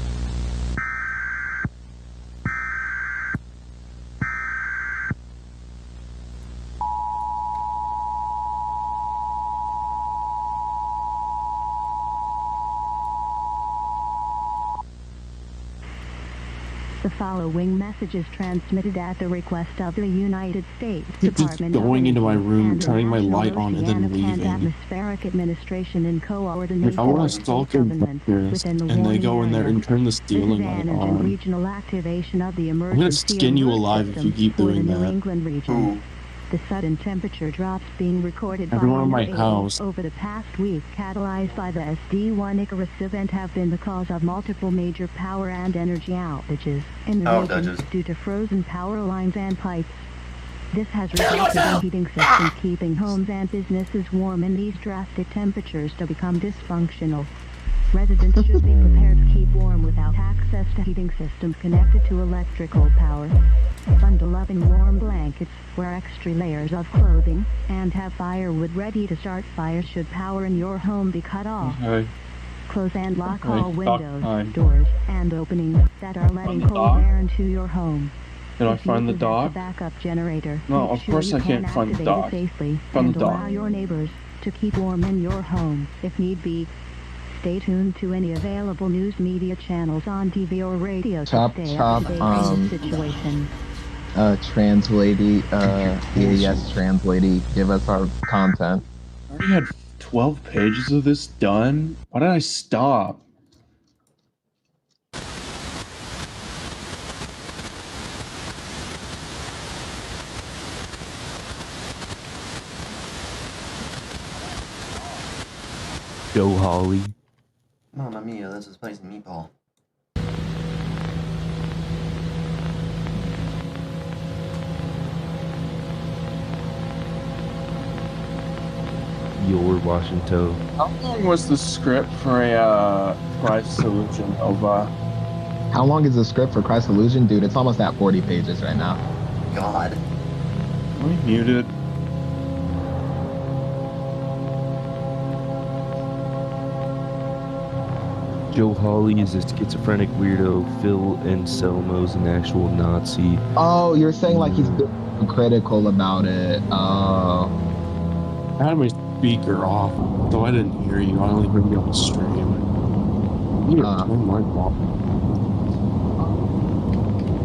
The following message is transmitted at the request of the United States It's Department going into my room, and the turning my National light on, and then Oceanic and leaving. Atmospheric Administration in coordination I want with to stalk state him governments first, within the and they warning go in there area. and turn the This stealing light advantage in on. regional activation of the I'm gonna emergency skin you alert alive if you system keep for the doing New that. England region. The sudden temperature drops being recorded Everyone by in my NOAA house. over the past week, catalyzed by the SD-1 Icarus event, have been the cause of multiple major power and energy outages in the region due to frozen power lines and pipes. This has resulted in heating systems keeping homes and businesses warm in these drastic temperatures to become dysfunctional. Residents should be prepared to keep warm without access to heating systems connected to electrical power. Bundle up in warm blankets, wear extra layers of clothing, and have firewood ready to start fires should power in your home be cut off. Okay. Close and lock Okay. all windows, Fine. doors, and openings that are letting the cold dog? air into your home. Did I If you find the possess a dog? backup generator, No, make of sure course you I can't can find the activate dog. it safely Found and the dog. allow your neighbors to keep warm in your home if need be. Stay tuned to any available news media channels on TV or radio Chop, to stay chop, up to date on the situation. Trans lady, yes, trans lady, give us our content. I already had 12 pages of this done. Why did I stop? Joe Holly. Mamma mia, that's a spicy meatball. Your Washington. How long was the script for a Christ Solution Nova? How long is the script for Christ Illusion? Dude, it's almost at 40 pages right now. God. Am I muted? Joe Hawley is a schizophrenic weirdo. Phil Anselmo's an actual Nazi. Oh, you're saying like he's critical about it. Oh. I had my speaker off, so I didn't hear you. I only heard you on the stream. You turn my off.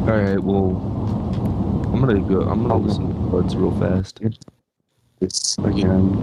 Alright, well, I'm gonna listen to Buds real fast. It's again.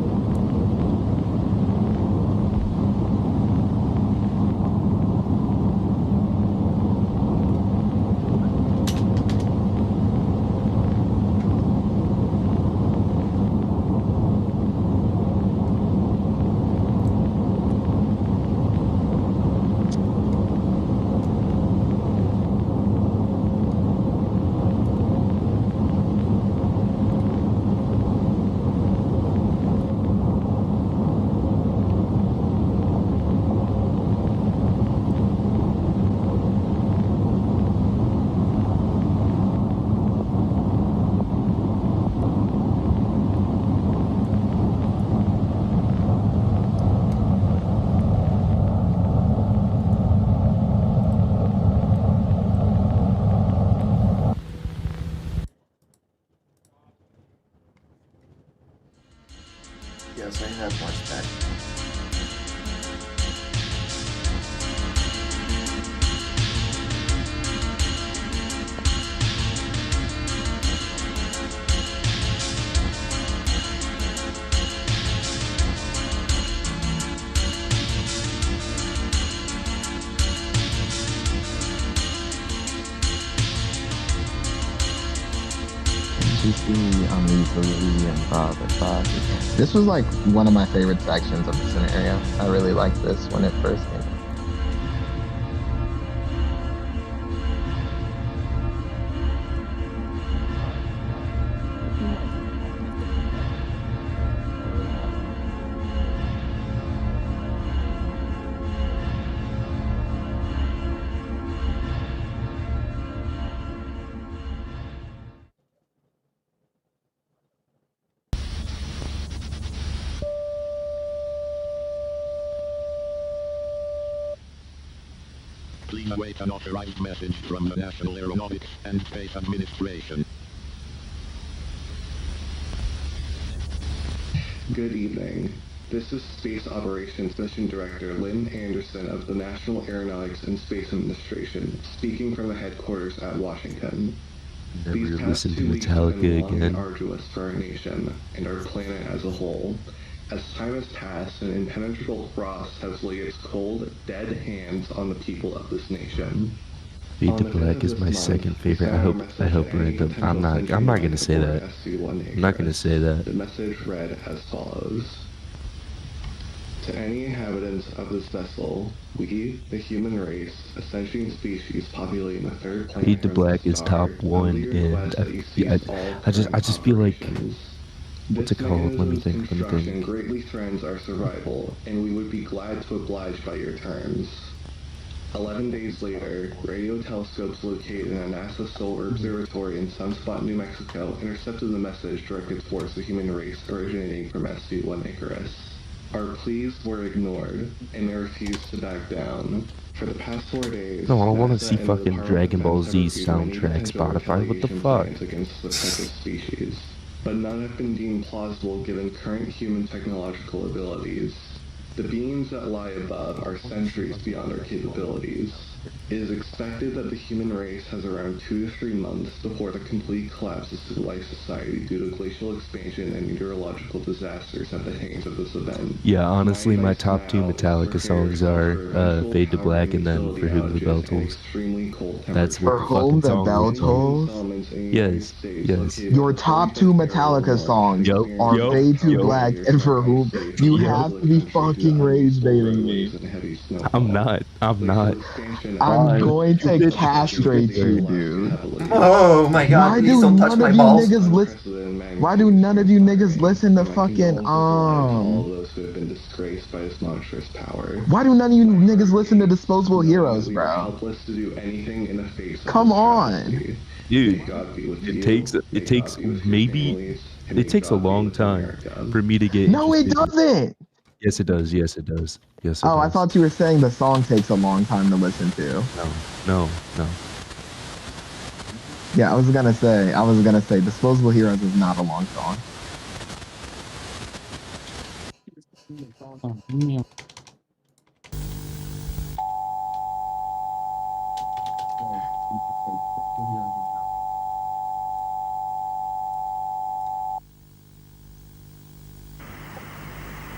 This was like one of my favorite sections of the scenario. I really liked this when it first came out. Please await an authorized message from the National Aeronautics and Space Administration. Good evening. This is Space Operations Mission Director Lynn Anderson of the National Aeronautics and Space Administration, speaking from the headquarters at Washington. Never These past listen to 2 weeks have been Metallica long and again. arduous for our nation and our planet as a whole. As time has passed, an impenetrable frost has laid its cold, dead hands on the people of this nation. Fade to Black is my second favorite. I hope random. I'm not gonna say that. I'm not gonna say that. The message read as follows. To any inhabitants of this vessel, we, the human race, a sentient species populating the third planet Fade to from Black the is star, top one, humbly and request that you cease all I just feel like operations. what's it This called? Let me mechanism's think. construction greatly threatens our survival, and we would be glad to oblige by your terms. 11 days later, radio telescopes located in a NASA solar observatory in Sunspot, New Mexico, intercepted the message directed towards the human race originating from SC-1 Icarus. Our pleas were ignored, and they refused to back down. For the past 4 days, No, I don't want NASA to see and the fucking Department of Dragon Ball Defense Z have reviewed any soundtrack. potential Spotify, what the retaliation fuck? plans against the affected species, but none have been deemed plausible given current human technological abilities. The beings that lie above are centuries beyond our capabilities. It is expected that the human race has around 2 to 3 months before the complete collapse of civilized society due to glacial expansion and meteorological disasters at the hands of this event. Yeah, honestly, my top 2 Metallica songs are Fade to Black and then For Whom the Bell Tolls. That's For what the Whom fucking the song Bell is. Tolls? Yes, yes. Your top 2 Metallica songs are Fade to Black and For Whom. You have to be fucking rage baiting me. I'm not. I'm going to castrate you, dude. Oh my god, Why please do don't touch none my of balls. you niggas listen? Why do none of you niggas listen to fucking Those who have been disgraced by this monstrous power. Why do none of you niggas listen to Disposable Heroes, We are bro? helpless to do anything in the face of Come this on. tragedy. Dude, May God be with you. it takes May God be with your maybe families, and may it takes a God be long with time America. for me to get No, it interested. doesn't. Yes, it does. Yes, it does. Yes, it Oh, I does. thought you were saying the song takes a long time to listen to. No. Yeah, I was gonna say Disposable Heroes is not a long song.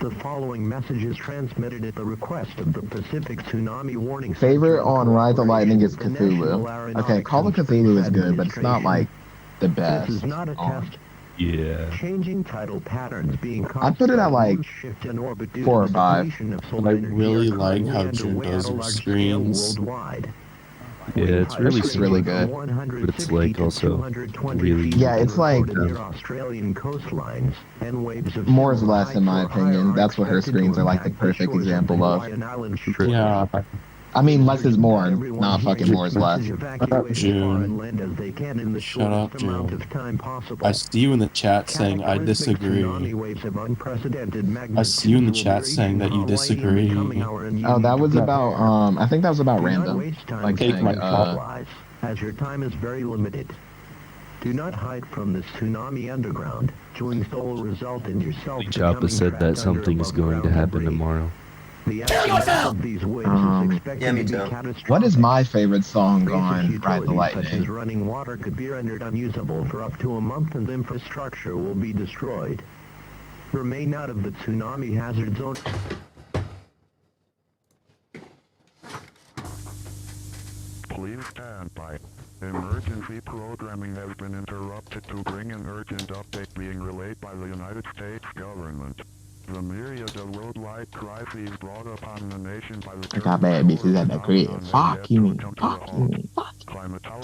The following message is transmitted at the request of the Pacific Tsunami Warning Favorite Center on Ride the Lightning is the National Cthulhu. Aeronautics Okay, Call of and Cthulhu is Space good, but it's not like the best. This is not a test. Yeah. Changing tidal patterns being I put it at like shift in orbit due 4 or to the 5. depletion of I solar energy really are like currently how underway June at does a her large scale screens. worldwide. Yeah, it's really It's really good. but it's like also really. Yeah, it's like Near Australian coastlines and waves of more is less in my opinion. That's what her screens are like the perfect example of. Yeah, I mean, less is more, not fucking more is less. shut up, June. Shut up, June. I see you in the chat saying I disagree. I see you in the chat saying that you disagree. Oh, that was about I think that was about random. Like Take saying, my call. As your time is very limited. Do not hide from the tsunami underground. Join Soul result in yourself. Joppa said that something is going to happen tomorrow. Kill yourself! These waves is expected Yeah, me to be too. catastrophic. What is my favorite song on Basic Ride the utilities such Lightning? as running water could be rendered unusable for up to a month and infrastructure will be destroyed. Remain out of the tsunami hazard zone. Please stand by. Emergency programming has been interrupted to bring an urgent update being relayed by the United States government. The myriad of worldwide crises brought upon the nation by the I got bad bitches at the crib. Fuck you mean. Fuck you mean. Fuck.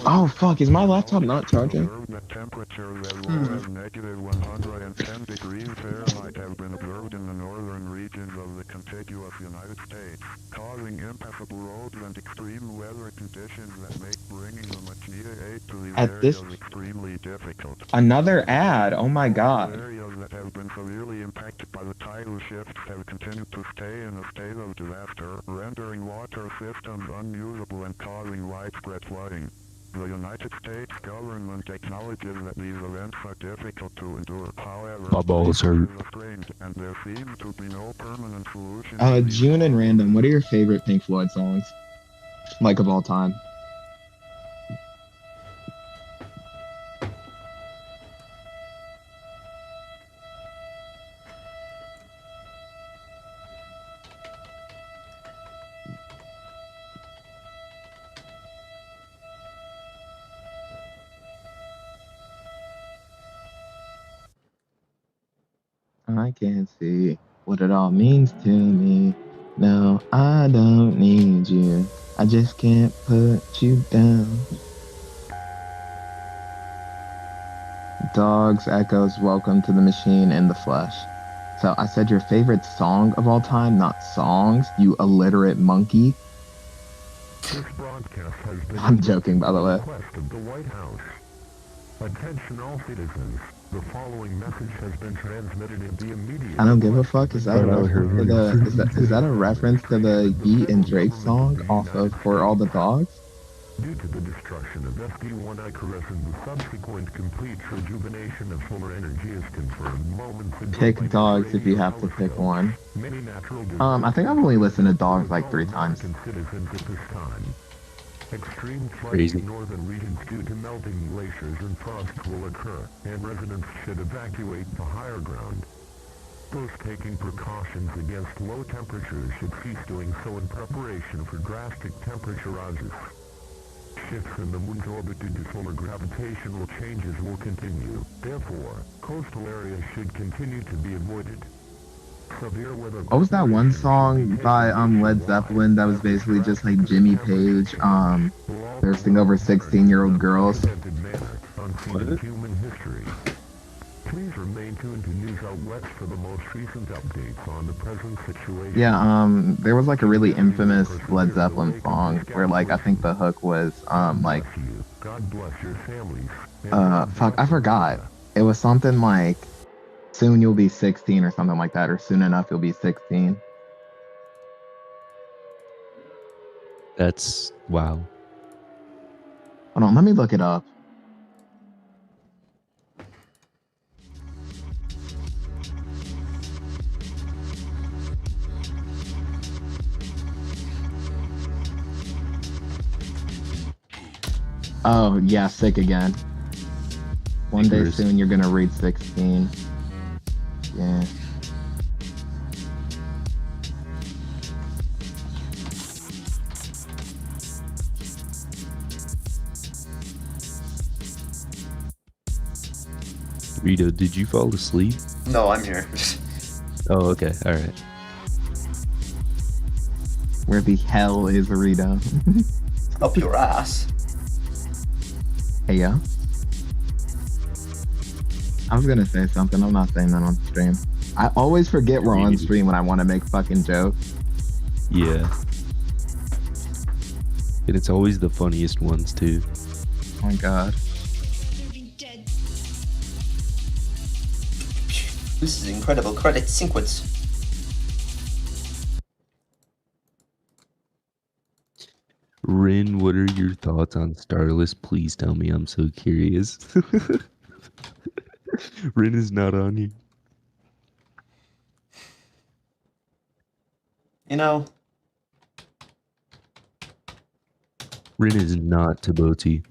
Oh fuck, is my laptop not charging? Temperatures as low as negative 110 degrees Fahrenheit have been observed in the northern regions of the contiguous United States, causing impassable roads and extreme weather conditions that make bringing the much needed aid to these areas extremely difficult. Another ad. Oh my god. Areas that have been severely impacted by the tidal shifts have continued to stay in a state of disaster, rendering water systems unusable and causing widespread flooding. The United States government acknowledges that these events are difficult to endure. However, my balls hurt. And there seems to be no permanent solution. June and Random, what are your favorite Pink Floyd songs? Like of all time? I can't see what it all means to me. No, I don't need you. I just can't put you down. Dogs, Echoes, Welcome to the Machine, and The Flesh. So I said your favorite song of all time, not songs, you illiterate monkey. This broadcast has been I'm joking, by the way. request of the White House. Attention all citizens. The following message has been transmitted in the immediate... I don't give a fuck. Is that a reference to the, is that a reference to the Yeet and Drake song off of For All the Dogs? Due to the destruction of SD1 Icarus and the subsequent complete rejuvenation of solar energy is confirmed moments ago. Pick Dogs if you have to pick one. Many natural I think I've only listened to Dogs like 3 times. citizens at this time. Extreme flooding Crazy. in northern regions due to melting glaciers and frost will occur, and residents should evacuate to higher ground. Those taking precautions against low temperatures should cease doing so in preparation for drastic temperature rises. Shifts in the moon's orbit due to solar gravitational changes will continue. Therefore, coastal areas should continue to be avoided. Severe weather... What was that one song by Led Zeppelin that was basically just like Jimmy Page thirsting over 16-year-old girls? What is it? Human history. Please remain tuned to news outlets for the most recent updates on the present situation. Yeah, there was like a really infamous Led Zeppelin song where like I think the hook was like God bless your families. fuck, I forgot. It was something like soon you'll be 16 or something like that, or soon enough you'll be 16. That's wow. Hold on, let me look it up. Oh, yeah, sick again. One day Icarus. soon you're gonna reach 16. Yeah. Rito, did you fall asleep? No, I'm here. Oh, okay. All right. Where the hell is Rita? Up your ass. Hey, yeah. I was gonna say something. I'm not saying that on stream. I always forget we're on stream when I want to make fucking jokes. Yeah. And it's always the funniest ones too. Oh my god. This is incredible credit sequence. Rin, what are your thoughts on Starless? Please tell me. I'm so curious. Rin is not on here. You know, Rin is not Taboti.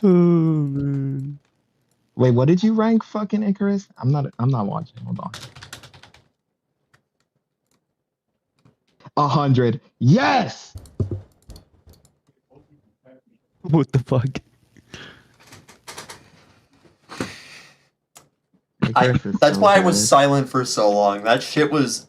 Oh man. Wait, what did you rank fucking Icarus? I'm not watching. Hold on. 100. Yes. What the fuck? That's why I was silent for so long. That shit was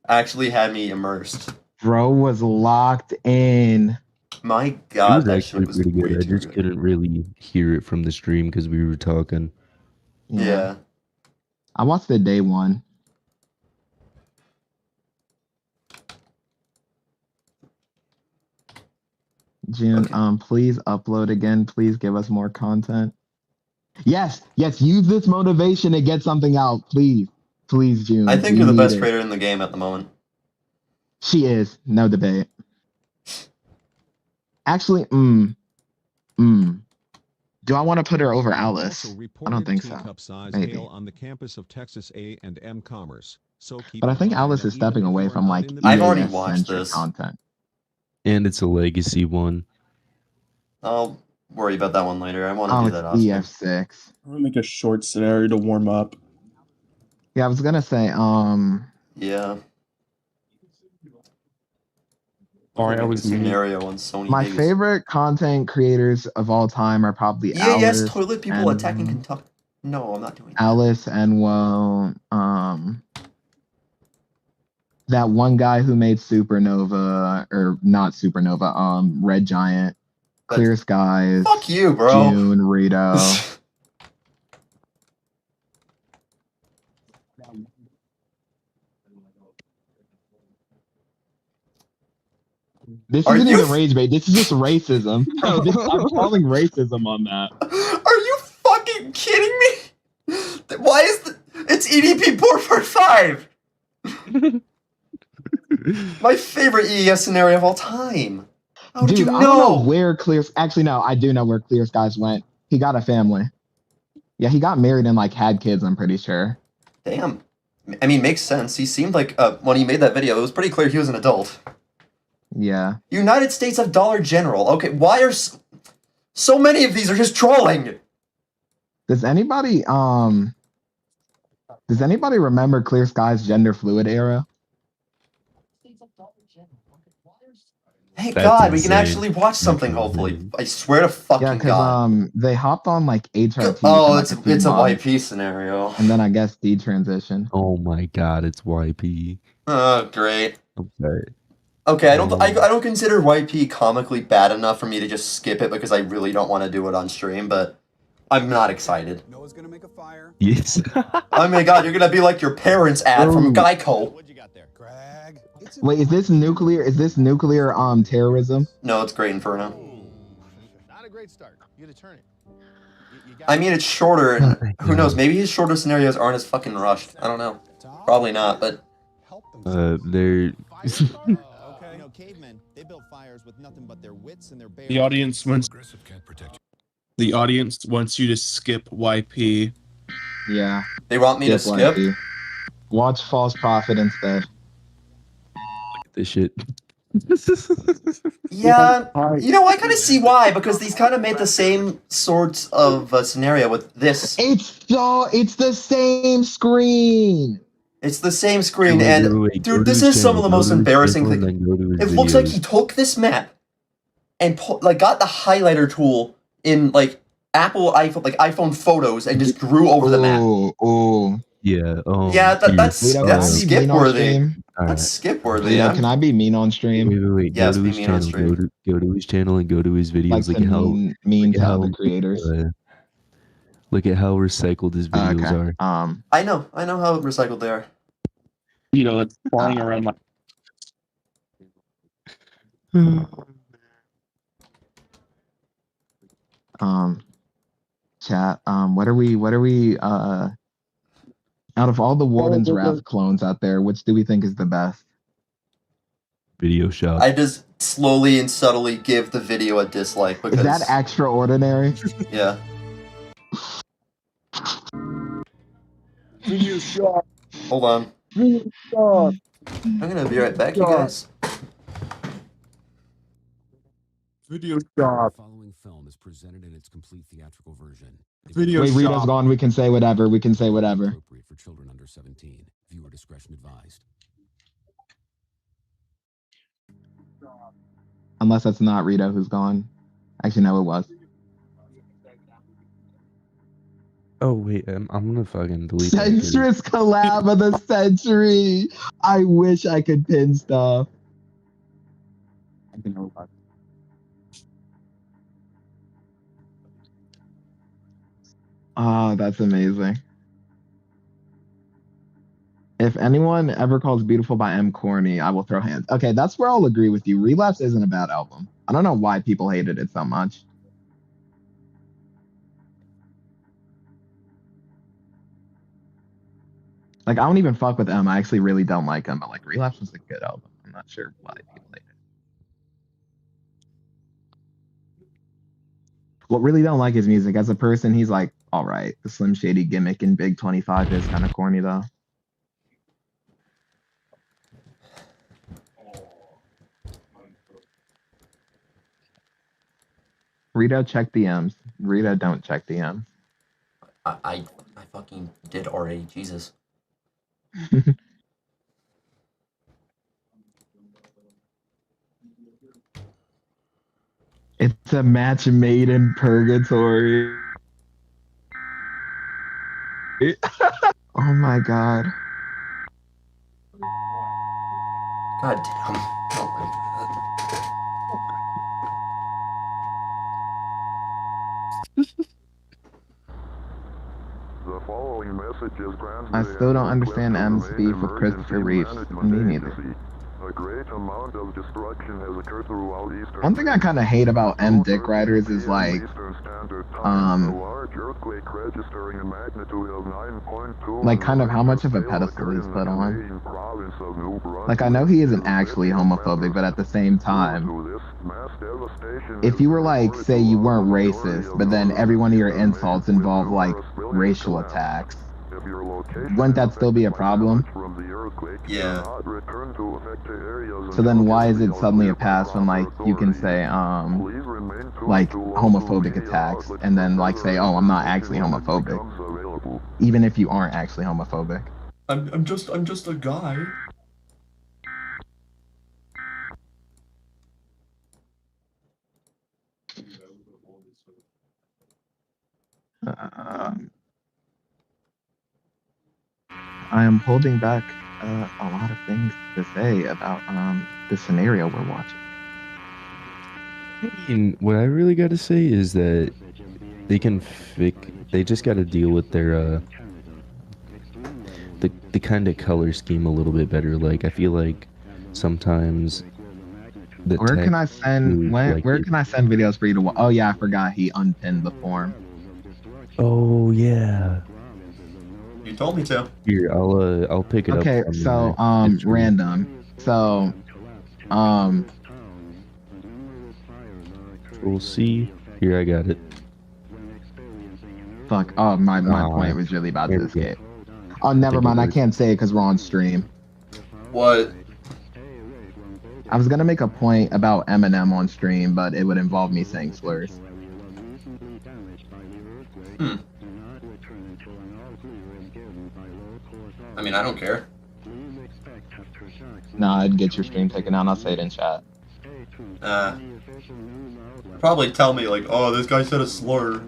actually had me immersed. Bro was locked in. My It God, was that actually shit was pretty way good. I too just couldn't really hear it from the stream because we were talking. Yeah. I watched the day one. June, please upload again. Please give us more content. Yes, use this motivation to get something out, please. Please, June. I think we you're the need best it. creator in the game at the moment. She is, no debate. Actually, do I want to put her over Alice? I don't think so. Maybe. on the campus of Texas A&M Commerce. So keep But I in think mind Alice that is stepping even if away you are from not like in the I've already EAS watched centric this. content. And it's a legacy one. I'll worry about that one later. I want to Oh, do it's that Oscar. EF6. I'm gonna make a short scenario to warm up. Yeah, I was gonna say, Yeah. Sorry, I Make a was muted. scenario on Sony my Vegas. favorite content creators of all time are probably EAS Alice toilet people and, attacking Kentucky. No, I'm not doing that. Alice and well, that one guy who made Supernova or not Supernova, Red Giant, Clear Skies. Fuck you, bro. June, Rito. This Are isn't you even rage bait. This is just racism. Bro, I'm calling racism on that. Are you fucking kidding me? Why is it's EDP port part 5? My favorite EES scenario of all time. How did Dude, you I don't know know? where Clear. Actually, no, I do know where Clear Skies went. He got a family. Yeah, he got married and like had kids. I'm pretty sure. Damn. I mean, makes sense. He seemed like when he made that video, it was pretty clear he was an adult. Yeah. United States of Dollar General. Okay, why are so many of these are just trolling? Does anybody remember Clear Skies gender fluid era? Thank That's God, we can insane. actually watch something. Hopefully, I swear to fucking Yeah, God. because they hopped on like HRT. Oh, for, like, it's few a months, YP scenario. and then I guess detransition. Oh my god, it's YP. Oh, great. Okay. Okay, I don't consider YP comically bad enough for me to just skip it because I really don't want to do it on stream, but I'm not excited. Yes. Oh my God, you're gonna be like your parents' ad from Geico. Wait, is this nuclear? Is this nuclear terrorism? No, it's Great Inferno. I mean, it's shorter, and who knows? Maybe his shorter scenarios aren't as fucking rushed. I don't know. Probably not, but They're The audience wants you to skip YP. Yeah. They want me to skip? YP. Watch False Prophet instead. this shit. yeah, you know, I kind of see why, because these kind of made the same sorts of scenario with this. It's the same screen. It's the same screen, Wait, and wait, dude, go to this his is some channel, of the go most to his embarrassing channel, things. and then go to his It looks like videos. he took this map and like got the highlighter tool in like Apple iPhone photos and just drew over the map. Oh. Yeah. Yeah, that's skip worthy. Alright. That's skip worthy. Yeah, Yeah. can I be mean on stream? Wait. Yes, go to be his mean on channel. stream. Go to his channel and go to his videos. Like Look to at how mean to other creators. Look at how recycled his videos Okay. are. I know how recycled they are. You know, it's flying around my. Chat. What are we out of all the Warden's Wrath clones out there, which do we think is the best? Video shop. I just slowly and subtly give the video a dislike because Is that extraordinary? yeah. Video shop. Hold on. Video shop. I'm gonna be right back, you guys. Video shop. Following film is presented in its complete theatrical version. Video Wait, Rito's shop. gone. We can say whatever. We can say whatever. Appropriate for children under 17. Viewer discretion advised. Unless that's not Rito who's gone. Actually, no, it was. Oh wait, I'm gonna fucking delete that. Centrist collab of the century. I wish I could pin stuff. Oh, that's amazing. If anyone ever calls Beautiful by M corny, I will throw hands. Okay, that's where I'll agree with you. Relapse isn't a bad album. I don't know why people hated it so much. Like, I don't even fuck with M. I actually really don't like him, but like Relapse was a good album. I'm not sure why people hate it. What really don't like his music. As a person, he's like, all right, the Slim Shady gimmick in Big 25 is kind of corny though. Rito, check DMs. Rito, don't check DMs. I fucking did already. Jesus. It's a match made in purgatory. Oh my god. God damn. Oh my god. The following message is transmitted. I still don't understand M's beef with Christopher Reeves. Me neither. A great amount of destruction has occurred throughout Eastern. One thing I kind of hate about M Dick Riders is like, like kind of how much of a pedestal he's put on. Like I know he isn't actually homophobic, but at the same time, if you were like, say you weren't racist, but then every one of your insults involved like racial attacks, wouldn't that still be a problem? Yeah. So then why is it suddenly a pass when like you can say like homophobic attacks and then like say, oh, I'm not actually homophobic, even if you aren't actually homophobic? I'm just a guy. I am holding back a lot of things to say about the scenario we're watching. I mean, what I really got to say is that they can they just got to deal with their the kind of color scheme a little bit better. Like I feel like sometimes the Where can I send like where can I send videos for you to? Oh yeah, I forgot he unpinned the form. Oh yeah. You told me to. Here, I'll pick it up. Okay, from so the random. So Control C. Here, I got it. fuck. Oh, my point was really about to escape. Oh, never mind. I can't say it because we're on stream. What? I was gonna make a point about Eminem on stream, but it would involve me saying slurs. I mean, I don't care. Nah, I'd get your stream taken out. I'll say it in chat. Probably tell me like, oh, this guy said a slur.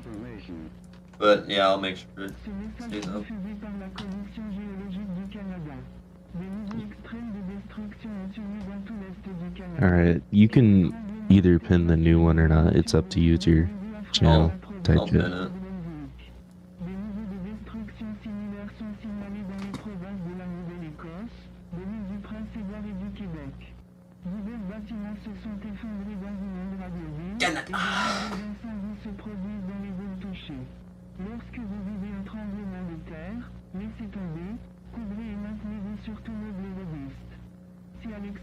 But yeah, I'll make sure it stays up. Alright, you can either pin the new one or not. It's up to you. It's your channel. Type I'll it. pin it.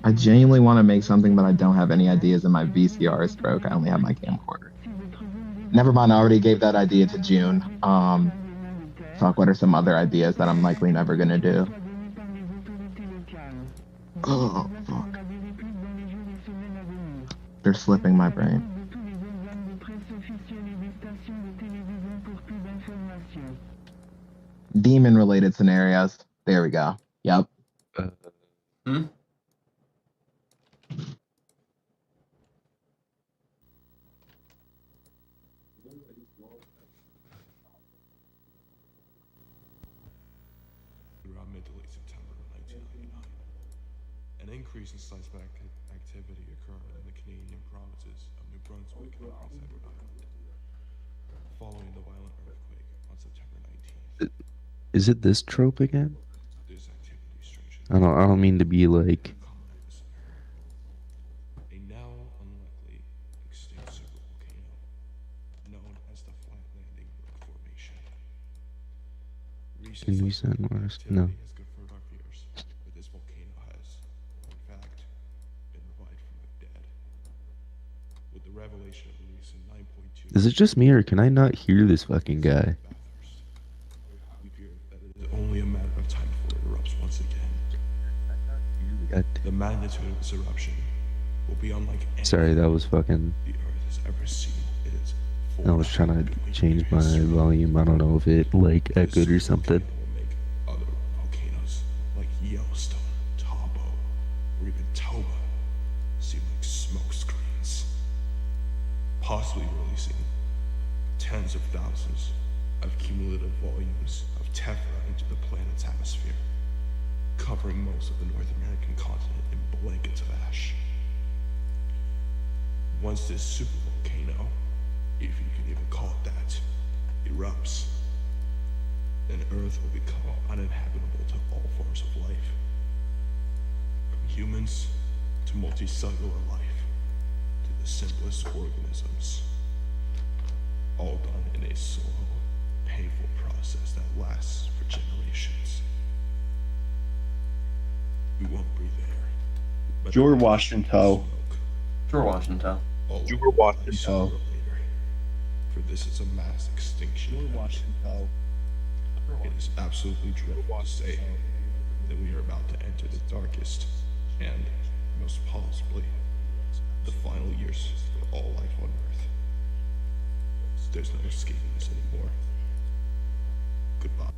I genuinely want to make something, but I don't have any ideas, and my VCR is broke. I only have my camcorder. Never mind, I already gave that idea to June. Fuck, what are some other ideas that I'm likely never gonna do? Oh, fuck. They're slipping my brain. Demon-related scenarios. There we go. Yep. around mid to late September 1999. An increase in seismic activity occurred in the Canadian provinces of New Brunswick and Prince Edward Island. Following the violent earthquake on September 19th. Is it this trope again? I don't mean to be like. A now unlikely extinct supervolcano known as the Flat Landing Rock Formation. Can we send Mars? No. Has confirmed our fears, but this volcano has, in fact, been revived from the dead. With the revelation of the recent 9.2. Is it just me or can I not hear this fucking guy? We fear that it is only a matter of time before it erupts once again. The magnitude of this eruption will be unlike any Sorry, that was fucking. the Earth has ever seen. It is I was trying to change my volume. I don't know if it like echoed or something. other volcanoes like Yellowstone, Taupo, or even Toba seem like smoke screens, possibly releasing tens of thousands of cumulative volumes of tephra into the planet's atmosphere, covering most of the North American continent in blankets of ash. Once this supervolcano, if you can even call it that, erupts, then Earth will become uninhabitable to all forms of life. From humans to multicellular life, to the simplest organisms. All done in a slow, painful process that lasts for generations. We won't breathe air. But George Washington. George Washington. George Washington. For this is a mass extinction. George Washington. It is absolutely dreadful to say that we are about to enter the darkest and, most possibly, the final years for all life on Earth. There's no escaping this anymore. Goodbye.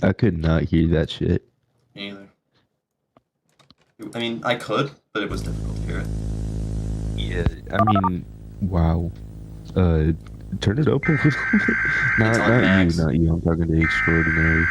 I could not hear that shit. Me either. I mean, I could, but it was difficult to hear it. Yeah, I mean, wow. Turn it up a little bit. Not you. I'm talking to Extraordinary.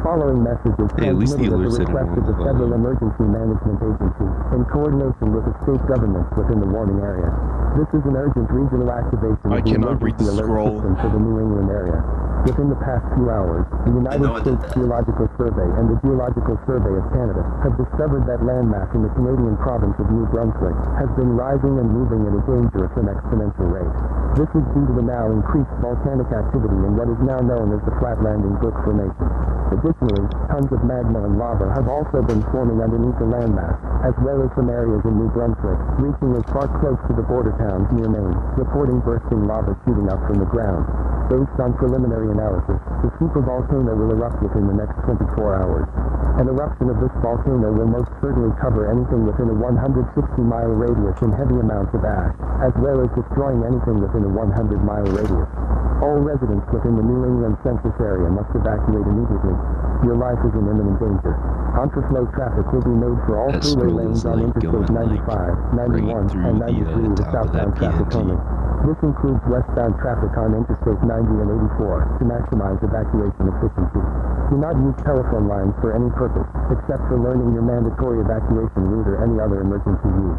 Following message is Hey, at least the transmitted alert at said the it request of the won't Federal Emergency Management Agency in coordination with the state governments within the warning area. This is an urgent regional activation of the emergency alert system for the New England area. Within the past few hours, the United States Geological Survey and the Geological Survey of Canada have discovered that landmass in the Canadian province of New Brunswick has been rising and moving at a dangerous and exponential rate. This is due to the now increased volcanic activity in what is now known as the Flat Landing Brook Formation. Additionally, tons of magma and lava have also been forming underneath the landmass, as well as some areas in New Brunswick, reaching as far close to the border towns near Maine, reporting bursting lava shooting up from the ground. Based on preliminary analysis, the supervolcano will erupt within the next 24 hours. An eruption of this volcano will most certainly cover anything within a 160-mile radius in heavy amounts of ash, as well as destroying anything within a 100-mile radius. All residents within the New England census area must evacuate immediately. Your life is in imminent danger. Contraflow traffic will be made for all freeway lanes on Interstate 95, 91, and 93 with southbound traffic only. This includes westbound traffic on Interstate 90 and 84 to maximize evacuation efficiency. Do not use telephone lines for any purpose, except for learning your mandatory evacuation route or any other emergency use.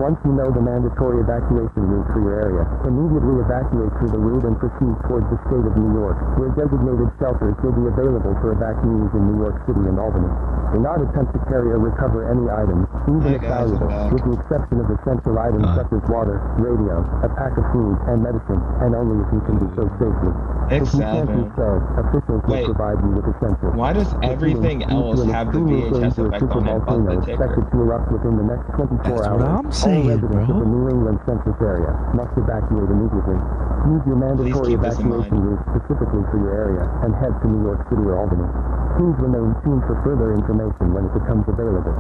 Once you know the mandatory evacuation route for your area, immediately evacuate through the route and proceed towards the state of New York, where designated shelters will be available for evacuees in New York City and Albany. Do not attempt to carry or recover any items, even if valuable, with the exception of essential items such as water, radio, a pack of food, and medicine, and only if you can do so safely. If you can't do so, officials will provide you with essentials. Why does everything else have the VHS effect on it but the ticker? Expected to erupt within the next 24 hours. I'm saying, all residents of the New England census area must evacuate immediately. Use your mandatory evacuation route specifically for your area and head to New York City or Albany. Please remain tuned for further information when it becomes available.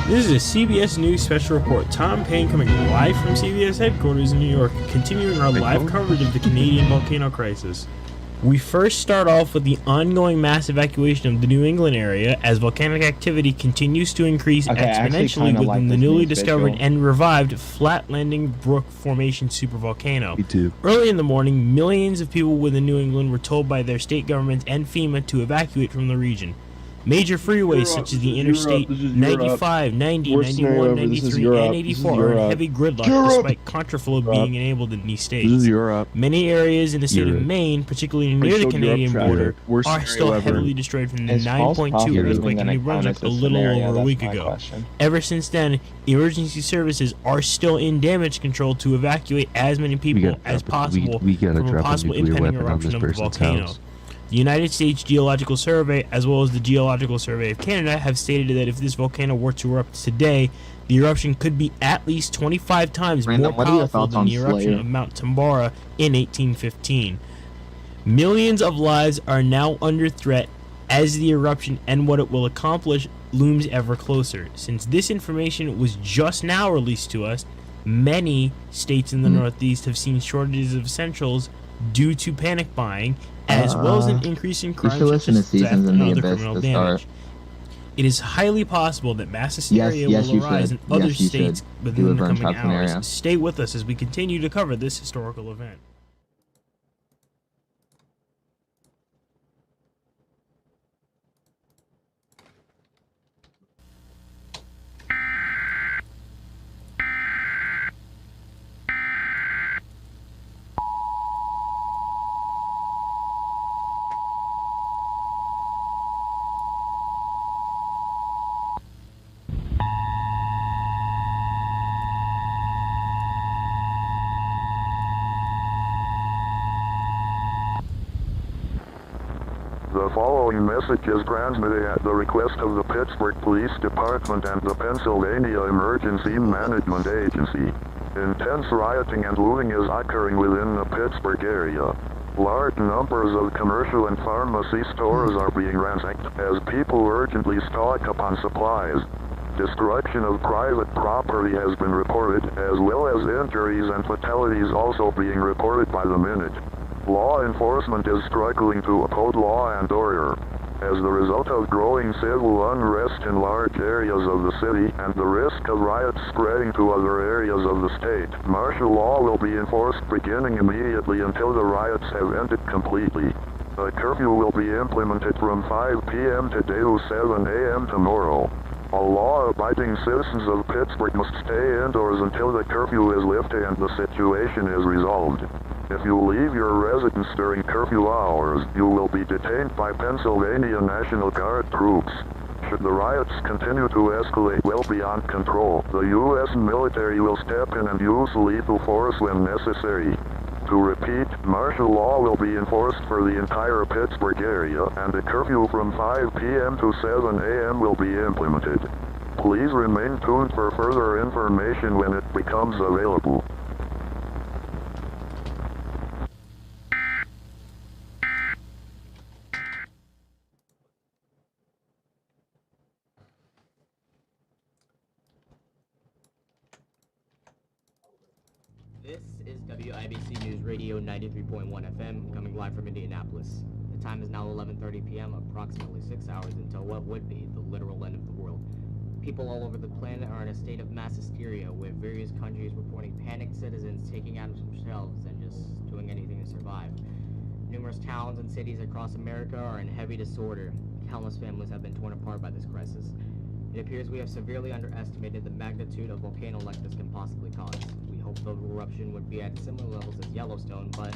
This is a CBS News special report. Tom Payne coming live from CBS headquarters in New York, continuing our live coverage of the Canadian volcano crisis. We first start off with the ongoing mass evacuation of the New England area as volcanic activity continues to increase exponentially within the newly discovered and revived Flat Landing Brook Formation supervolcano. Me too. Early in the morning, millions of people within New England were told by their state governments and FEMA to evacuate from the region. Major freeways such as the Interstate 95, 90, 91, 93, and 84 are in heavy gridlock despite contraflow being enabled in these states. This is Europe. Many areas in the state of Maine, particularly near the Canadian border, Worst are still scenario ever. heavily destroyed from the Is false 9.2 positive earthquake in an New Brunswick a iconic little scenario? over a week That's my ago. question. Ever since then, emergency services are still in damage control to evacuate as many people as possible we gotta from a drop a possible nuclear impending weapon on eruption this of the person's volcano. house. The United States Geological Survey, as well as the Geological Survey of Canada, have stated that if this volcano were to erupt today, the eruption could be at least 25 times Random, more what are your powerful thoughts than on the eruption Slayer? of Mount Tambora in 1815. Millions of lives are now under threat as the eruption and what it will accomplish looms ever closer. Since this information was just now released to us, many states in the Northeast have seen shortages of essentials due to panic buying, as well as an increase in crime should such listen to as theft Seasons in and the other Abyss criminal to damage. start. It is highly possible that mass hysteria yes, will you arise should. in other Yes, you states should. within Do a the burn coming shot scenario. hours. Stay with us as we continue to cover this historical event. The following message is transmitted at the request of the Pittsburgh Police Department and the Pennsylvania Emergency Management Agency. Intense rioting and looting is occurring within the Pittsburgh area. Large numbers of commercial and pharmacy stores are being ransacked as people urgently stock up on supplies. Destruction of private property has been reported, as well as injuries and fatalities also being reported by the minute. Law enforcement is struggling to uphold law and order. As the result of growing civil unrest in large areas of the city and the risk of riots spreading to other areas of the state, martial law will be enforced beginning immediately until the riots have ended completely. A curfew will be implemented from 5 p.m. today to 7 a.m. tomorrow. All law-abiding citizens of Pittsburgh must stay indoors until the curfew is lifted and the situation is resolved. If you leave your residence during curfew hours, you will be detained by Pennsylvania National Guard troops. Should the riots continue to escalate well beyond control, the U.S. military will step in and use lethal force when necessary. To repeat, martial law will be enforced for the entire Pittsburgh area, and a curfew from 5 p.m. to 7 a.m. will be implemented. Please remain tuned for further information when it becomes available. This is WIBC News Radio 93.1 FM, coming live from Indianapolis. The time is now 11:30 p.m., approximately 6 hours until what would be the literal end of the world. People all over the planet are in a state of mass hysteria, with various countries reporting panicked citizens taking items from shelves and just doing anything to survive. Numerous towns and cities across America are in heavy disorder. Countless families have been torn apart by this crisis. It appears we have severely underestimated the magnitude of volcano like this can possibly cause. We hoped the eruption would be at similar levels as Yellowstone, but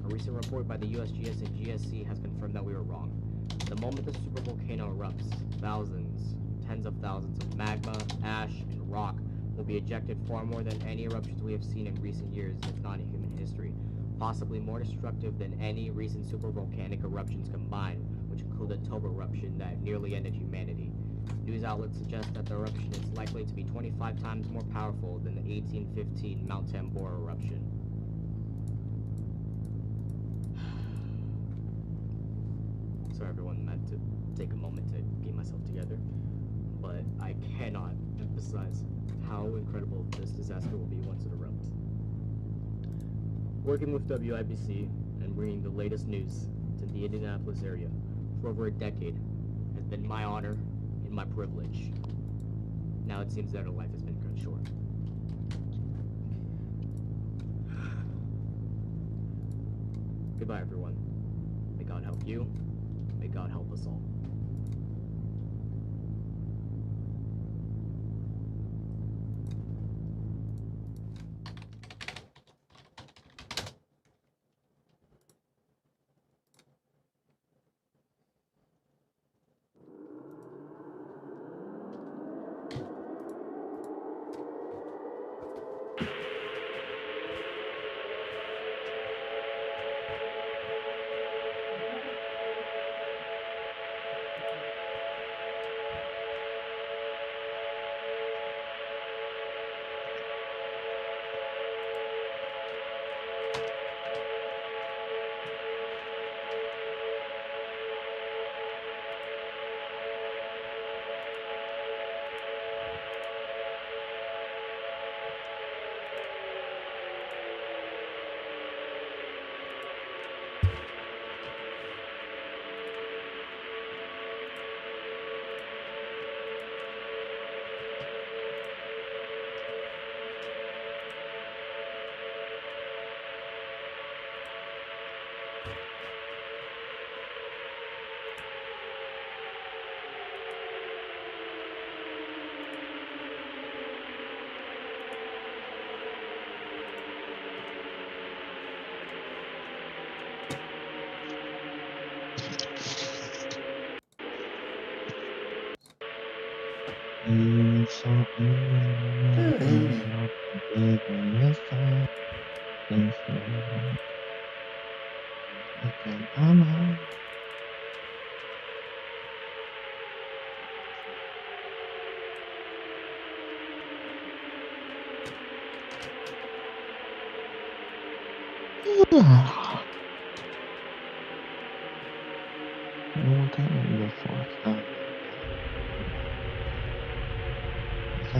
a recent report by the USGS and GSC has confirmed that we were wrong. The moment the supervolcano erupts, thousands, tens of thousands of magma, ash, and rock will be ejected far more than any eruptions we have seen in recent years, if not in human history, possibly more destructive than any recent supervolcanic eruptions combined, which include the Toba eruption that nearly ended humanity. News outlets suggest that the eruption is likely to be 25 times more powerful than the 1815 Mount Tambora eruption. Sorry everyone, I had to take a moment to get myself together, but I cannot emphasize how incredible this disaster will be once it erupts. Working with WIBC and bringing the latest news to the Indianapolis area for over a decade has been my honor and my privilege. Now it seems that our life has been cut short. Goodbye, everyone. May God help you. May God help us all.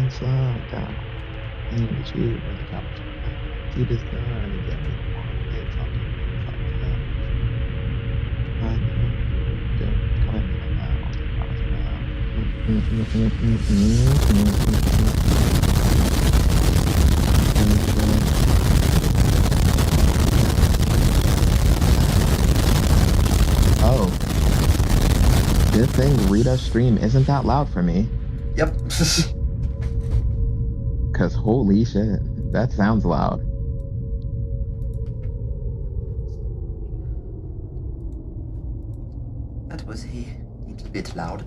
Slow down. And you wake up. See the sun again. It's on the Oh. Good thing Rita's stream isn't that loud for me. Yep. Cause holy shit, that sounds loud. That was a little bit loud.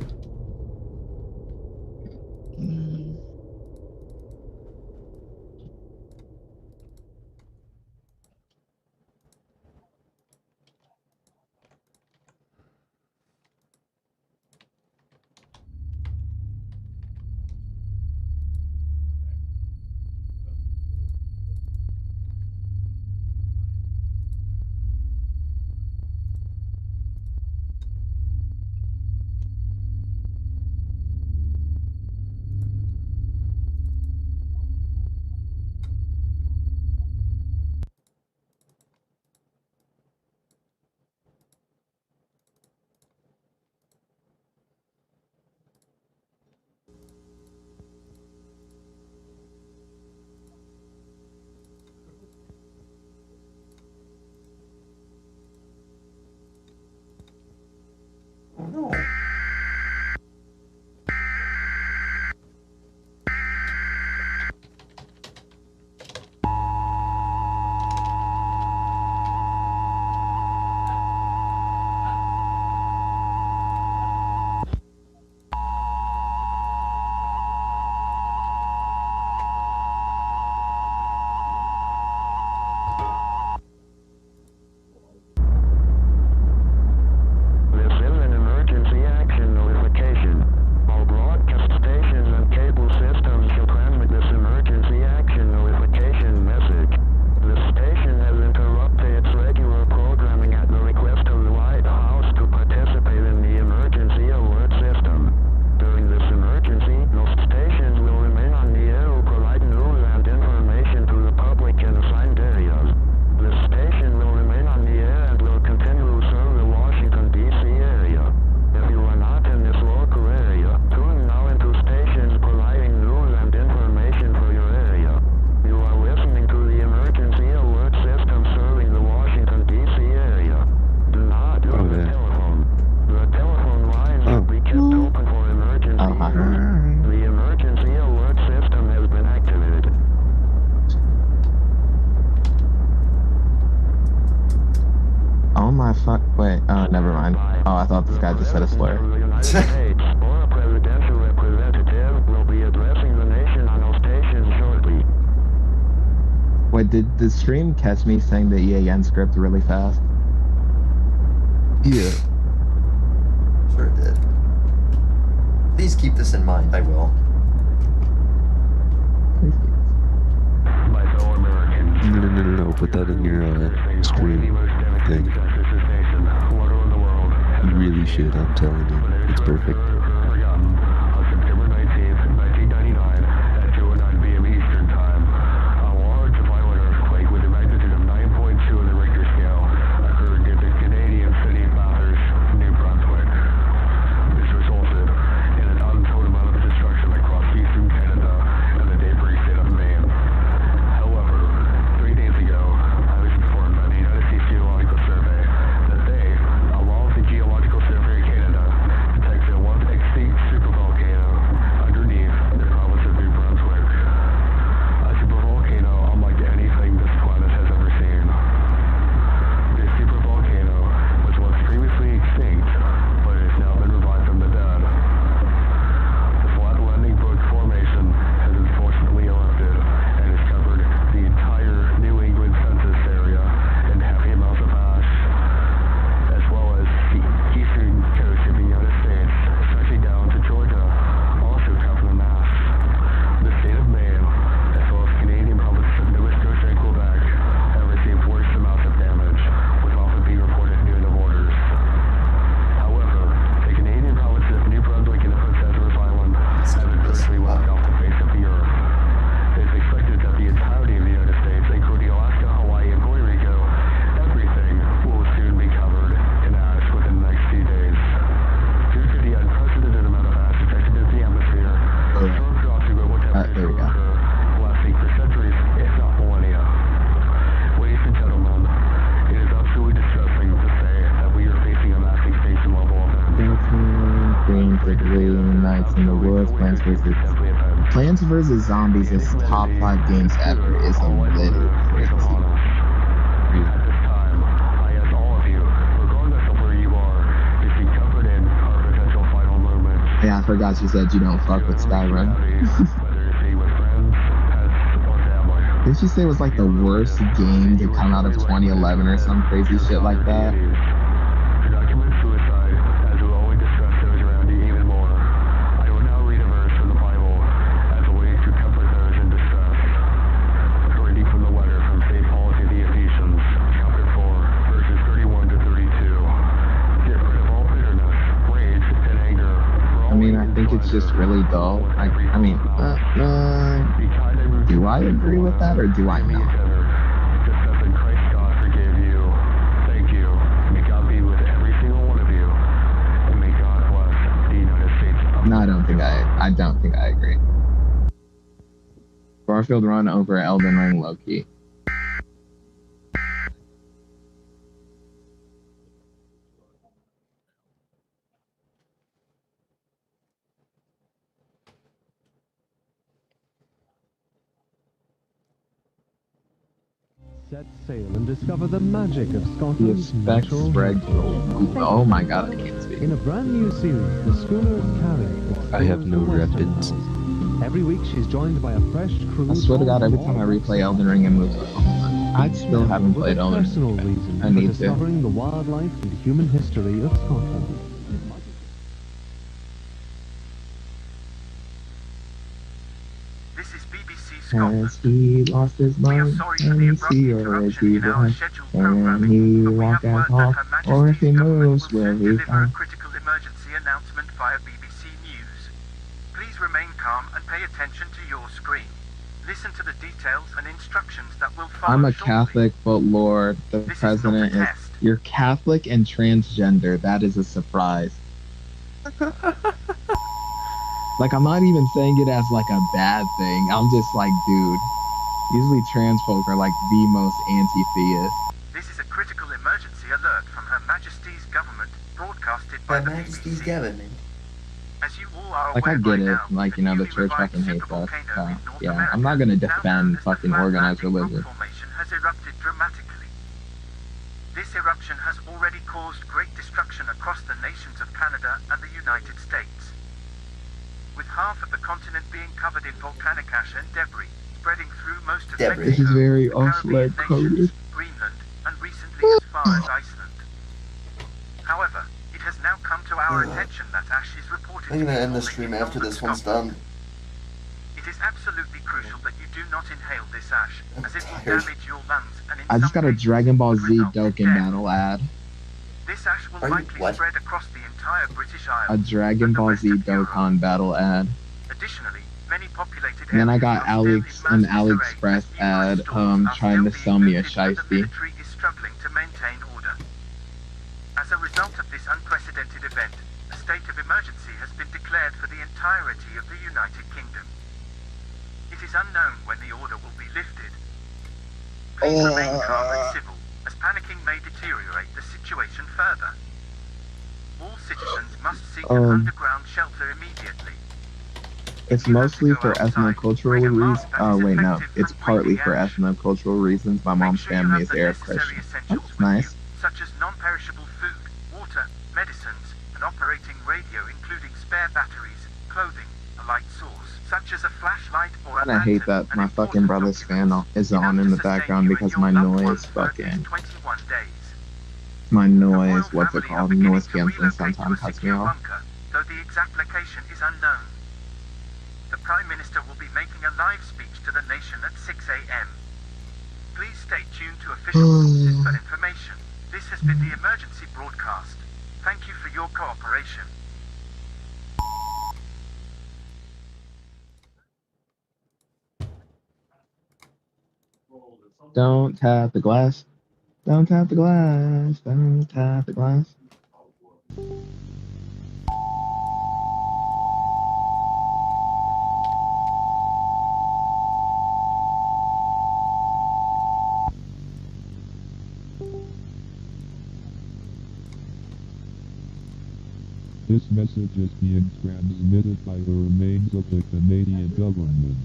Oh my fuck. Wait, never mind. Oh, I thought this guy just said a slur. Presidential representative will be addressing the nation on those stations shortly. Wait, did the stream catch me saying the EAN script really fast? Yeah. Sure it did. Please keep this in mind. I will. No. Put that in your stream thing. You really should. I'm telling you, it's perfect. On September 19th, 1999, at 2:09 p.m. Eastern Time, a large violent earthquake with a magnitude of 9.2 on the Richter scale occurred in the Canadian city of Bathurst, New Brunswick. This resulted in an untold amount of destruction across eastern Canada and the neighboring state of Maine. However, 3 days ago, I was informed by the United States Geological Survey that they, along with the Geological Survey of Canada, detected one extinct supervolcano underneath the province of New Brunswick. A supervolcano unlike anything this planet has ever seen. This supervolcano was once previously extinct, but it has now been revived from the dead. The Flat Landing Brook Formation has unfortunately erupted and has covered the entire New England census area in heavy amounts of ash, as well as the eastern coast of the United States, stretching down to Georgia, also covered in ash. The state of Maine, as well as Canadian provinces of Nova Scotia and Quebec, have received worse amounts of damage, with often being reported near the borders. However, the Canadian provinces of New Brunswick and the Prince Edward Island have adversely wiped off the face of the earth. It is expected that the entirety of the United States, including Alaska, Hawaii, and Puerto Rico, everything will soon be covered in ash within the next few days. Due to the unprecedented amount of ash detected in the atmosphere, storm drops in global There we go. lasting for centuries, if not millennia. Ladies and gentlemen, it is absolutely distressing to say that we are facing a mass extinction level event. Green Prickly Nights in the Woods, Plants vs. Zombies is top 5 games ever. Is a little crazy. At this time, I ask all of you, regardless of where you are, to be covered in our potential final movements. Yeah, I forgot you said you don't fuck with Skyrim. Whether it be with friends, pets, or family. Didn't you say it was like the worst game to come out of 2011 or some crazy shit like that? To document suicide, as will only distress those around you even more, I will now read a verse from the Bible as a way to comfort those in distress. Reading from the letter from St. Paul to the Ephesians, chapter 4, verses 31 to 32. Get rid of all bitterness, rage, and anger. I mean, I think it's just really dull. Do I agree with that or do I not? Just as in Christ God forgave you. Thank you. May God be with every single one of you. And may God bless the United States of No, I don't think I agree. Garfield run over Elden Ring Loki. Set sail and discover the magic of The Scotland's effects natural spread. Oh my god, I can't speak. In a brand new series, the schooner Carrie. I have no weapons. Every week, she's joined by a fresh crew. I swear to God, every time I replay Elden Ring, it moves. I still haven't played Elden Personal Ring. reason I for need to. discovering the wildlife and human history of Scotland. This is BBC As Scotland. he lost his mind, and he already won, and he walk and talk, or if he moves, will he Deliver a find? critical emergency announcement via BBC News. Please remain calm and pay attention to your screen. Listen to the details and instructions that will follow. I'm a shortly. Catholic, but Lord, the president is. You're Catholic and transgender. That is a surprise. Like, I'm not even saying it as like a bad thing. I'm just like, dude. Usually trans folk are like the most anti-theist. This is a critical emergency alert from Her Majesty's government, broadcasted by the BBC. Government. As you all are Like, I aware get by it. now, Like, you know, the church fucking hates us. Yeah, I'm not gonna defend fucking organized religion. formation has erupted dramatically. This This eruption has already caused great destruction across the nations of Canada and the United States, with half of the continent being covered in volcanic ash and debris, spreading through most of Mexico, This is very the Caribbean off-leg coded. nations, Greenland, and recently as far as Iceland. However, it has now come to our attention that ash is reported I'm to gonna be end the forming stream in after northern this one's Scotland. done. It is absolutely crucial that you do not inhale this ash, as it will damage your lungs and in I just some got a cases Dragon Ball could Z result in Dokkan death. battle ad. This ash will likely spread across the entire British A Isles. Dragon Ball Z Dokkan battle ad. Additionally, many populated And then I areas got are still in an mass disarray AliExpress as ad numerous stores are trying to still sell being me a looted and the shiesty. military is struggling to maintain order. As a result of this unprecedented event, a state of emergency has been declared for the entirety of the United Kingdom. It is unknown when the order will be lifted. Please remain calm and civil, as panicking may deteriorate the situation further. All citizens must seek an underground shelter immediately. It's mostly for ethnocultural reasons. Oh wait, no, it's partly for ethnocultural reasons. My mom's family is Arab Christian. That's nice. Such as non-perishable food, water, medicines, and operating radio including spare batteries, clothing, a light source, such as a flashlight or a And I hate lantern, that my fucking brother's fan is on in the background because my noise fucking... 21 days. My noise, what's it called? Noise canceling sometimes cuts me off. Bunker, though the exact location is unknown. The Prime Minister will be making a live speech to the nation at 6 a.m. Please stay tuned to official sources for information. This has been the emergency broadcast. Thank you for your cooperation. Don't tap the glass. Don't tap the glass. Don't tap the glass. This message is being transmitted by the remains of the Canadian government.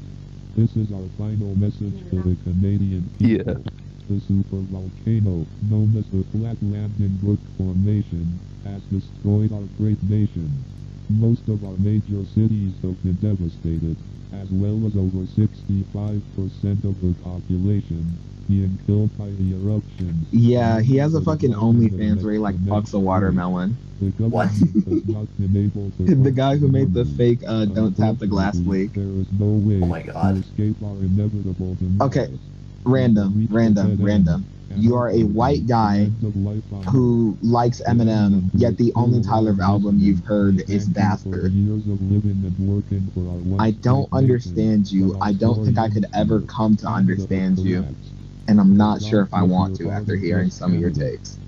This is our final message to the Canadian people. Yeah. The supervolcano, known as the Flatland Brook Formation, has destroyed our great nation. Most of our major cities have been devastated, as well as over 65% of the population being killed by the eruption. Yeah, he has a fucking OnlyFans where he like fucks a watermelon. What? The guy who made the fake don't tap the glass leak. There is no way Oh my God. to escape our inevitable Okay, random. You are a white guy who likes Eminem, yet the only Tyler album you've heard is Bastard. I don't understand you. I don't think I could ever come to understand you. And I'm not sure if I want to after hearing some of your takes.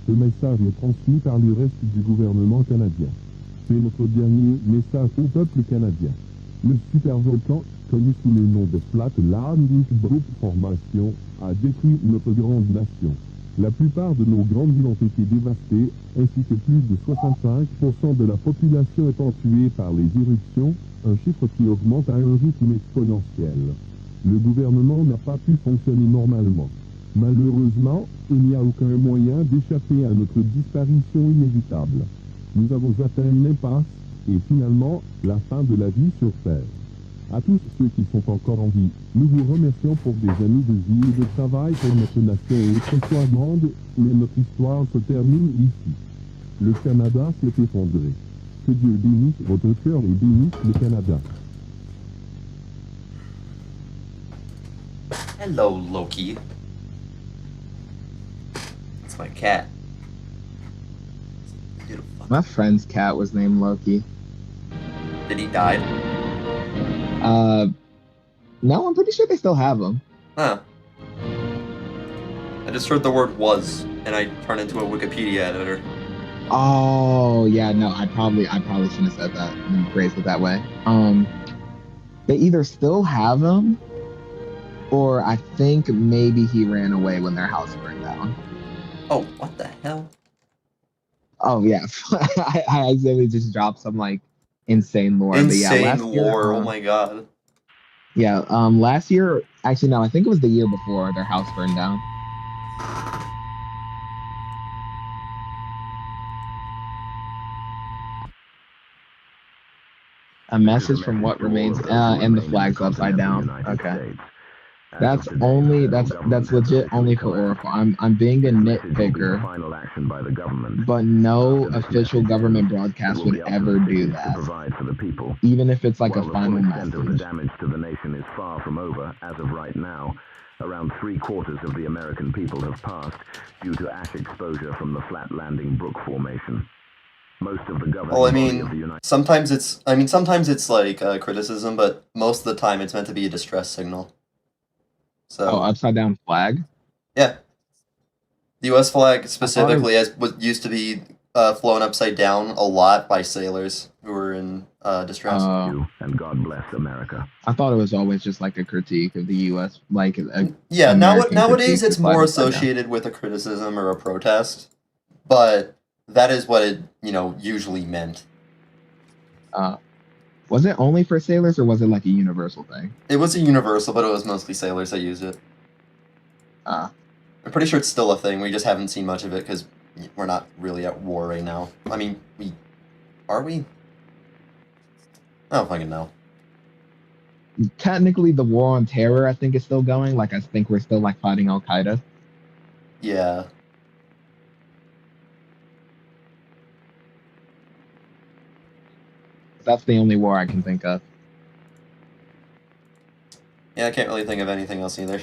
Ce message est transmis par le reste du gouvernement canadien. C'est notre dernier message au peuple canadien. Le supervolcan, connu sous le nom de Flatland Brook Formation, a détruit notre grande nation. La plupart de nos grandes villes ont été dévastées, ainsi que plus de 65% de la population étant tuée par les éruptions, un chiffre qui augmente à un rythme exponentiel. Le gouvernement n'a pas pu fonctionner normalement. Malheureusement, il n'y a aucun moyen d'échapper à notre disparition inévitable. Nous avons atteint une impasse et finalement la fin de la vie sur Terre. À tous ceux qui sont encore en vie, nous vous remercions pour des années de vie et de travail pour notre nation et autrefois grande, mais notre histoire se termine ici. Le Canada s'est effondré. Que Dieu bénisse votre cœur et bénisse le Canada. Hello, Loki. That's my cat. My friend's cat was named Loki. Did he die? No, I'm pretty sure they still have him. Huh. I just heard the word was, and I turned into a Wikipedia editor. Oh, yeah, no, I probably shouldn't have said that and phrased it that way. They either still have him, or I think maybe he ran away when their house burned down. Oh, what the hell? Oh, yeah. I accidentally just dropped some, like, insane lore. Insane last lore, year, oh my god. Yeah, last year, actually, no, I think it was the year before their house burned down. A message from what remains, and the flag's upside down. Okay. That's legit only for Oracle. I'm being a nitpicker, but no official government broadcast would ever do that, even if it's like a final message. The damage to the nation is far from over as of right now. Around 3/4 of the American people have passed due to ash exposure from the flat landing brook formation. Most of the government. Well, I mean, sometimes it's like criticism, but most of the time it's meant to be a distress signal. So. Oh, upside down flag. Yeah. The U.S. flag specifically used to be flown upside down a lot by sailors who were in distress. And God bless America. I thought it was always just like a critique of the U.S. Like yeah, nowadays it's more associated with a criticism or a protest, but that is what it usually meant. Was it only for sailors, or was it like a universal thing? It was a universal, but it was mostly sailors that used it. I'm pretty sure it's still a thing. We just haven't seen much of it because we're not really at war right now. I mean, are we? I don't fucking know. Technically, the war on terror, I think, is still going. Like, I think we're still like fighting Al Qaeda. Yeah. That's the only war I can think of. Yeah, I can't really think of anything else either.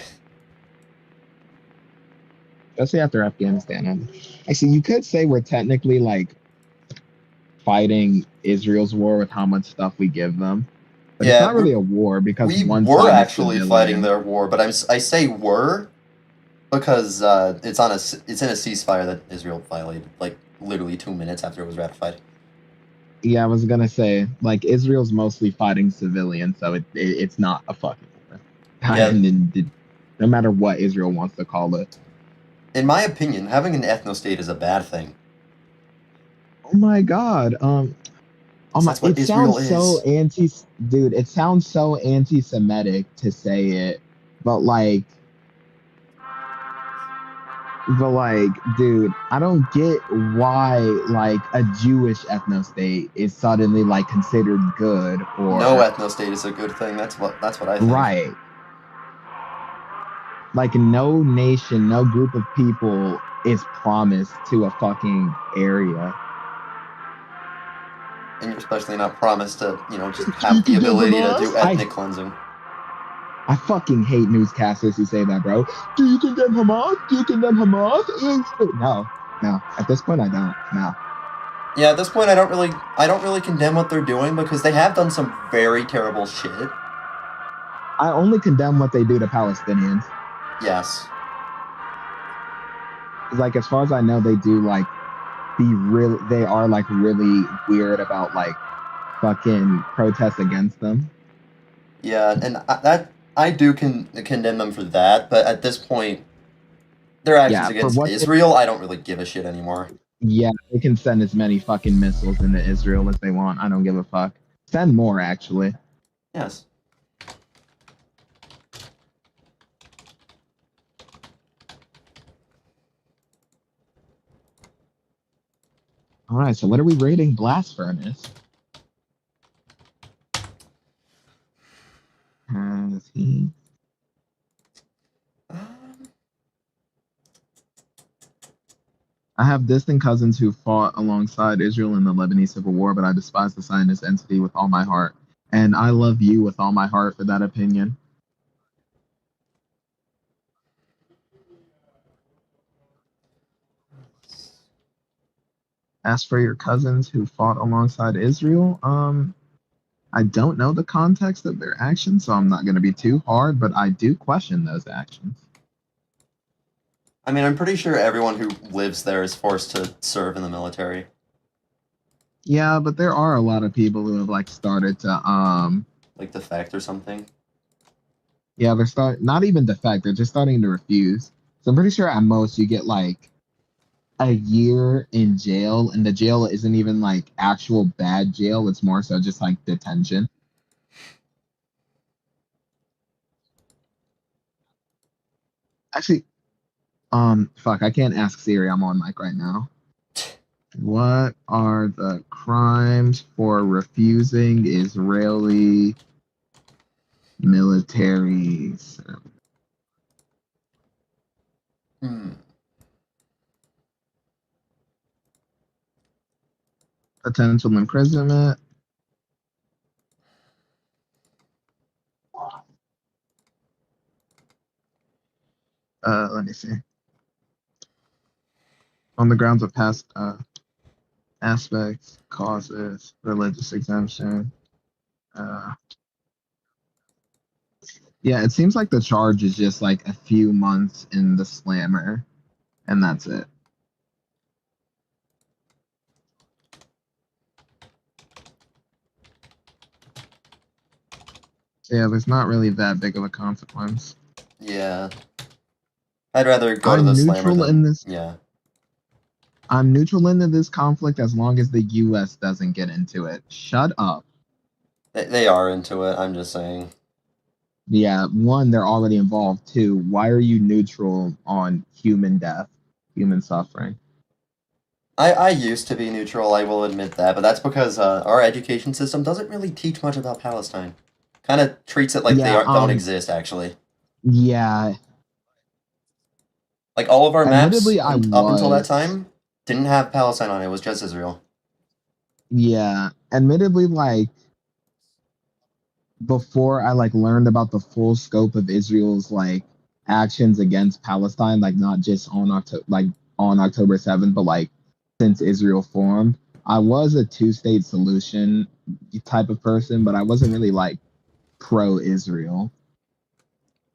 Especially after Afghanistan. Actually, you could say we're technically like fighting Israel's war with how much stuff we give them. But it's not really a war because we were actually fighting their war, but I say were because it's in a ceasefire that Israel violated like literally 2 minutes after it was ratified. Yeah, I was gonna say, like, Israel's mostly fighting civilians, so it's not a fucking war. Yeah. No matter what Israel wants to call it. In my opinion, having an ethno-state is a bad thing. Oh my god. It sounds so dude, it sounds so anti-Semitic to say it, but like, dude, I don't get why like a Jewish ethno-state is suddenly like considered good, or no ethno-state is a good thing. That's what I think. Right. Like no nation, no group of people is promised to a fucking area. And you're especially not promised to, just have the ability to do ethnic cleansing. I fucking hate newscasters who say that, bro. Do you condemn Hamas? Do you condemn Hamas? No. At this point, I don't. No. Yeah, at this point, I don't really condemn what they're doing because they have done some very terrible shit. I only condemn what they do to Palestinians. Yes. Like, as far as I know, they do like they are like really weird about like fucking protests against them. Yeah, and I do condemn them for that, but at this point, their actions against Israel, I don't really give a shit anymore. Yeah, they can send as many fucking missiles into Israel as they want. I don't give a fuck. Send more, actually. Yes. All right, so what are we rating Blast Furnace? Has he? I have distant cousins who fought alongside Israel in the Lebanese Civil War, but I despise the Zionist entity with all my heart. And I love you with all my heart for that opinion. As for your cousins who fought alongside Israel, I don't know the context of their actions, so I'm not going to be too hard, but I do question those actions. I mean, I'm pretty sure everyone who lives there is forced to serve in the military. Yeah, but there are a lot of people who have like started to like defect or something. Yeah, they're not even defect, they're just starting to refuse. So I'm pretty sure at most you get like a year in jail, and the jail isn't even like actual bad jail, it's more so just like detention. Actually, fuck, I can't ask Siri, I'm on mic right now. What are the crimes for refusing Israeli military service? Potential imprisonment. Let me see. On the grounds of past aspects, causes, religious exemption. Yeah, it seems like the charge is just like a few months in the slammer, and that's it. So yeah, there's not really that big of a consequence. Yeah. I'd rather go to the slammer than... Yeah. I'm neutral into this conflict as long as the U.S. doesn't get into it. Shut up. They are into it, I'm just saying. Yeah, one, they're already involved. Two, why are you neutral on human death, human suffering? I used to be neutral, I will admit that, but that's because our education system doesn't really teach much about Palestine. Kind of treats it like they don't exist, actually. Yeah. Like, all of our maps, Admittedly, up until that time, didn't have Palestine on it, it was just Israel. Yeah, admittedly, like, before I like learned about the full scope of Israel's like actions against Palestine, like not just on October 7th, but like since Israel formed, I was a two-state solution type of person, but I wasn't really like pro-Israel.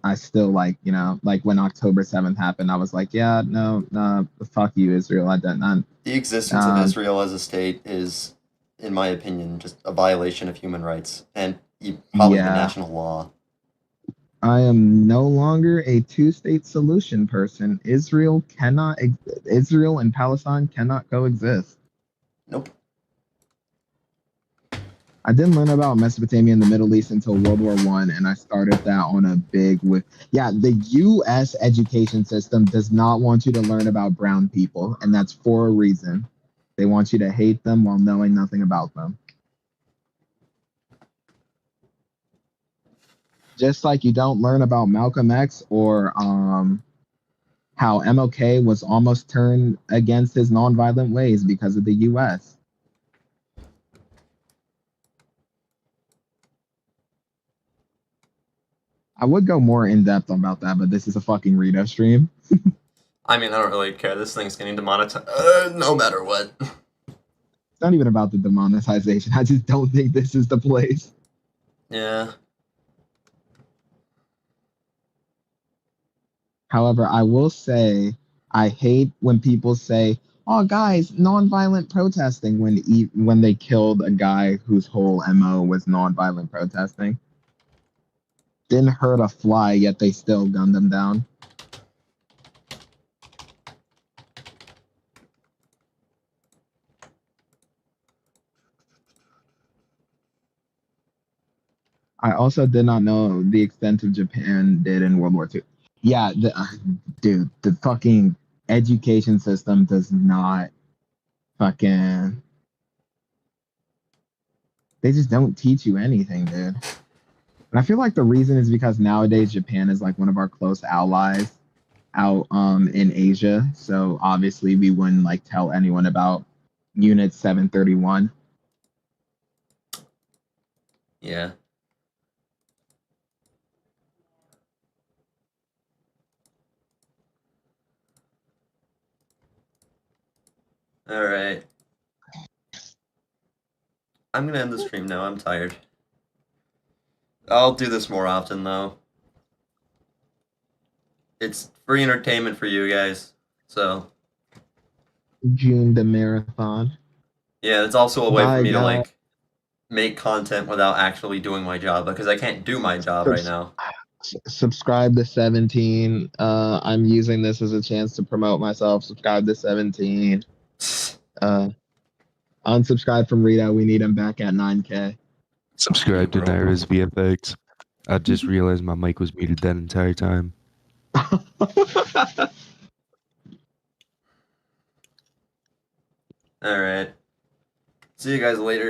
I still like, you know, like when October 7th happened, I was like, yeah, no, fuck you, Israel. I don't. The existence of Israel as a state is, in my opinion, just a violation of human rights and probably international law. I am no longer a two-state solution person. Israel and Palestine cannot coexist. Nope. I didn't learn about Mesopotamia and the Middle East until World War I, and I started that on a big the U.S. education system does not want you to learn about brown people, and that's for a reason. They want you to hate them while knowing nothing about them. Just like you don't learn about Malcolm X or how MLK was almost turned against his nonviolent ways because of the U.S. I would go more in depth about that, but this is a fucking Rito stream. I mean, I don't really care. This thing's getting demonetized no matter what. It's not even about the demonetization. I just don't think this is the place. Yeah. However, I will say I hate when people say, "Oh, guys, nonviolent protesting," when they killed a guy whose whole MO was nonviolent protesting. Didn't hurt a fly, yet they still gunned him down. I also did not know the extent of Japan did in World War II. Yeah, dude, the fucking education system does not fucking... They just don't teach you anything, dude. And I feel like the reason is because nowadays Japan is like one of our close allies out in Asia. So obviously we wouldn't like tell anyone about Unit 731. Yeah. Alright. I'm gonna end the stream now, I'm tired. I'll do this more often, though. It's free entertainment for you guys, so... June the marathon. Yeah, it's also a way for me to, like, make content without actually doing my job, because I can't do my job right now. Subscribe to 17. I'm using this as a chance to promote myself. Subscribe to 17. Unsubscribe from Rito. We need him back at 9K. Subscribe to Naira's VFX. I just realized my mic was muted that entire time. Alright. See you guys later.